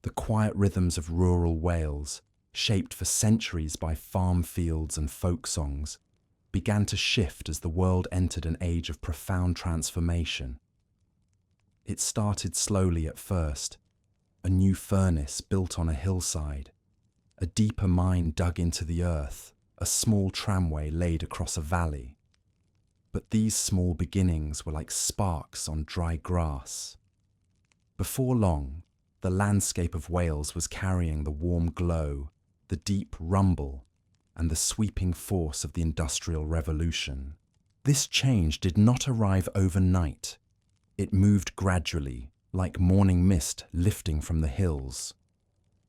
The quiet rhythms of rural Wales, shaped for centuries by farm fields and folk songs, began to shift as the world entered an age of profound transformation. It started slowly at first, a new furnace built on a hillside, a deeper mine dug into the earth, a small tramway laid across a valley. But these small beginnings were like sparks on dry grass. Before long, the landscape of Wales was carrying the warm glow, the deep rumble, and the sweeping force of the Industrial Revolution. This change did not arrive overnight. It moved gradually, like morning mist lifting from the hills.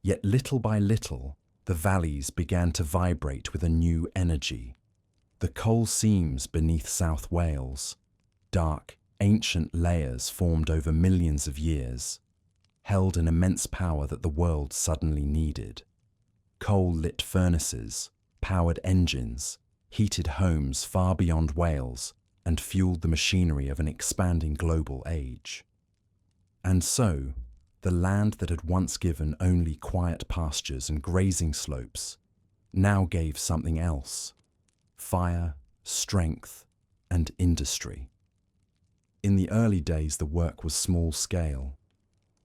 Yet little by little, the valleys began to vibrate with a new energy. The coal seams beneath South Wales, dark, ancient layers formed over millions of years, held an immense power that the world suddenly needed. Coal-lit furnaces, powered engines, heated homes far beyond Wales, and fueled the machinery of an expanding global age. And so, the land that had once given only quiet pastures and grazing slopes now gave something else: fire, strength, and industry. In the early days, the work was small-scale.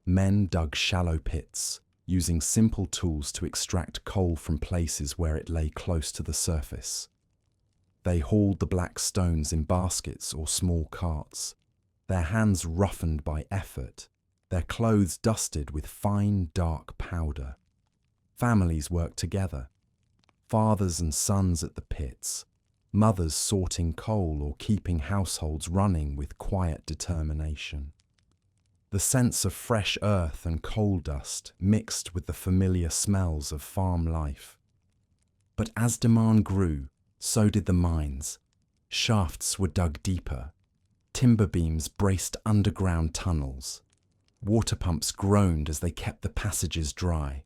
Men dug shallow pits, using simple tools to extract coal from places where it lay close to the surface. They hauled the black stones in baskets or small carts, their hands roughened by effort, their clothes dusted with fine, dark powder. Families worked together, fathers and sons at the pits, mothers sorting coal or keeping households running with quiet determination. The sense of fresh earth and coal dust mixed with the familiar smells of farm life. But as demand grew, so did the mines. Shafts were dug deeper. Timber beams braced underground tunnels. Water pumps groaned as they kept the passages dry.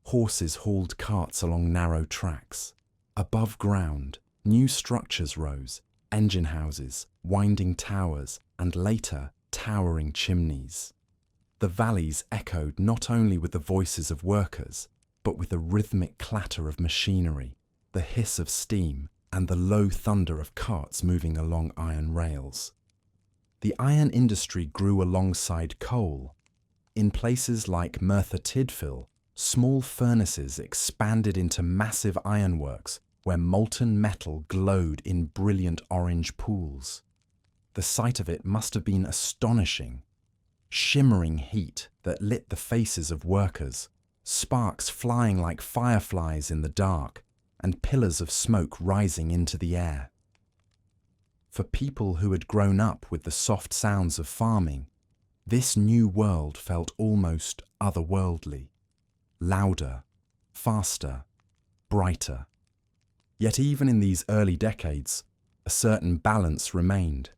Horses hauled carts along narrow tracks. Above ground, new structures rose, engine houses, winding towers, and later, towering chimneys. The valleys echoed not only with the voices of workers, but with the rhythmic clatter of machinery, the hiss of steam, and the low thunder of carts moving along iron rails. The iron industry grew alongside coal. In places like Merthyr Tydfil, small furnaces expanded into massive ironworks where molten metal glowed in brilliant orange pools. The sight of it must have been astonishing. Shimmering heat that lit the faces of workers, sparks flying like fireflies in the dark, and pillars of smoke rising into the air. For people who had grown up with the soft sounds of farming, this new world felt almost otherworldly, louder, faster, brighter. Yet even in these early decades, a certain balance remained.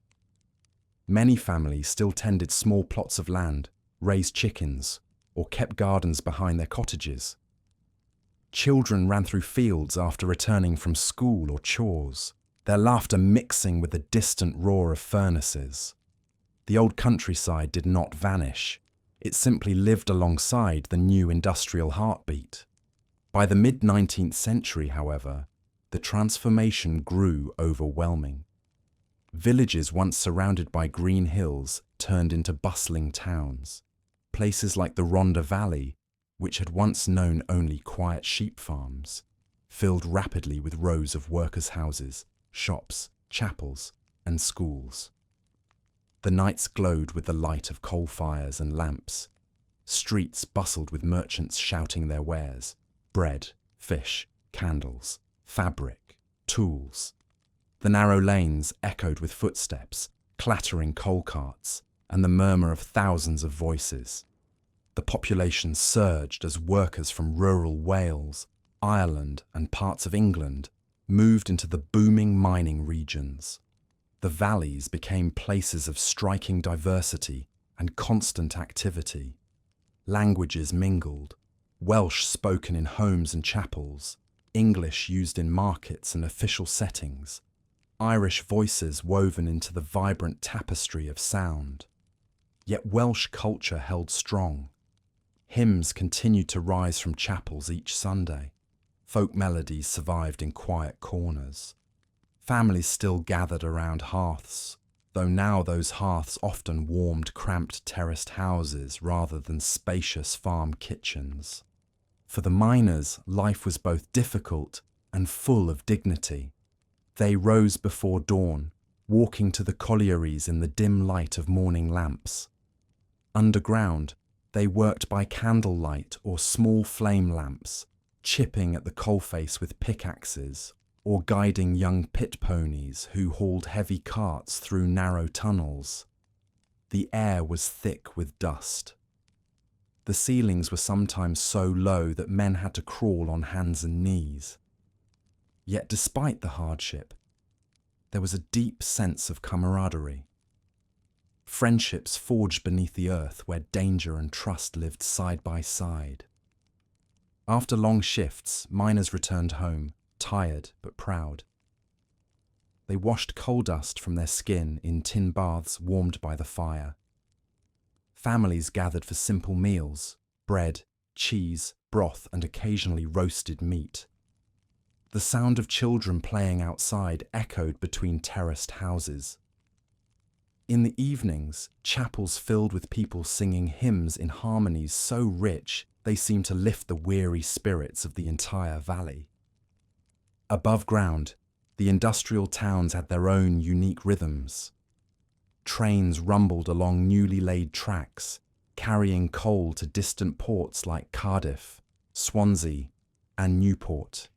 Many families still tended small plots of land, raised chickens, or kept gardens behind their cottages. Children ran through fields after returning from school or chores, their laughter mixing with the distant roar of furnaces. The old countryside did not vanish. It simply lived alongside the new industrial heartbeat. By the mid-19th century, however, the transformation grew overwhelming. Villages once surrounded by green hills turned into bustling towns. Places like the Rhondda Valley, which had once known only quiet sheep farms, filled rapidly with rows of workers' houses, shops, chapels, and schools. The nights glowed with the light of coal fires and lamps. Streets bustled with merchants shouting their wares: bread, fish, candles, fabric, tools. The narrow lanes echoed with footsteps, clattering coal carts, and the murmur of thousands of voices. The population surged as workers from rural Wales, Ireland, and parts of England moved into the booming mining regions. The valleys became places of striking diversity and constant activity. Languages mingled, Welsh spoken in homes and chapels, English used in markets and official settings, Irish voices woven into the vibrant tapestry of sound. Yet Welsh culture held strong. Hymns continued to rise from chapels each Sunday. Folk melodies survived in quiet corners. Families still gathered around hearths, though now those hearths often warmed cramped terraced houses rather than spacious farm kitchens. For the miners, life was both difficult and full of dignity. They rose before dawn, walking to the collieries in the dim light of morning lamps. Underground, they worked by candlelight or small flame lamps, chipping at the coalface with pickaxes, or guiding young pit ponies who hauled heavy carts through narrow tunnels. The air was thick with dust. The ceilings were sometimes so low that men had to crawl on hands and knees. Yet despite the hardship, there was a deep sense of camaraderie. Friendships forged beneath the earth where danger and trust lived side by side. After long shifts, miners returned home, tired but proud. They washed coal dust from their skin in tin baths warmed by the fire. Families gathered for simple meals: bread, cheese, broth, and occasionally roasted meat. The sound of children playing outside echoed between terraced houses. In the evenings, chapels filled with people singing hymns in harmonies so rich they seemed to lift the weary spirits of the entire valley. Above ground, the industrial towns had their own unique rhythms. Trains rumbled along newly laid tracks, carrying coal to distant ports like Cardiff, Swansea, and Newport.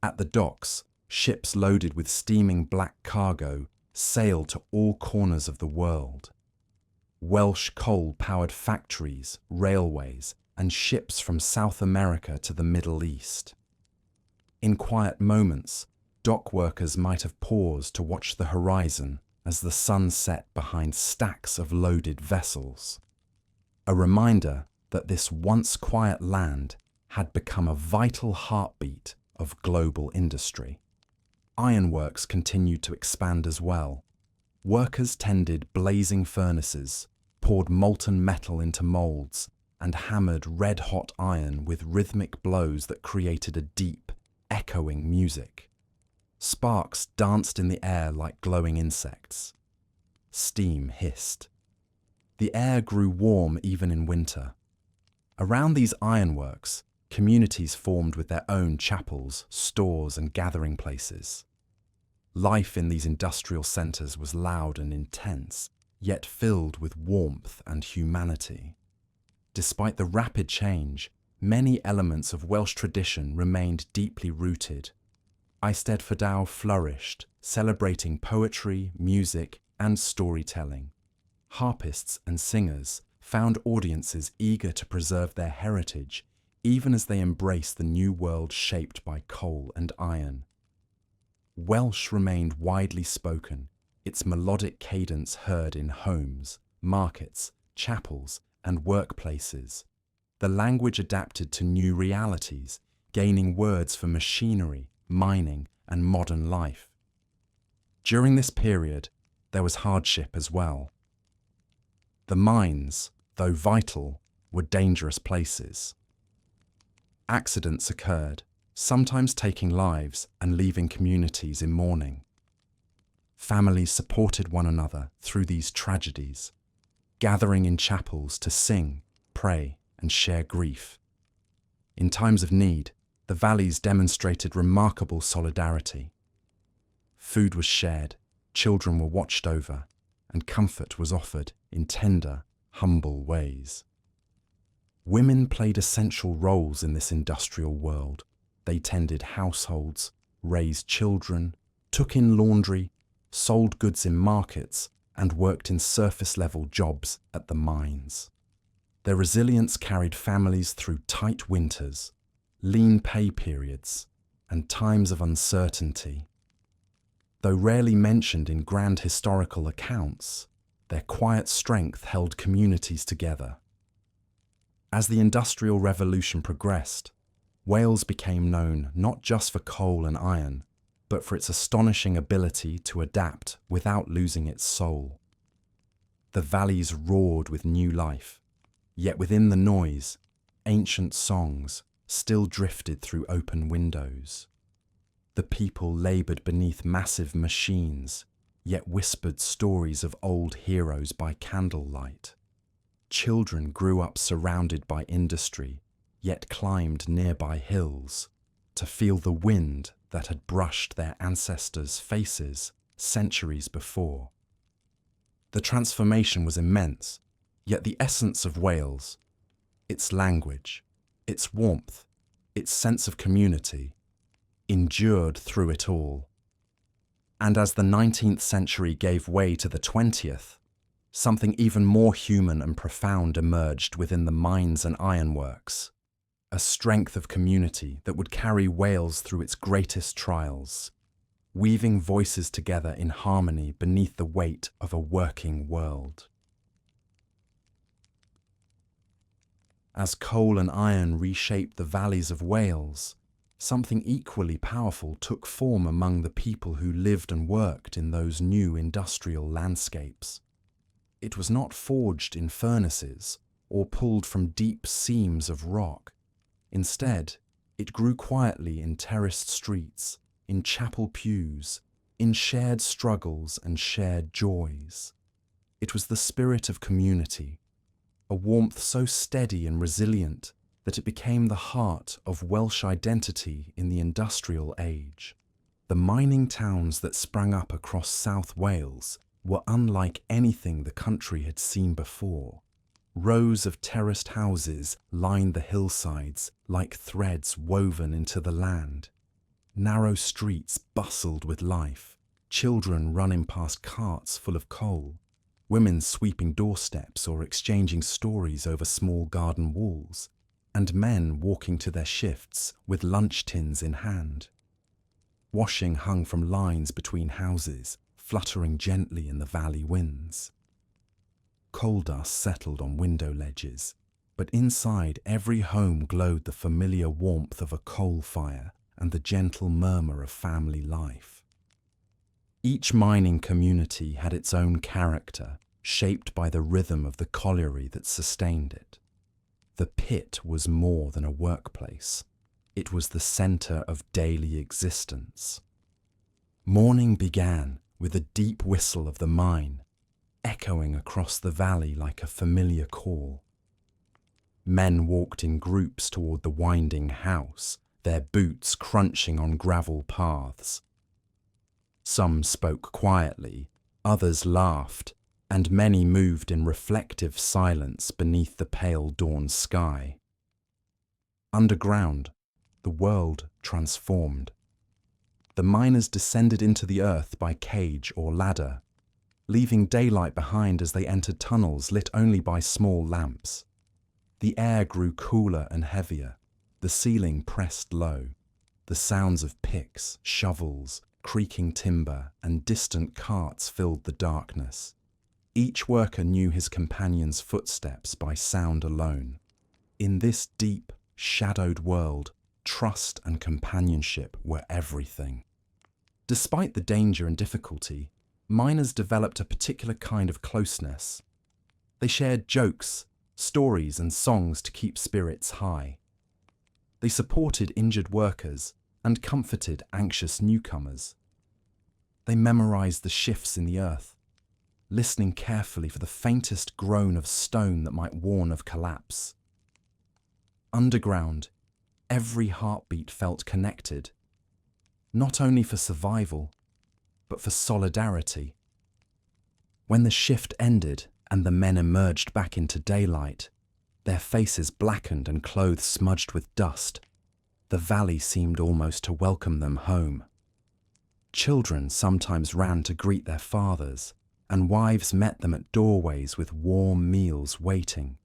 At the docks, ships loaded with steaming black cargo sailed to all corners of the world. Welsh coal powered factories, railways, and ships from South America to the Middle East. In quiet moments, dock workers might have paused to watch the horizon as the sun set behind stacks of loaded vessels. A reminder that this once quiet land had become a vital heartbeat of global industry. Ironworks continued to expand as well. Workers tended blazing furnaces, poured molten metal into moulds, and hammered red-hot iron with rhythmic blows that created a deep, echoing music. Sparks danced in the air like glowing insects. Steam hissed. The air grew warm even in winter. Around these ironworks, communities formed with their own chapels, stores, and gathering places. Life in these industrial centres was loud and intense, yet filled with warmth and humanity. Despite the rapid change, many elements of Welsh tradition remained deeply rooted. Eisteddfodau flourished, celebrating poetry, music, and storytelling. Harpists and singers found audiences eager to preserve their heritage, even as they embraced the new world shaped by coal and iron. Welsh remained widely spoken, its melodic cadence heard in homes, markets, chapels, and workplaces. The language adapted to new realities, gaining words for machinery, mining, and modern life. During this period, there was hardship as well. The mines, though vital, were dangerous places. Accidents occurred, sometimes taking lives and leaving communities in mourning. Families supported one another through these tragedies, gathering in chapels to sing, pray, and share grief. In times of need, the valleys demonstrated remarkable solidarity. Food was shared, children were watched over, and comfort was offered in tender, humble ways. Women played essential roles in this industrial world. They tended households, raised children, took in laundry, sold goods in markets, and worked in surface-level jobs at the mines. Their resilience carried families through tight winters, lean pay periods, and times of uncertainty. Though rarely mentioned in grand historical accounts, their quiet strength held communities together. As the Industrial Revolution progressed, Wales became known not just for coal and iron, but for its astonishing ability to adapt without losing its soul. The valleys roared with new life, yet within the noise, ancient songs still drifted through open windows. The people laboured beneath massive machines, yet whispered stories of old heroes by candlelight. Children grew up surrounded by industry, yet climbed nearby hills to feel the wind that had brushed their ancestors' faces centuries before. The transformation was immense, yet the essence of Wales, its language, its warmth, its sense of community, endured through it all. And as the 19th century gave way to the 20th, something even more human and profound emerged within the mines and ironworks, a strength of community that would carry Wales through its greatest trials, weaving voices together in harmony beneath the weight of a working world. As coal and iron reshaped the valleys of Wales, something equally powerful took form among the people who lived and worked in those new industrial landscapes. It was not forged in furnaces or pulled from deep seams of rock. Instead, it grew quietly in terraced streets, in chapel pews, in shared struggles and shared joys. It was the spirit of community, a warmth so steady and resilient that it became the heart of Welsh identity in the industrial age. The mining towns that sprang up across South Wales were unlike anything the country had seen before. Rows of terraced houses lined the hillsides like threads woven into the land. Narrow streets bustled with life, children running past carts full of coal, women sweeping doorsteps or exchanging stories over small garden walls, and men walking to their shifts with lunch tins in hand. Washing hung from lines between houses, fluttering gently in the valley winds. Coal dust settled on window ledges, but inside every home glowed the familiar warmth of a coal fire and the gentle murmur of family life. Each mining community had its own character, shaped by the rhythm of the colliery that sustained it. The pit was more than a workplace. It was the centre of daily existence. Morning began with a deep whistle of the mine, echoing across the valley like a familiar call. Men walked in groups toward the winding house, their boots crunching on gravel paths. Some spoke quietly, others laughed, and many moved in reflective silence beneath the pale dawn sky. Underground, the world transformed. The miners descended into the earth by cage or ladder, leaving daylight behind as they entered tunnels lit only by small lamps. The air grew cooler and heavier, the ceiling pressed low. The sounds of picks, shovels, creaking timber, and distant carts filled the darkness. Each worker knew his companion's footsteps by sound alone. In this deep, shadowed world, trust and companionship were everything. Despite the danger and difficulty, miners developed a particular kind of closeness. They shared jokes, stories, and songs to keep spirits high. They supported injured workers and comforted anxious newcomers. They memorized the shifts in the earth, listening carefully for the faintest groan of stone that might warn of collapse. Underground, every heartbeat felt connected, not only for survival, but for solidarity. When the shift ended and the men emerged back into daylight, their faces blackened and clothes smudged with dust, the valley seemed almost to welcome them home. Children sometimes ran to greet their fathers, and wives met them at doorways with warm meals waiting.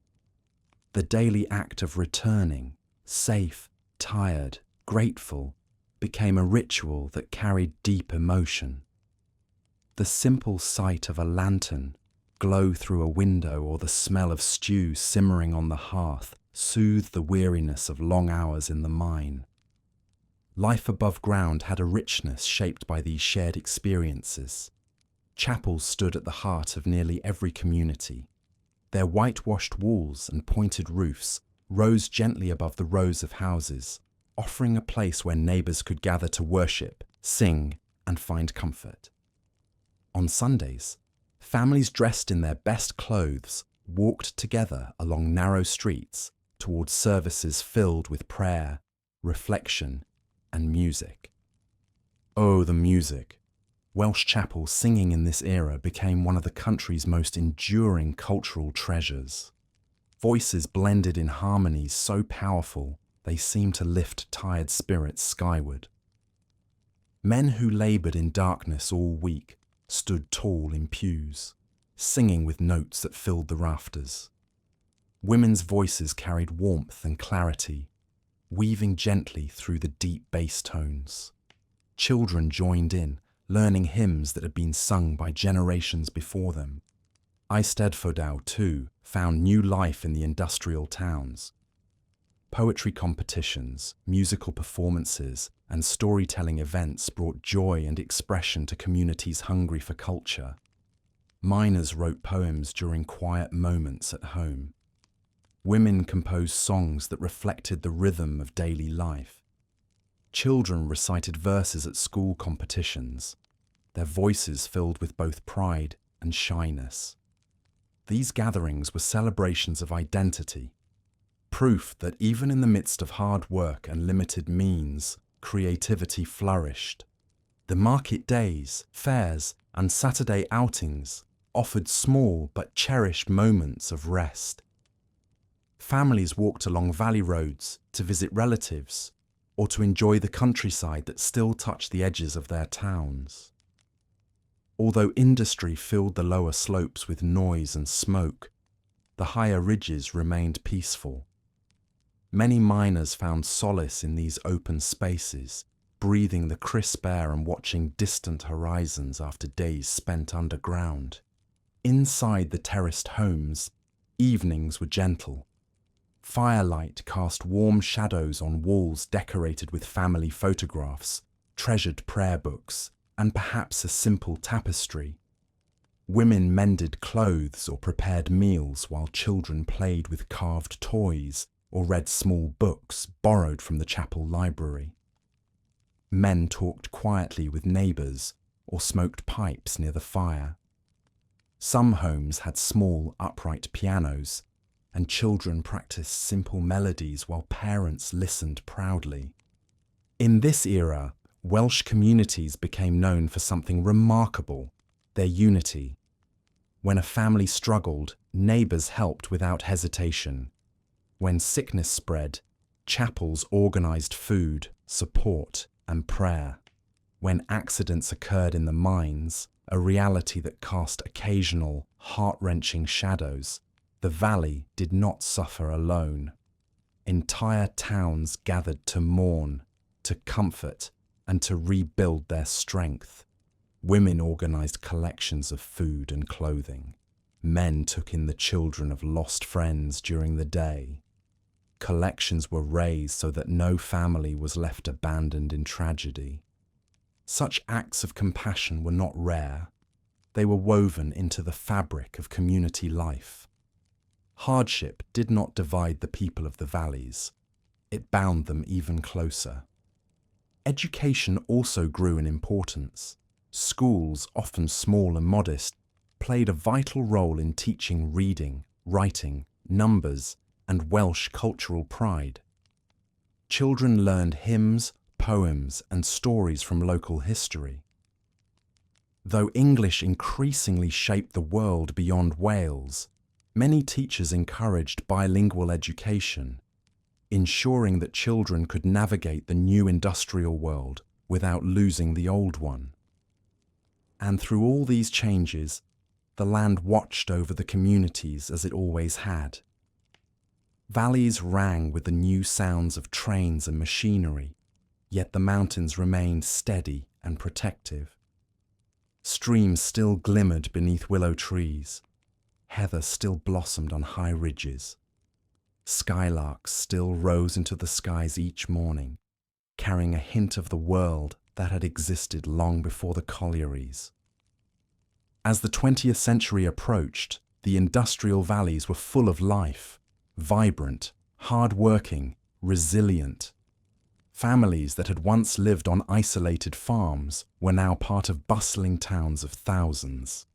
The daily act of returning, safe, tired, grateful, became a ritual that carried deep emotion. The simple sight of a lantern glow through a window or the smell of stew simmering on the hearth soothed the weariness of long hours in the mine. Life above ground had a richness shaped by these shared experiences. Chapels stood at the heart of nearly every community. Their whitewashed walls and pointed roofs rose gently above the rows of houses, offering a place where neighbours could gather to worship, sing, and find comfort. On Sundays, families dressed in their best clothes walked together along narrow streets towards services filled with prayer, reflection, and music. Oh, the music! Welsh chapels singing in this era became one of the country's most enduring cultural treasures. Voices blended in harmonies so powerful they seemed to lift tired spirits skyward. Men who laboured in darkness all week stood tall in pews, singing with notes that filled the rafters. Women's voices carried warmth and clarity, weaving gently through the deep bass tones. Children joined in, learning hymns that had been sung by generations before them. Eisteddfodau, too, found new life in the industrial towns. Poetry competitions, musical performances, and storytelling events brought joy and expression to communities hungry for culture. Miners wrote poems during quiet moments at home. Women composed songs that reflected the rhythm of daily life. Children recited verses at school competitions, their voices filled with both pride and shyness. These gatherings were celebrations of identity, proof that even in the midst of hard work and limited means, creativity flourished. The market days, fairs, and Saturday outings offered small but cherished moments of rest. Families walked along valley roads to visit relatives or to enjoy the countryside that still touched the edges of their towns. Although industry filled the lower slopes with noise and smoke, the higher ridges remained peaceful. Many miners found solace in these open spaces, breathing the crisp air and watching distant horizons after days spent underground. Inside the terraced homes, evenings were gentle. Firelight cast warm shadows on walls decorated with family photographs, treasured prayer books, and perhaps a simple tapestry. Women mended clothes or prepared meals while children played with carved toys or read small books borrowed from the chapel library. Men talked quietly with neighbours or smoked pipes near the fire. Some homes had small, upright pianos, and children practiced simple melodies while parents listened proudly. In this era, Welsh communities became known for something remarkable: their unity. When a family struggled, neighbours helped without hesitation. When sickness spread, chapels organised food, support, and prayer. When accidents occurred in the mines, a reality that cast occasional, heart-wrenching shadows, the valley did not suffer alone. Entire towns gathered to mourn, to comfort, and to rebuild their strength. Women organised collections of food and clothing. Men took in the children of lost friends during the day. Collections were raised so that no family was left abandoned in tragedy. Such acts of compassion were not rare. They were woven into the fabric of community life. Hardship did not divide the people of the valleys. It bound them even closer. Education also grew in importance. Schools, often small and modest, played a vital role in teaching reading, writing, numbers, and Welsh cultural pride. Children learned hymns, poems, and stories from local history. Though English increasingly shaped the world beyond Wales, many teachers encouraged bilingual education, ensuring that children could navigate the new industrial world without losing the old one. And through all these changes, the land watched over the communities as it always had. Valleys rang with the new sounds of trains and machinery, yet the mountains remained steady and protective. Streams still glimmered beneath willow trees. Heather still blossomed on high ridges. Skylarks still rose into the skies each morning, carrying a hint of the world that had existed long before the collieries. As the 20th century approached, the industrial valleys were full of life, vibrant, hard-working, resilient. Families that had once lived on isolated farms were now part of bustling towns of thousands.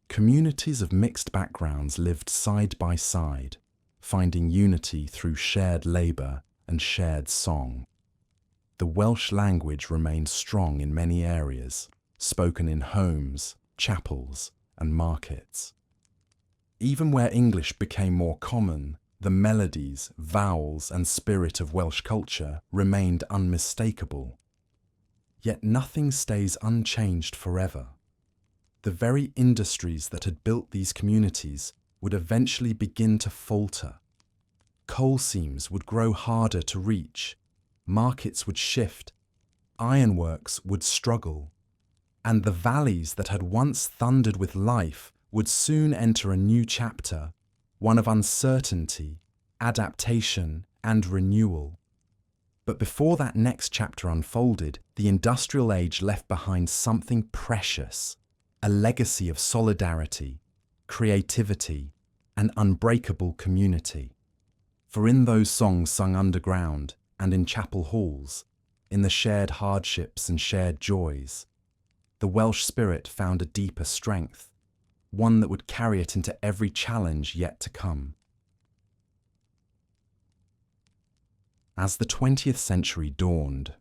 Communities of mixed backgrounds lived side by side, finding unity through shared labour and shared song. The Welsh language remained strong in many areas, spoken in homes, chapels, and markets. Even where English became more common, the melodies, vowels, and spirit of Welsh culture remained unmistakable. Yet nothing stays unchanged forever. The very industries that had built these communities would eventually begin to falter. Coal seams would grow harder to reach, markets would shift, ironworks would struggle, and the valleys that had once thundered with life would soon enter a new chapter, one of uncertainty, adaptation, and renewal. But before that next chapter unfolded, the industrial age left behind something precious, a legacy of solidarity, creativity, and unbreakable community. For in those songs sung underground and in chapel halls, in the shared hardships and shared joys, the Welsh spirit found a deeper strength, one that would carry it into every challenge yet to come. As the 20th century dawned,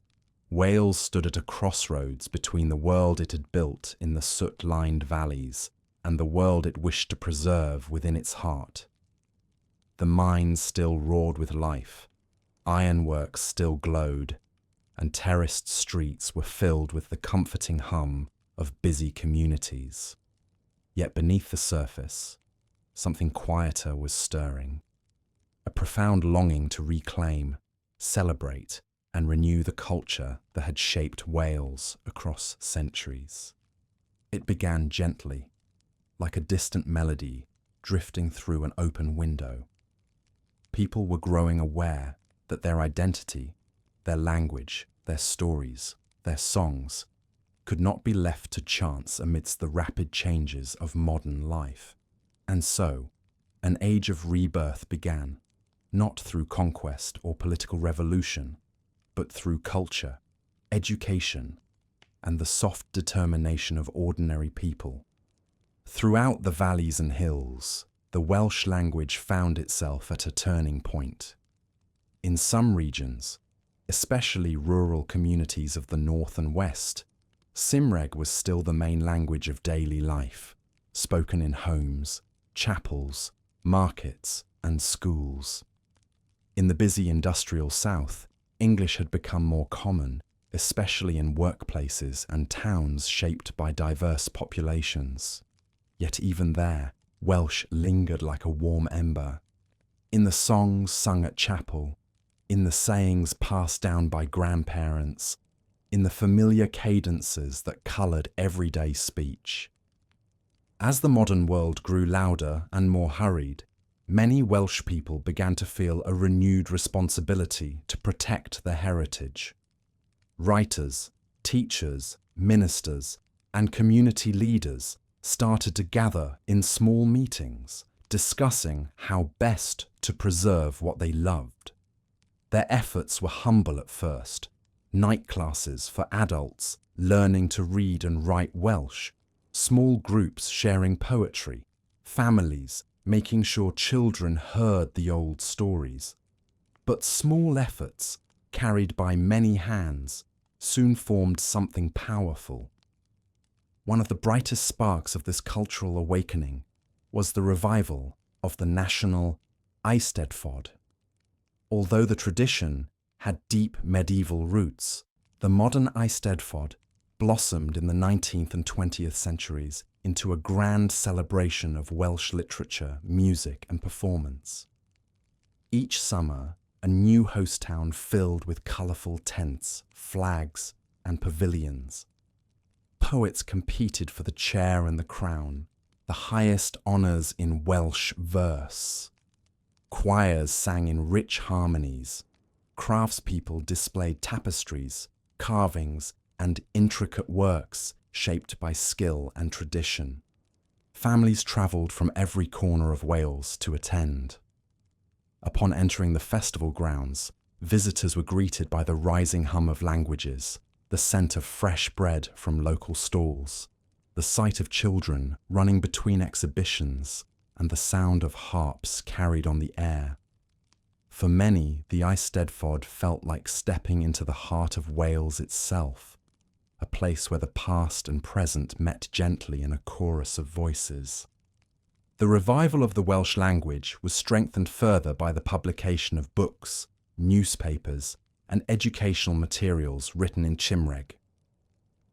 Wales stood at a crossroads between the world it had built in the soot-lined valleys and the world it wished to preserve within its heart. The mines still roared with life, ironworks still glowed, and terraced streets were filled with the comforting hum of busy communities. Yet beneath the surface, something quieter was stirring, a profound longing to reclaim, celebrate, and renew the culture that had shaped Wales across centuries. It began gently, like a distant melody drifting through an open window. people were growing aware that their identity, their language, their stories, their songs, could not be left to chance amidst the rapid changes of modern life. And so, an age of rebirth began, not through conquest or political revolution, but through culture, education, and the soft determination of ordinary people. Throughout the valleys and hills, the Welsh language found itself at a turning point. In some regions, especially rural communities of the north and west, Cymraeg was still the main language of daily life, spoken in homes, chapels, markets, and schools. In the busy industrial south, English had become more common, especially in workplaces and towns shaped by diverse populations. Yet even there, Welsh lingered like a warm ember. In the songs sung at chapel, in the sayings passed down by grandparents, in the familiar cadences that coloured everyday speech. As the modern world grew louder and more hurried, many Welsh people began to feel a renewed responsibility to protect their heritage. Writers, teachers, ministers, and community leaders started to gather in small meetings, discussing how best to preserve what they loved. Their efforts were humble at first: night classes for adults learning to read and write Welsh, small groups sharing poetry, families making sure children heard the old stories. But small efforts, carried by many hands, soon formed something powerful. One of the brightest sparks of this cultural awakening was the revival of the national Eisteddfod. Although the tradition had deep medieval roots, the modern Eisteddfod blossomed in the 19th and 20th centuries into a grand celebration of Welsh literature, music, and performance. Each summer, a new host town filled with colourful tents, flags, and pavilions. Poets competed for the chair and the crown, the highest honours in Welsh verse. Choirs sang in rich harmonies. Craftspeople displayed tapestries, carvings, and intricate works shaped by skill and tradition. Families travelled from every corner of Wales to attend. Upon entering the festival grounds, visitors were greeted by the rising hum of languages, the scent of fresh bread from local stalls, the sight of children running between exhibitions, and the sound of harps carried on the air. For many, the Eisteddfod felt like stepping into the heart of Wales itself, a place where the past and present met gently in a chorus of voices. The revival of the Welsh language was strengthened further by the publication of books, newspapers, and educational materials written in Cymraeg.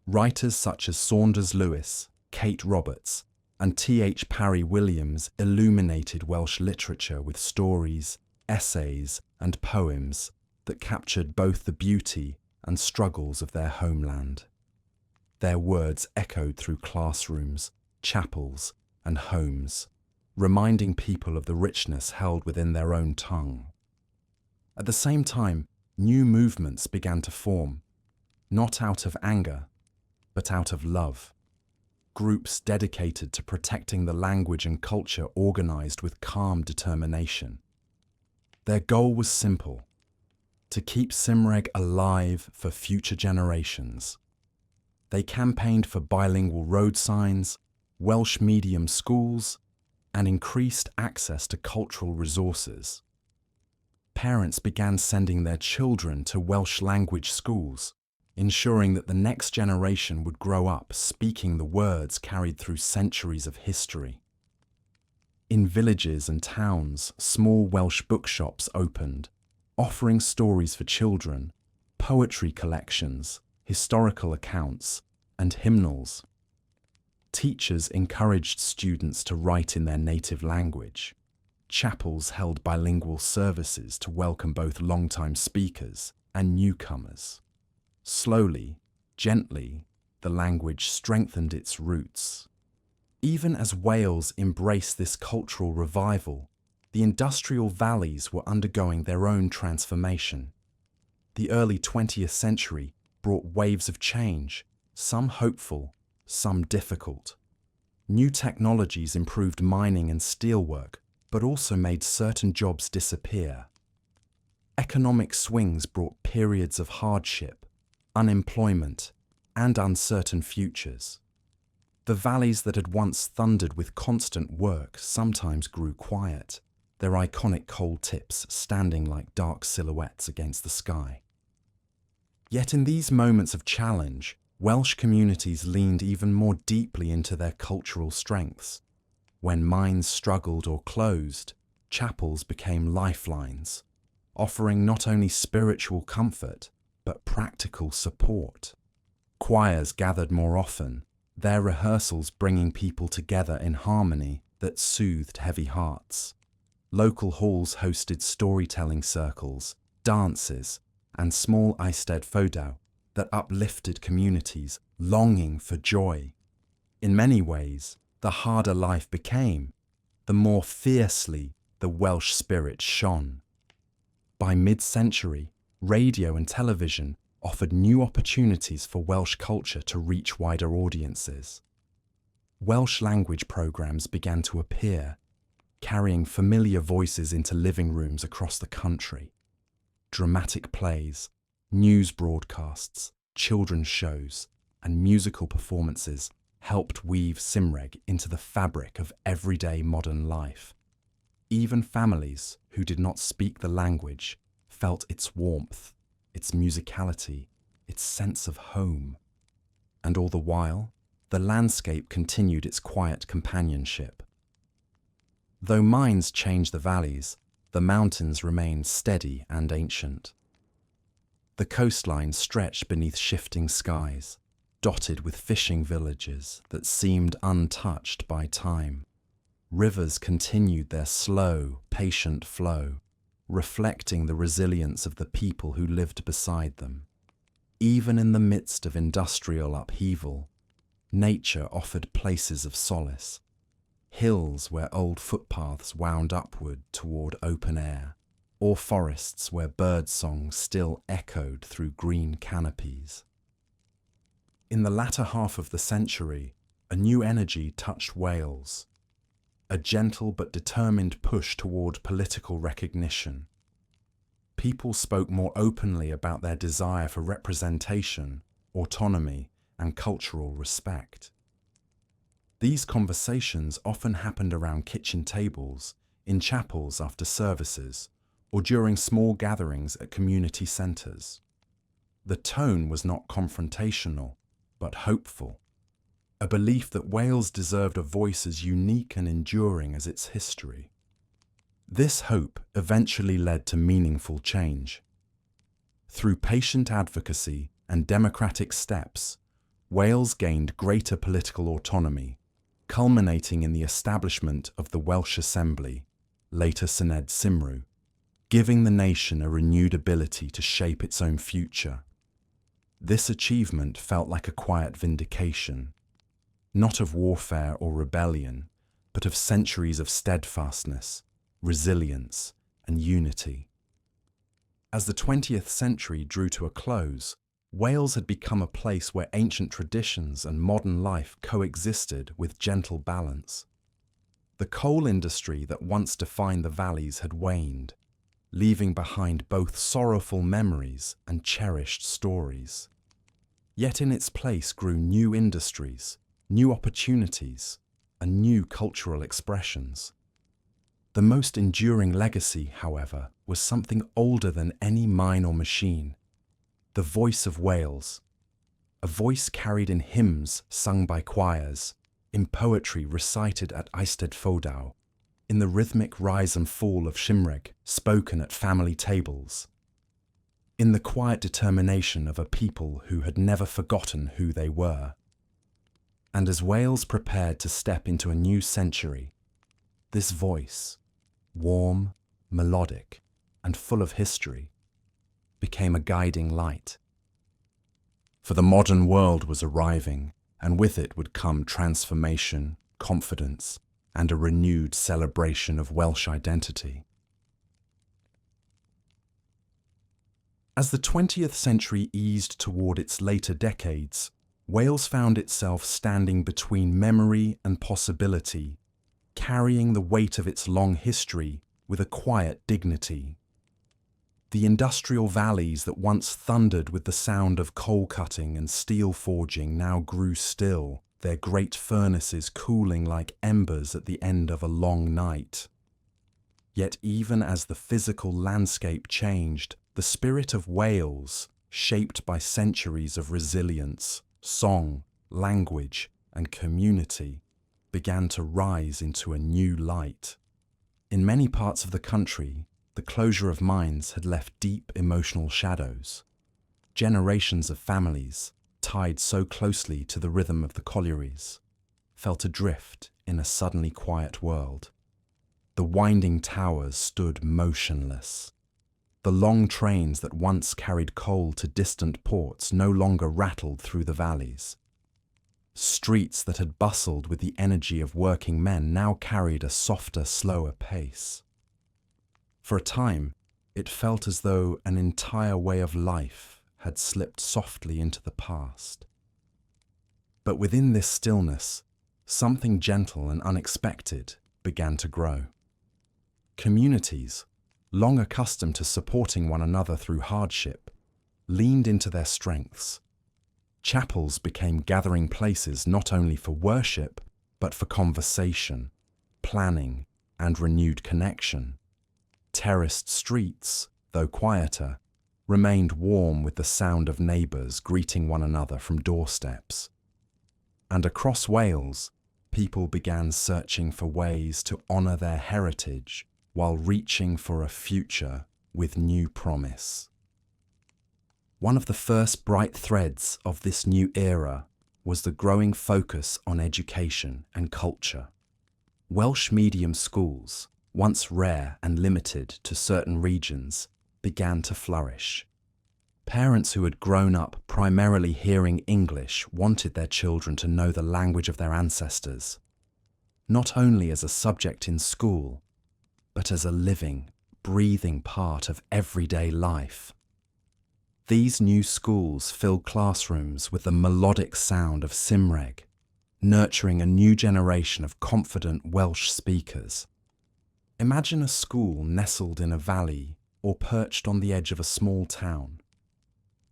Writers such as Saunders Lewis, Kate Roberts, and T.H. Parry Williams illuminated Welsh literature with stories, essays, and poems that captured both the beauty and struggles of their homeland. Their words echoed through classrooms, chapels, and homes, reminding people of the richness held within their own tongue. At the same time, new movements began to form, not out of anger, but out of love. Groups dedicated to protecting the language and culture organised with calm determination. Their goal was simple: to keep Cymraeg alive for future generations. They campaigned for bilingual road signs, Welsh medium schools, and increased access to cultural resources. Parents began sending their children to Welsh language schools, ensuring that the next generation would grow up speaking the words carried through centuries of history. In villages and towns, small Welsh bookshops opened, offering stories for children, poetry collections, historical accounts, and hymnals. Teachers encouraged students to write in their native language. Chapels held bilingual services to welcome both long-time speakers and newcomers. Slowly, gently, the language strengthened its roots. Even as Wales embraced this cultural revival, The industrial valleys were undergoing their own transformation. The early 20th century brought waves of change, some hopeful, some difficult. New technologies improved mining and steelwork, but also made certain jobs disappear. Economic swings brought periods of hardship, unemployment, and uncertain futures. The valleys that had once thundered with constant work sometimes grew quiet, their iconic coal tips standing like dark silhouettes against the sky. Yet in these moments of challenge, Welsh communities leaned even more deeply into their cultural strengths. When mines struggled or closed, chapels became lifelines, offering not only spiritual comfort, but practical support. Choirs gathered more often, their rehearsals bringing people together in harmony that soothed heavy hearts. Local halls hosted storytelling circles, dances, and small eisteddfodau that uplifted communities longing for joy. In many ways, the harder life became, the more fiercely the Welsh spirit shone. By mid-century, radio and television offered new opportunities for Welsh culture to reach wider audiences. Welsh language programmes began to appear, carrying familiar voices into living rooms across the country. Dramatic plays, news broadcasts, children's shows, and musical performances helped weave Cymraeg into the fabric of everyday modern life. Even families who did not speak the language felt its warmth, its musicality, its sense of home. And all the while, the landscape continued its quiet companionship. Though mines changed the valleys, the mountains remained steady and ancient. The coastline stretched beneath shifting skies, dotted with fishing villages that seemed untouched by time. Rivers continued their slow, patient flow, reflecting the resilience of the people who lived beside them. Even in the midst of industrial upheaval, nature offered places of solace. Hills where old footpaths wound upward toward open air, or forests where birdsong still echoed through green canopies. In the latter half of the century, a new energy touched Wales, a gentle but determined push toward political recognition. People spoke more openly about their desire for representation, autonomy, and cultural respect. These conversations often happened around kitchen tables, in chapels after services, or during small gatherings at community centres. The tone was not confrontational, but hopeful, a belief that Wales deserved a voice as unique and enduring as its history. This hope eventually led to meaningful change. Through patient advocacy and democratic steps, Wales gained greater political autonomy, culminating in the establishment of the Welsh Assembly, later Senedd Cymru, giving the nation a renewed ability to shape its own future. This achievement felt like a quiet vindication, not of warfare or rebellion, but of centuries of steadfastness, resilience, and unity. As the 20th century drew to a close, Wales had become a place where ancient traditions and modern life coexisted with gentle balance. The coal industry that once defined the valleys had waned, leaving behind both sorrowful memories and cherished stories. Yet in its place grew new industries, new opportunities, and new cultural expressions. The most enduring legacy, however, was something older than any mine or machine: the voice of Wales, a voice carried in hymns sung by choirs, in poetry recited at eisteddfodau, in the rhythmic rise and fall of Cymraeg spoken at family tables, in the quiet determination of a people who had never forgotten who they were. And as Wales prepared to step into a new century, this voice, warm, melodic, and full of history, became a guiding light. For the modern world was arriving, and with it would come transformation, confidence, and a renewed celebration of Welsh identity. As the 20th century eased toward its later decades, Wales found itself standing between memory and possibility, carrying the weight of its long history with a quiet dignity. The industrial valleys that once thundered with the sound of coal cutting and steel forging now grew still, their great furnaces cooling like embers at the end of a long night. Yet even as the physical landscape changed, the spirit of Wales, shaped by centuries of resilience, song, language, and community, began to rise into a new light. In many parts of the country, the closure of mines had left deep emotional shadows. Generations of families, tied so closely to the rhythm of the collieries, felt adrift in a suddenly quiet world. The winding towers stood motionless. The long trains that once carried coal to distant ports no longer rattled through the valleys. Streets that had bustled with the energy of working men now carried a softer, slower pace. For a time, it felt as though an entire way of life had slipped softly into the past. But within this stillness, something gentle and unexpected began to grow. Communities, long accustomed to supporting one another through hardship, leaned into their strengths. Chapels became gathering places not only for worship, but for conversation, planning, and renewed connection. Terraced streets, though quieter, remained warm with the sound of neighbours greeting one another from doorsteps. And across Wales, people began searching for ways to honour their heritage while reaching for a future with new promise. One of the first bright threads of this new era was the growing focus on education and culture. Welsh medium schools, once rare and limited to certain regions, began to flourish. Parents who had grown up primarily hearing English wanted their children to know the language of their ancestors, not only as a subject in school, but as a living, breathing part of everyday life. These new schools filled classrooms with the melodic sound of Cymraeg, nurturing a new generation of confident Welsh speakers. Imagine a school nestled in a valley or perched on the edge of a small town.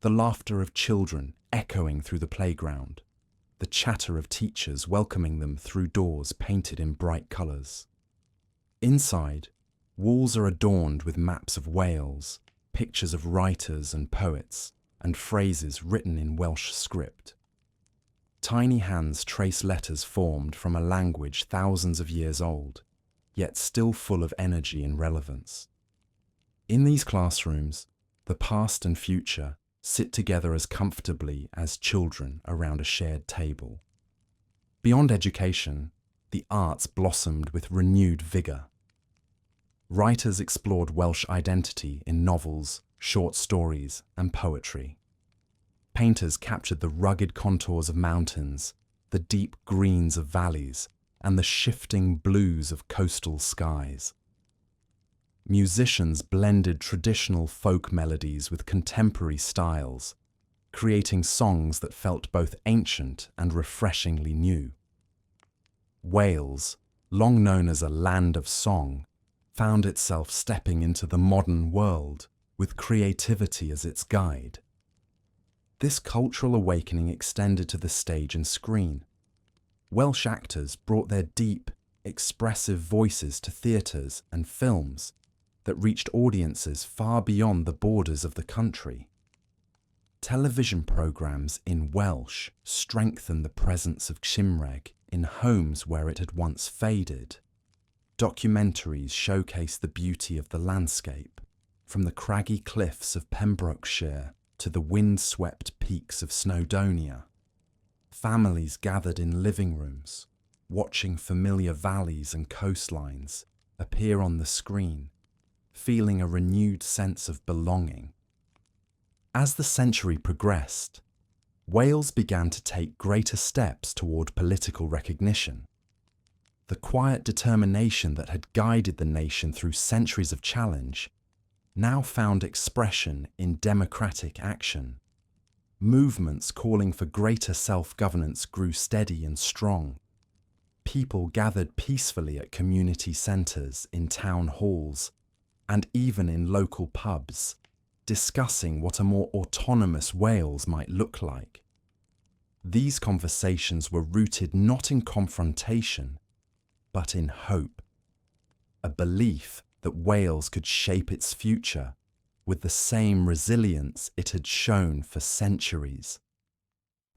The laughter of children echoing through the playground, the chatter of teachers welcoming them through doors painted in bright colours. Inside, walls are adorned with maps of Wales, pictures of writers and poets, and phrases written in Welsh script. Tiny hands trace letters formed from a language thousands of years old, yet still full of energy and relevance. In these classrooms, the past and future sit together as comfortably as children around a shared table. Beyond education, the arts blossomed with renewed vigour. Writers explored Welsh identity in novels, short stories, and poetry. Painters captured the rugged contours of mountains, the deep greens of valleys, and the shifting blues of coastal skies. Musicians blended traditional folk melodies with contemporary styles, creating songs that felt both ancient and refreshingly new. Wales, long known as a land of song, found itself stepping into the modern world with creativity as its guide. This cultural awakening extended to the stage and screen. Welsh actors brought their deep, expressive voices to theatres and films that reached audiences far beyond the borders of the country. Television programmes in Welsh strengthened the presence of Cymraeg in homes where it had once faded. Documentaries showcase the beauty of the landscape, from the craggy cliffs of Pembrokeshire to the wind-swept peaks of Snowdonia. Families gathered in living rooms, watching familiar valleys and coastlines appear on the screen, feeling a renewed sense of belonging. As the century progressed, Wales began to take greater steps toward political recognition. The quiet determination that had guided the nation through centuries of challenge now found expression in democratic action. Movements calling for greater self-governance grew steady and strong. People gathered peacefully at community centres, in town halls, and even in local pubs, discussing what a more autonomous Wales might look like. These conversations were rooted not in confrontation, but in hope, a belief that Wales could shape its future with the same resilience it had shown for centuries.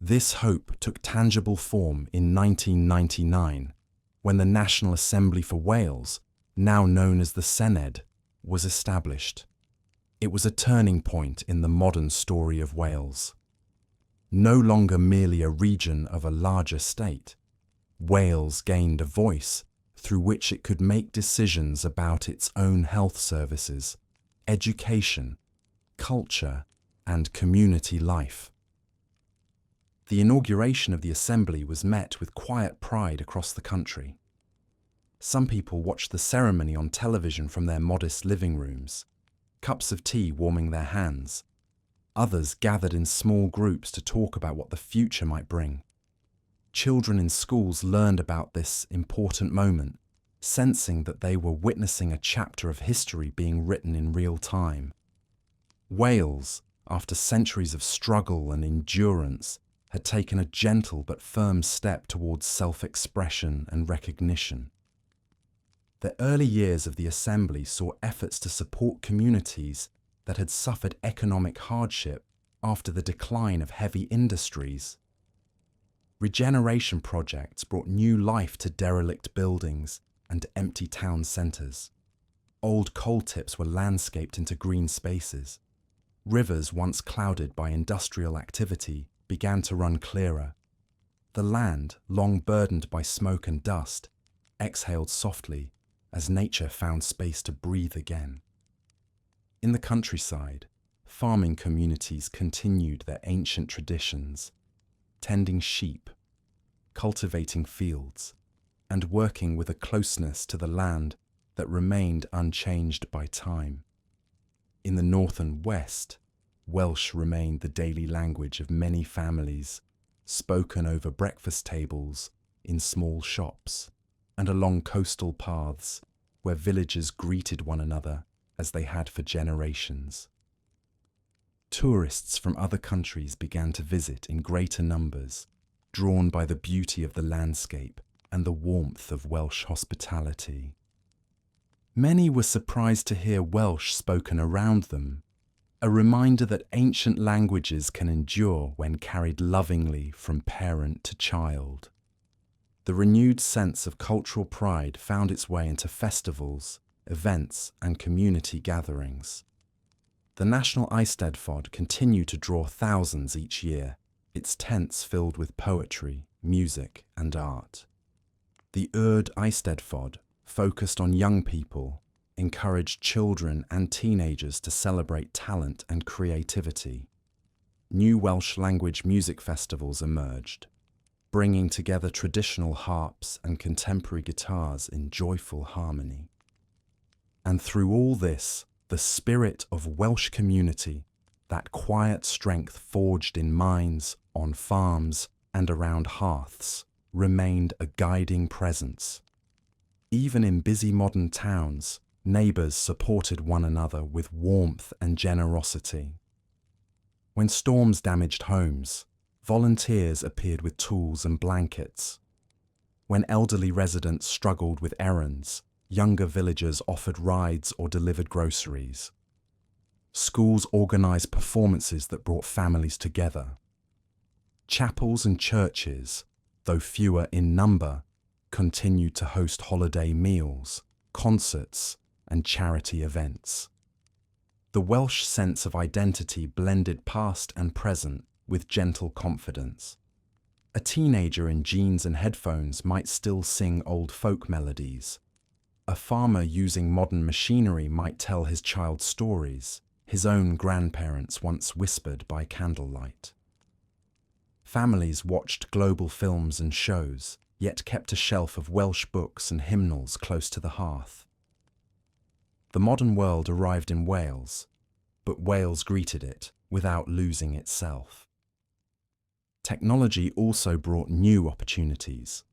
This hope took tangible form in 1999, when the National Assembly for Wales, now known as the Senedd, was established. It was a turning point in the modern story of Wales. No longer merely a region of a larger state, Wales gained a voice through which it could make decisions about its own health services, education, culture, and community life. The inauguration of the Assembly was met with quiet pride across the country. Some people watched the ceremony on television from their modest living rooms, cups of tea warming their hands. Others gathered in small groups to talk about what the future might bring. Children in schools learned about this important moment, sensing that they were witnessing a chapter of history being written in real time. Wales, after centuries of struggle and endurance, had taken a gentle but firm step towards self-expression and recognition. The early years of the Assembly saw efforts to support communities that had suffered economic hardship after the decline of heavy industries. Regeneration projects brought new life to derelict buildings and empty town centres. Old coal tips were landscaped into green spaces. Rivers once clouded by industrial activity began to run clearer. The land, long burdened by smoke and dust, exhaled softly as nature found space to breathe again. In the countryside, farming communities continued their ancient traditions, tending sheep, cultivating fields, and working with a closeness to the land that remained unchanged by time. In the north and west, Welsh remained the daily language of many families, spoken over breakfast tables, in small shops, and along coastal paths where villagers greeted one another as they had for generations. Tourists from other countries began to visit in greater numbers, drawn by the beauty of the landscape and the warmth of Welsh hospitality. Many were surprised to hear Welsh spoken around them, a reminder that ancient languages can endure when carried lovingly from parent to child. The renewed sense of cultural pride found its way into festivals, events, and community gatherings. The National Eisteddfod continued to draw thousands each year, its tents filled with poetry, music, and art. The Eisteddfod focused on young people, encouraged children and teenagers to celebrate talent and creativity. New Welsh language music festivals emerged, bringing together traditional harps and contemporary guitars in joyful harmony. And through all this, the spirit of Welsh community, that quiet strength forged in mines, on farms, and around hearths, remained a guiding presence. Even in busy modern towns, neighbours supported one another with warmth and generosity. When storms damaged homes, volunteers appeared with tools and blankets. When elderly residents struggled with errands, younger villagers offered rides or delivered groceries. Schools organised performances that brought families together. Chapels and churches, though fewer in number, continued to host holiday meals, concerts, and charity events. The Welsh sense of identity blended past and present with gentle confidence. A teenager in jeans and headphones might still sing old folk melodies. A farmer using modern machinery might tell his child stories, his own grandparents once whispered by candlelight. Families watched global films and shows, yet kept a shelf of Welsh books and hymnals close to the hearth. The modern world arrived in Wales, but Wales greeted it without losing itself. Technology also brought new opportunities.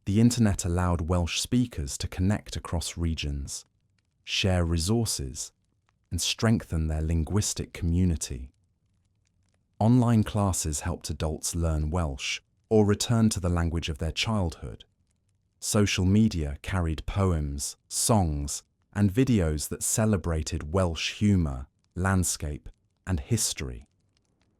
The internet allowed Welsh speakers to connect across regions, share resources, and strengthen their linguistic community. Online classes helped adults learn Welsh or return to the language of their childhood. Social media carried poems, songs, and videos that celebrated Welsh humour, landscape, and history.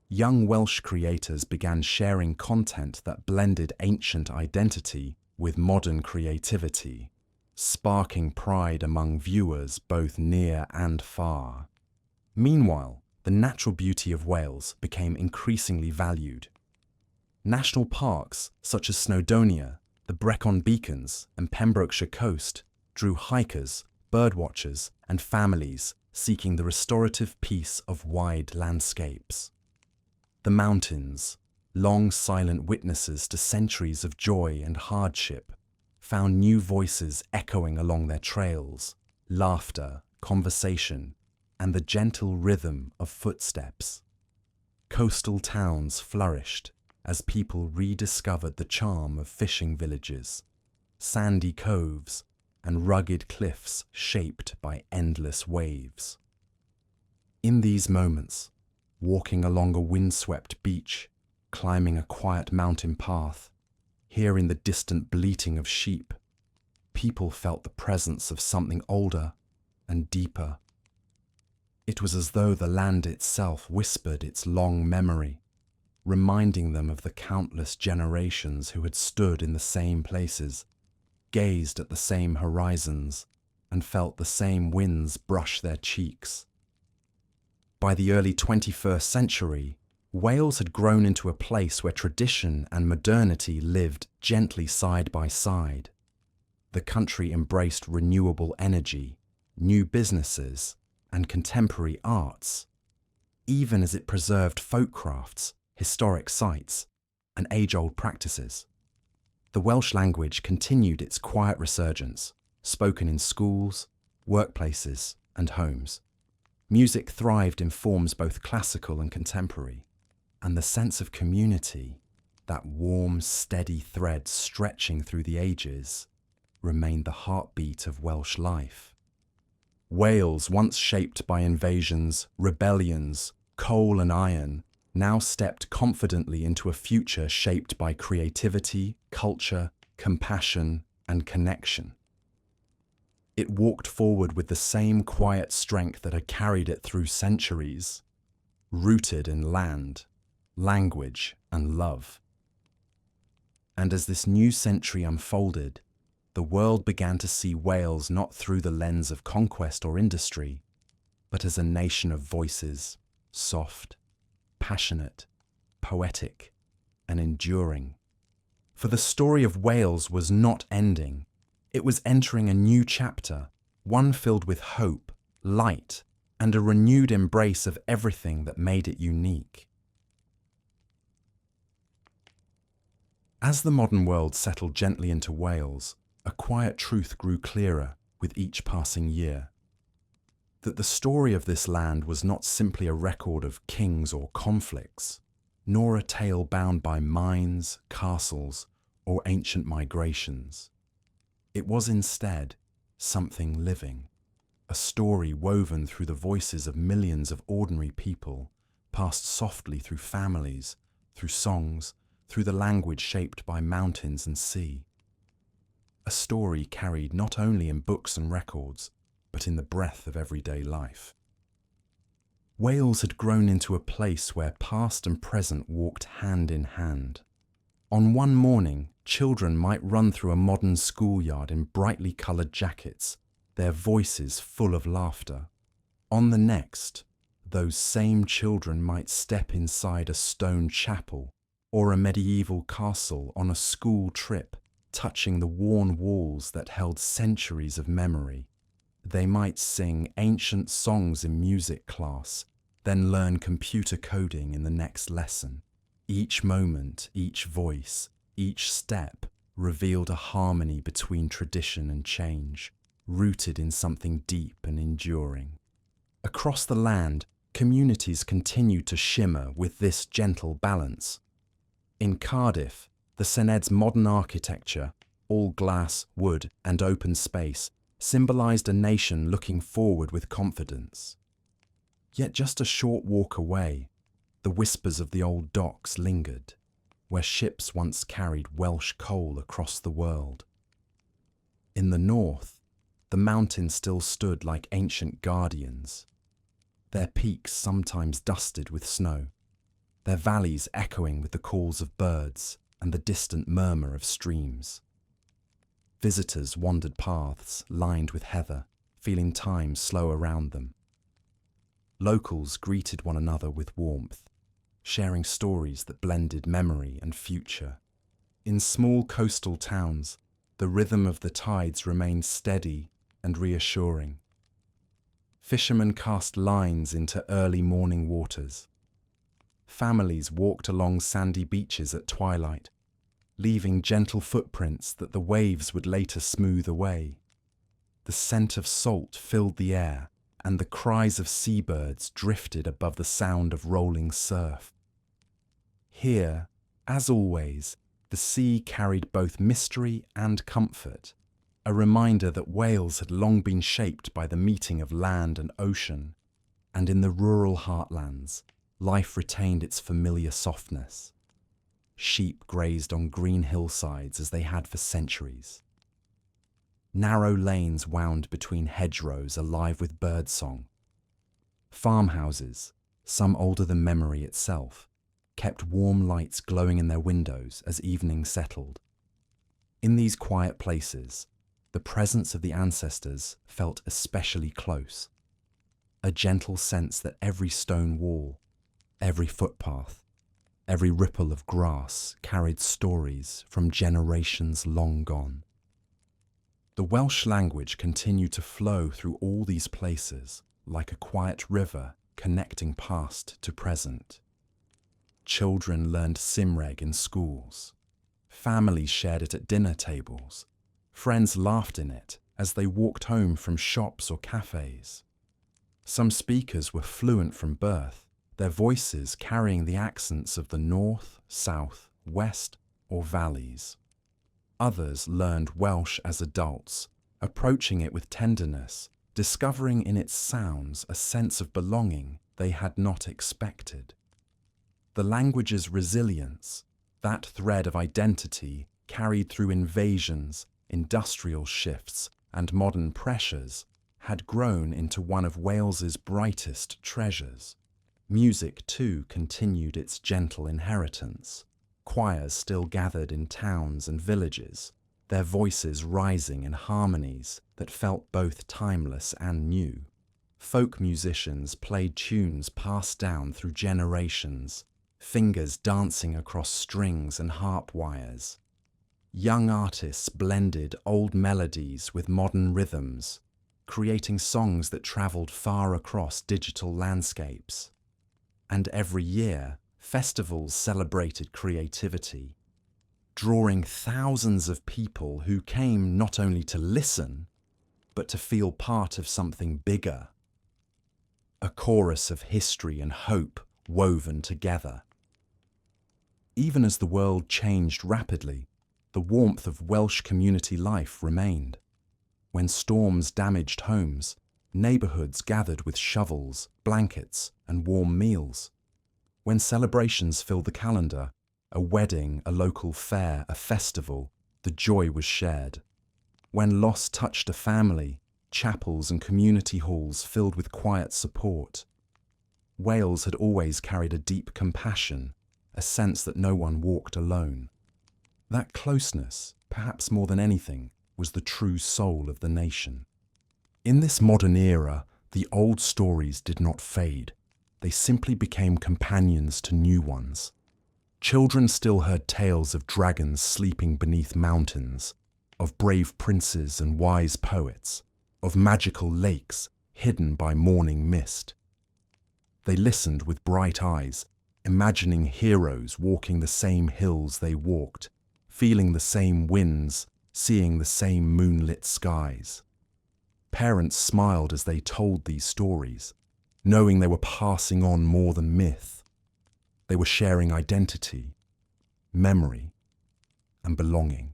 Young Welsh creators began sharing content that blended ancient identity with modern creativity, sparking pride among viewers both near and far. Meanwhile, the natural beauty of Wales became increasingly valued. National parks such as Snowdonia, the Brecon Beacons, and Pembrokeshire Coast drew hikers, birdwatchers, and families seeking the restorative peace of wide landscapes. The mountains, long silent witnesses to centuries of joy and hardship, found new voices echoing along their trails, laughter, conversation, and the gentle rhythm of footsteps. Coastal towns flourished as people rediscovered the charm of fishing villages, sandy coves, and rugged cliffs shaped by endless waves. In these moments, walking along a windswept beach, climbing a quiet mountain path, hearing the distant bleating of sheep, people felt the presence of something older and deeper. It was as though the land itself whispered its long memory, reminding them of the countless generations who had stood in the same places, gazed at the same horizons, and felt the same winds brush their cheeks. By the early 21st century, Wales had grown into a place where tradition and modernity lived gently side by side. The country embraced renewable energy, new businesses, and contemporary arts, even as it preserved folk crafts, historic sites, and age-old practices. The Welsh language continued its quiet resurgence, spoken in schools, workplaces, and homes. Music thrived in forms both classical and contemporary, and the sense of community, that warm, steady thread stretching through the ages, remained the heartbeat of Welsh life. Wales, once shaped by invasions, rebellions, coal and iron, now stepped confidently into a future shaped by creativity, culture, compassion, and connection. It walked forward with the same quiet strength that had carried it through centuries, rooted in land, language, and love. And as this new century unfolded, the world began to see Wales not through the lens of conquest or industry, but as a nation of voices, soft, passionate, poetic, and enduring. For the story of Wales was not ending. It was entering a new chapter, one filled with hope, light, and a renewed embrace of everything that made it unique. As the modern world settled gently into Wales, a quiet truth grew clearer with each passing year. That the story of this land was not simply a record of kings or conflicts, nor a tale bound by mines, castles, or ancient migrations. It was instead something living, a story woven through the voices of millions of ordinary people, passed softly through families, through songs, through the language shaped by mountains and sea. A story carried not only in books and records, but in the breath of everyday life. Wales had grown into a place where past and present walked hand in hand. On one morning, children might run through a modern schoolyard in brightly coloured jackets, their voices full of laughter. On the next, those same children might step inside a stone chapel or a medieval castle on a school trip, touching the worn walls that held centuries of memory. They might sing ancient songs in music class, then learn computer coding in the next lesson. Each moment, each voice, each step revealed a harmony between tradition and change, rooted in something deep and enduring. Across the land, communities continued to shimmer with this gentle balance. In Cardiff, the Sened's modern architecture, all glass, wood, and open space, symbolised a nation looking forward with confidence. Yet just a short walk away, the whispers of the old docks lingered, where ships once carried Welsh coal across the world. In the north, the mountains still stood like ancient guardians, their peaks sometimes dusted with snow, their valleys echoing with the calls of birds and the distant murmur of streams. Visitors wandered paths lined with heather, feeling time slow around them. Locals greeted one another with warmth, sharing stories that blended memory and future. In small coastal towns, the rhythm of the tides remained steady and reassuring. Fishermen cast lines into early morning waters. Families walked along sandy beaches at twilight, leaving gentle footprints that the waves would later smooth away. The scent of salt filled the air, and the cries of seabirds drifted above the sound of rolling surf. Here, as always, the sea carried both mystery and comfort, a reminder that Wales had long been shaped by the meeting of land and ocean, and in the rural heartlands, life retained its familiar softness. Sheep grazed on green hillsides as they had for centuries. Narrow lanes wound between hedgerows alive with birdsong. Farmhouses, some older than memory itself, kept warm lights glowing in their windows as evening settled. In these quiet places, the presence of the ancestors felt especially close, a gentle sense that every stone wall, every footpath, every ripple of grass carried stories from generations long gone. The Welsh language continued to flow through all these places like a quiet river connecting past to present. Children learned Cymraeg in schools. Families shared it at dinner tables. Friends laughed in it as they walked home from shops or cafes. Some speakers were fluent from birth, their voices carrying the accents of the north, south, west, or valleys. Others learned Welsh as adults, approaching it with tenderness, discovering in its sounds a sense of belonging they had not expected. The language's resilience, that thread of identity carried through invasions, industrial shifts, and modern pressures, had grown into one of Wales's brightest treasures. Music, too, continued its gentle inheritance. Choirs still gathered in towns and villages, their voices rising in harmonies that felt both timeless and new. Folk musicians played tunes passed down through generations, fingers dancing across strings and harp wires. Young artists blended old melodies with modern rhythms, creating songs that travelled far across digital landscapes. And every year, festivals celebrated creativity, drawing thousands of people who came not only to listen, but to feel part of something bigger. A chorus of history and hope woven together. Even as the world changed rapidly, the warmth of Welsh community life remained. When storms damaged homes, neighbourhoods gathered with shovels, blankets, and warm meals. When celebrations filled the calendar, a wedding, a local fair, a festival, the joy was shared. When loss touched a family, chapels and community halls filled with quiet support. Wales had always carried a deep compassion, a sense that no one walked alone. That closeness, perhaps more than anything, was the true soul of the nation. In this modern era, the old stories did not fade. They simply became companions to new ones. Children still heard tales of dragons sleeping beneath mountains, of brave princes and wise poets, of magical lakes hidden by morning mist. They listened with bright eyes, imagining heroes walking the same hills they walked, feeling the same winds, seeing the same moonlit skies. Parents smiled as they told these stories, knowing they were passing on more than myth. They were sharing identity, memory, and belonging.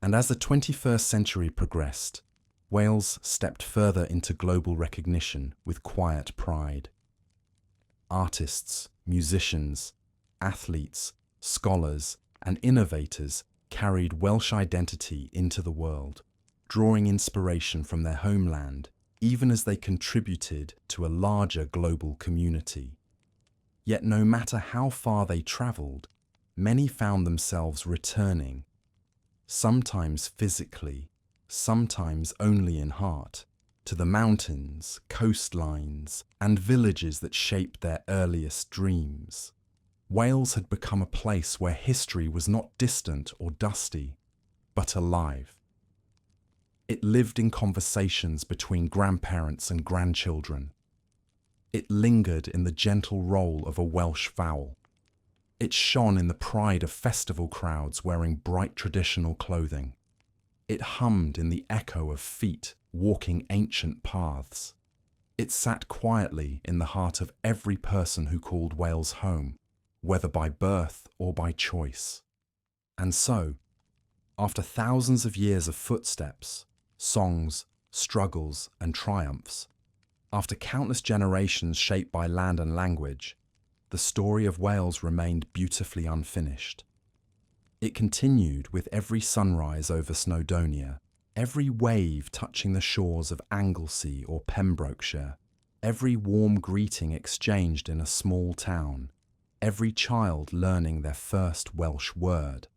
And as the 21st century progressed, Wales stepped further into global recognition with quiet pride. Artists, musicians, athletes, scholars, and innovators carried Welsh identity into the world, drawing inspiration from their homeland, even as they contributed to a larger global community. Yet no matter how far they travelled, many found themselves returning, sometimes physically, sometimes only in heart, to the mountains, coastlines, and villages that shaped their earliest dreams. Wales had become a place where history was not distant or dusty, but alive. It lived in conversations between grandparents and grandchildren. It lingered in the gentle roll of a Welsh fowl. It shone in the pride of festival crowds wearing bright traditional clothing. It hummed in the echo of feet walking ancient paths. It sat quietly in the heart of every person who called Wales home, whether by birth or by choice. And so, after thousands of years of footsteps, songs, struggles, and triumphs, after countless generations shaped by land and language, the story of Wales remained beautifully unfinished. It continued with every sunrise over Snowdonia, every wave touching the shores of Anglesey or Pembrokeshire, every warm greeting exchanged in a small town, every child learning their first Welsh word.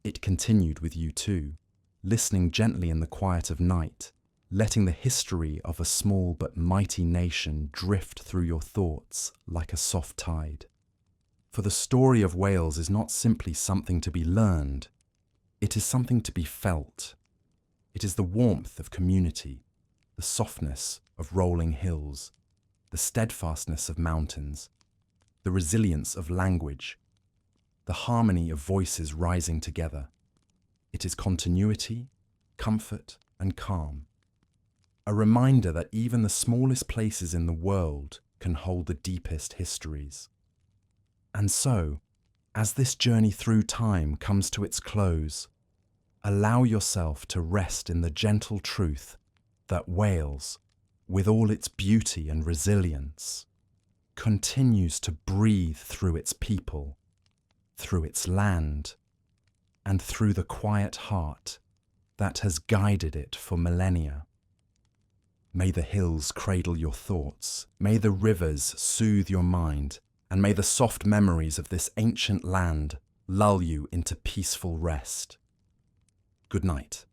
It continued with you too, listening gently in the quiet of night, letting the history of a small but mighty nation drift through your thoughts like a soft tide. For the story of Wales is not simply something to be learned, it is something to be felt. It is the warmth of community, the softness of rolling hills, the steadfastness of mountains, the resilience of language, the harmony of voices rising together. It is continuity, comfort, and calm. A reminder that even the smallest places in the world can hold the deepest histories. And so, as this journey through time comes to its close, allow yourself to rest in the gentle truth that Wales, with all its beauty and resilience, continues to breathe through its people, through its land, and through the quiet heart that has guided it for millennia. May the hills cradle your thoughts, may the rivers soothe your mind, and may the soft memories of this ancient land lull you into peaceful rest. Good night.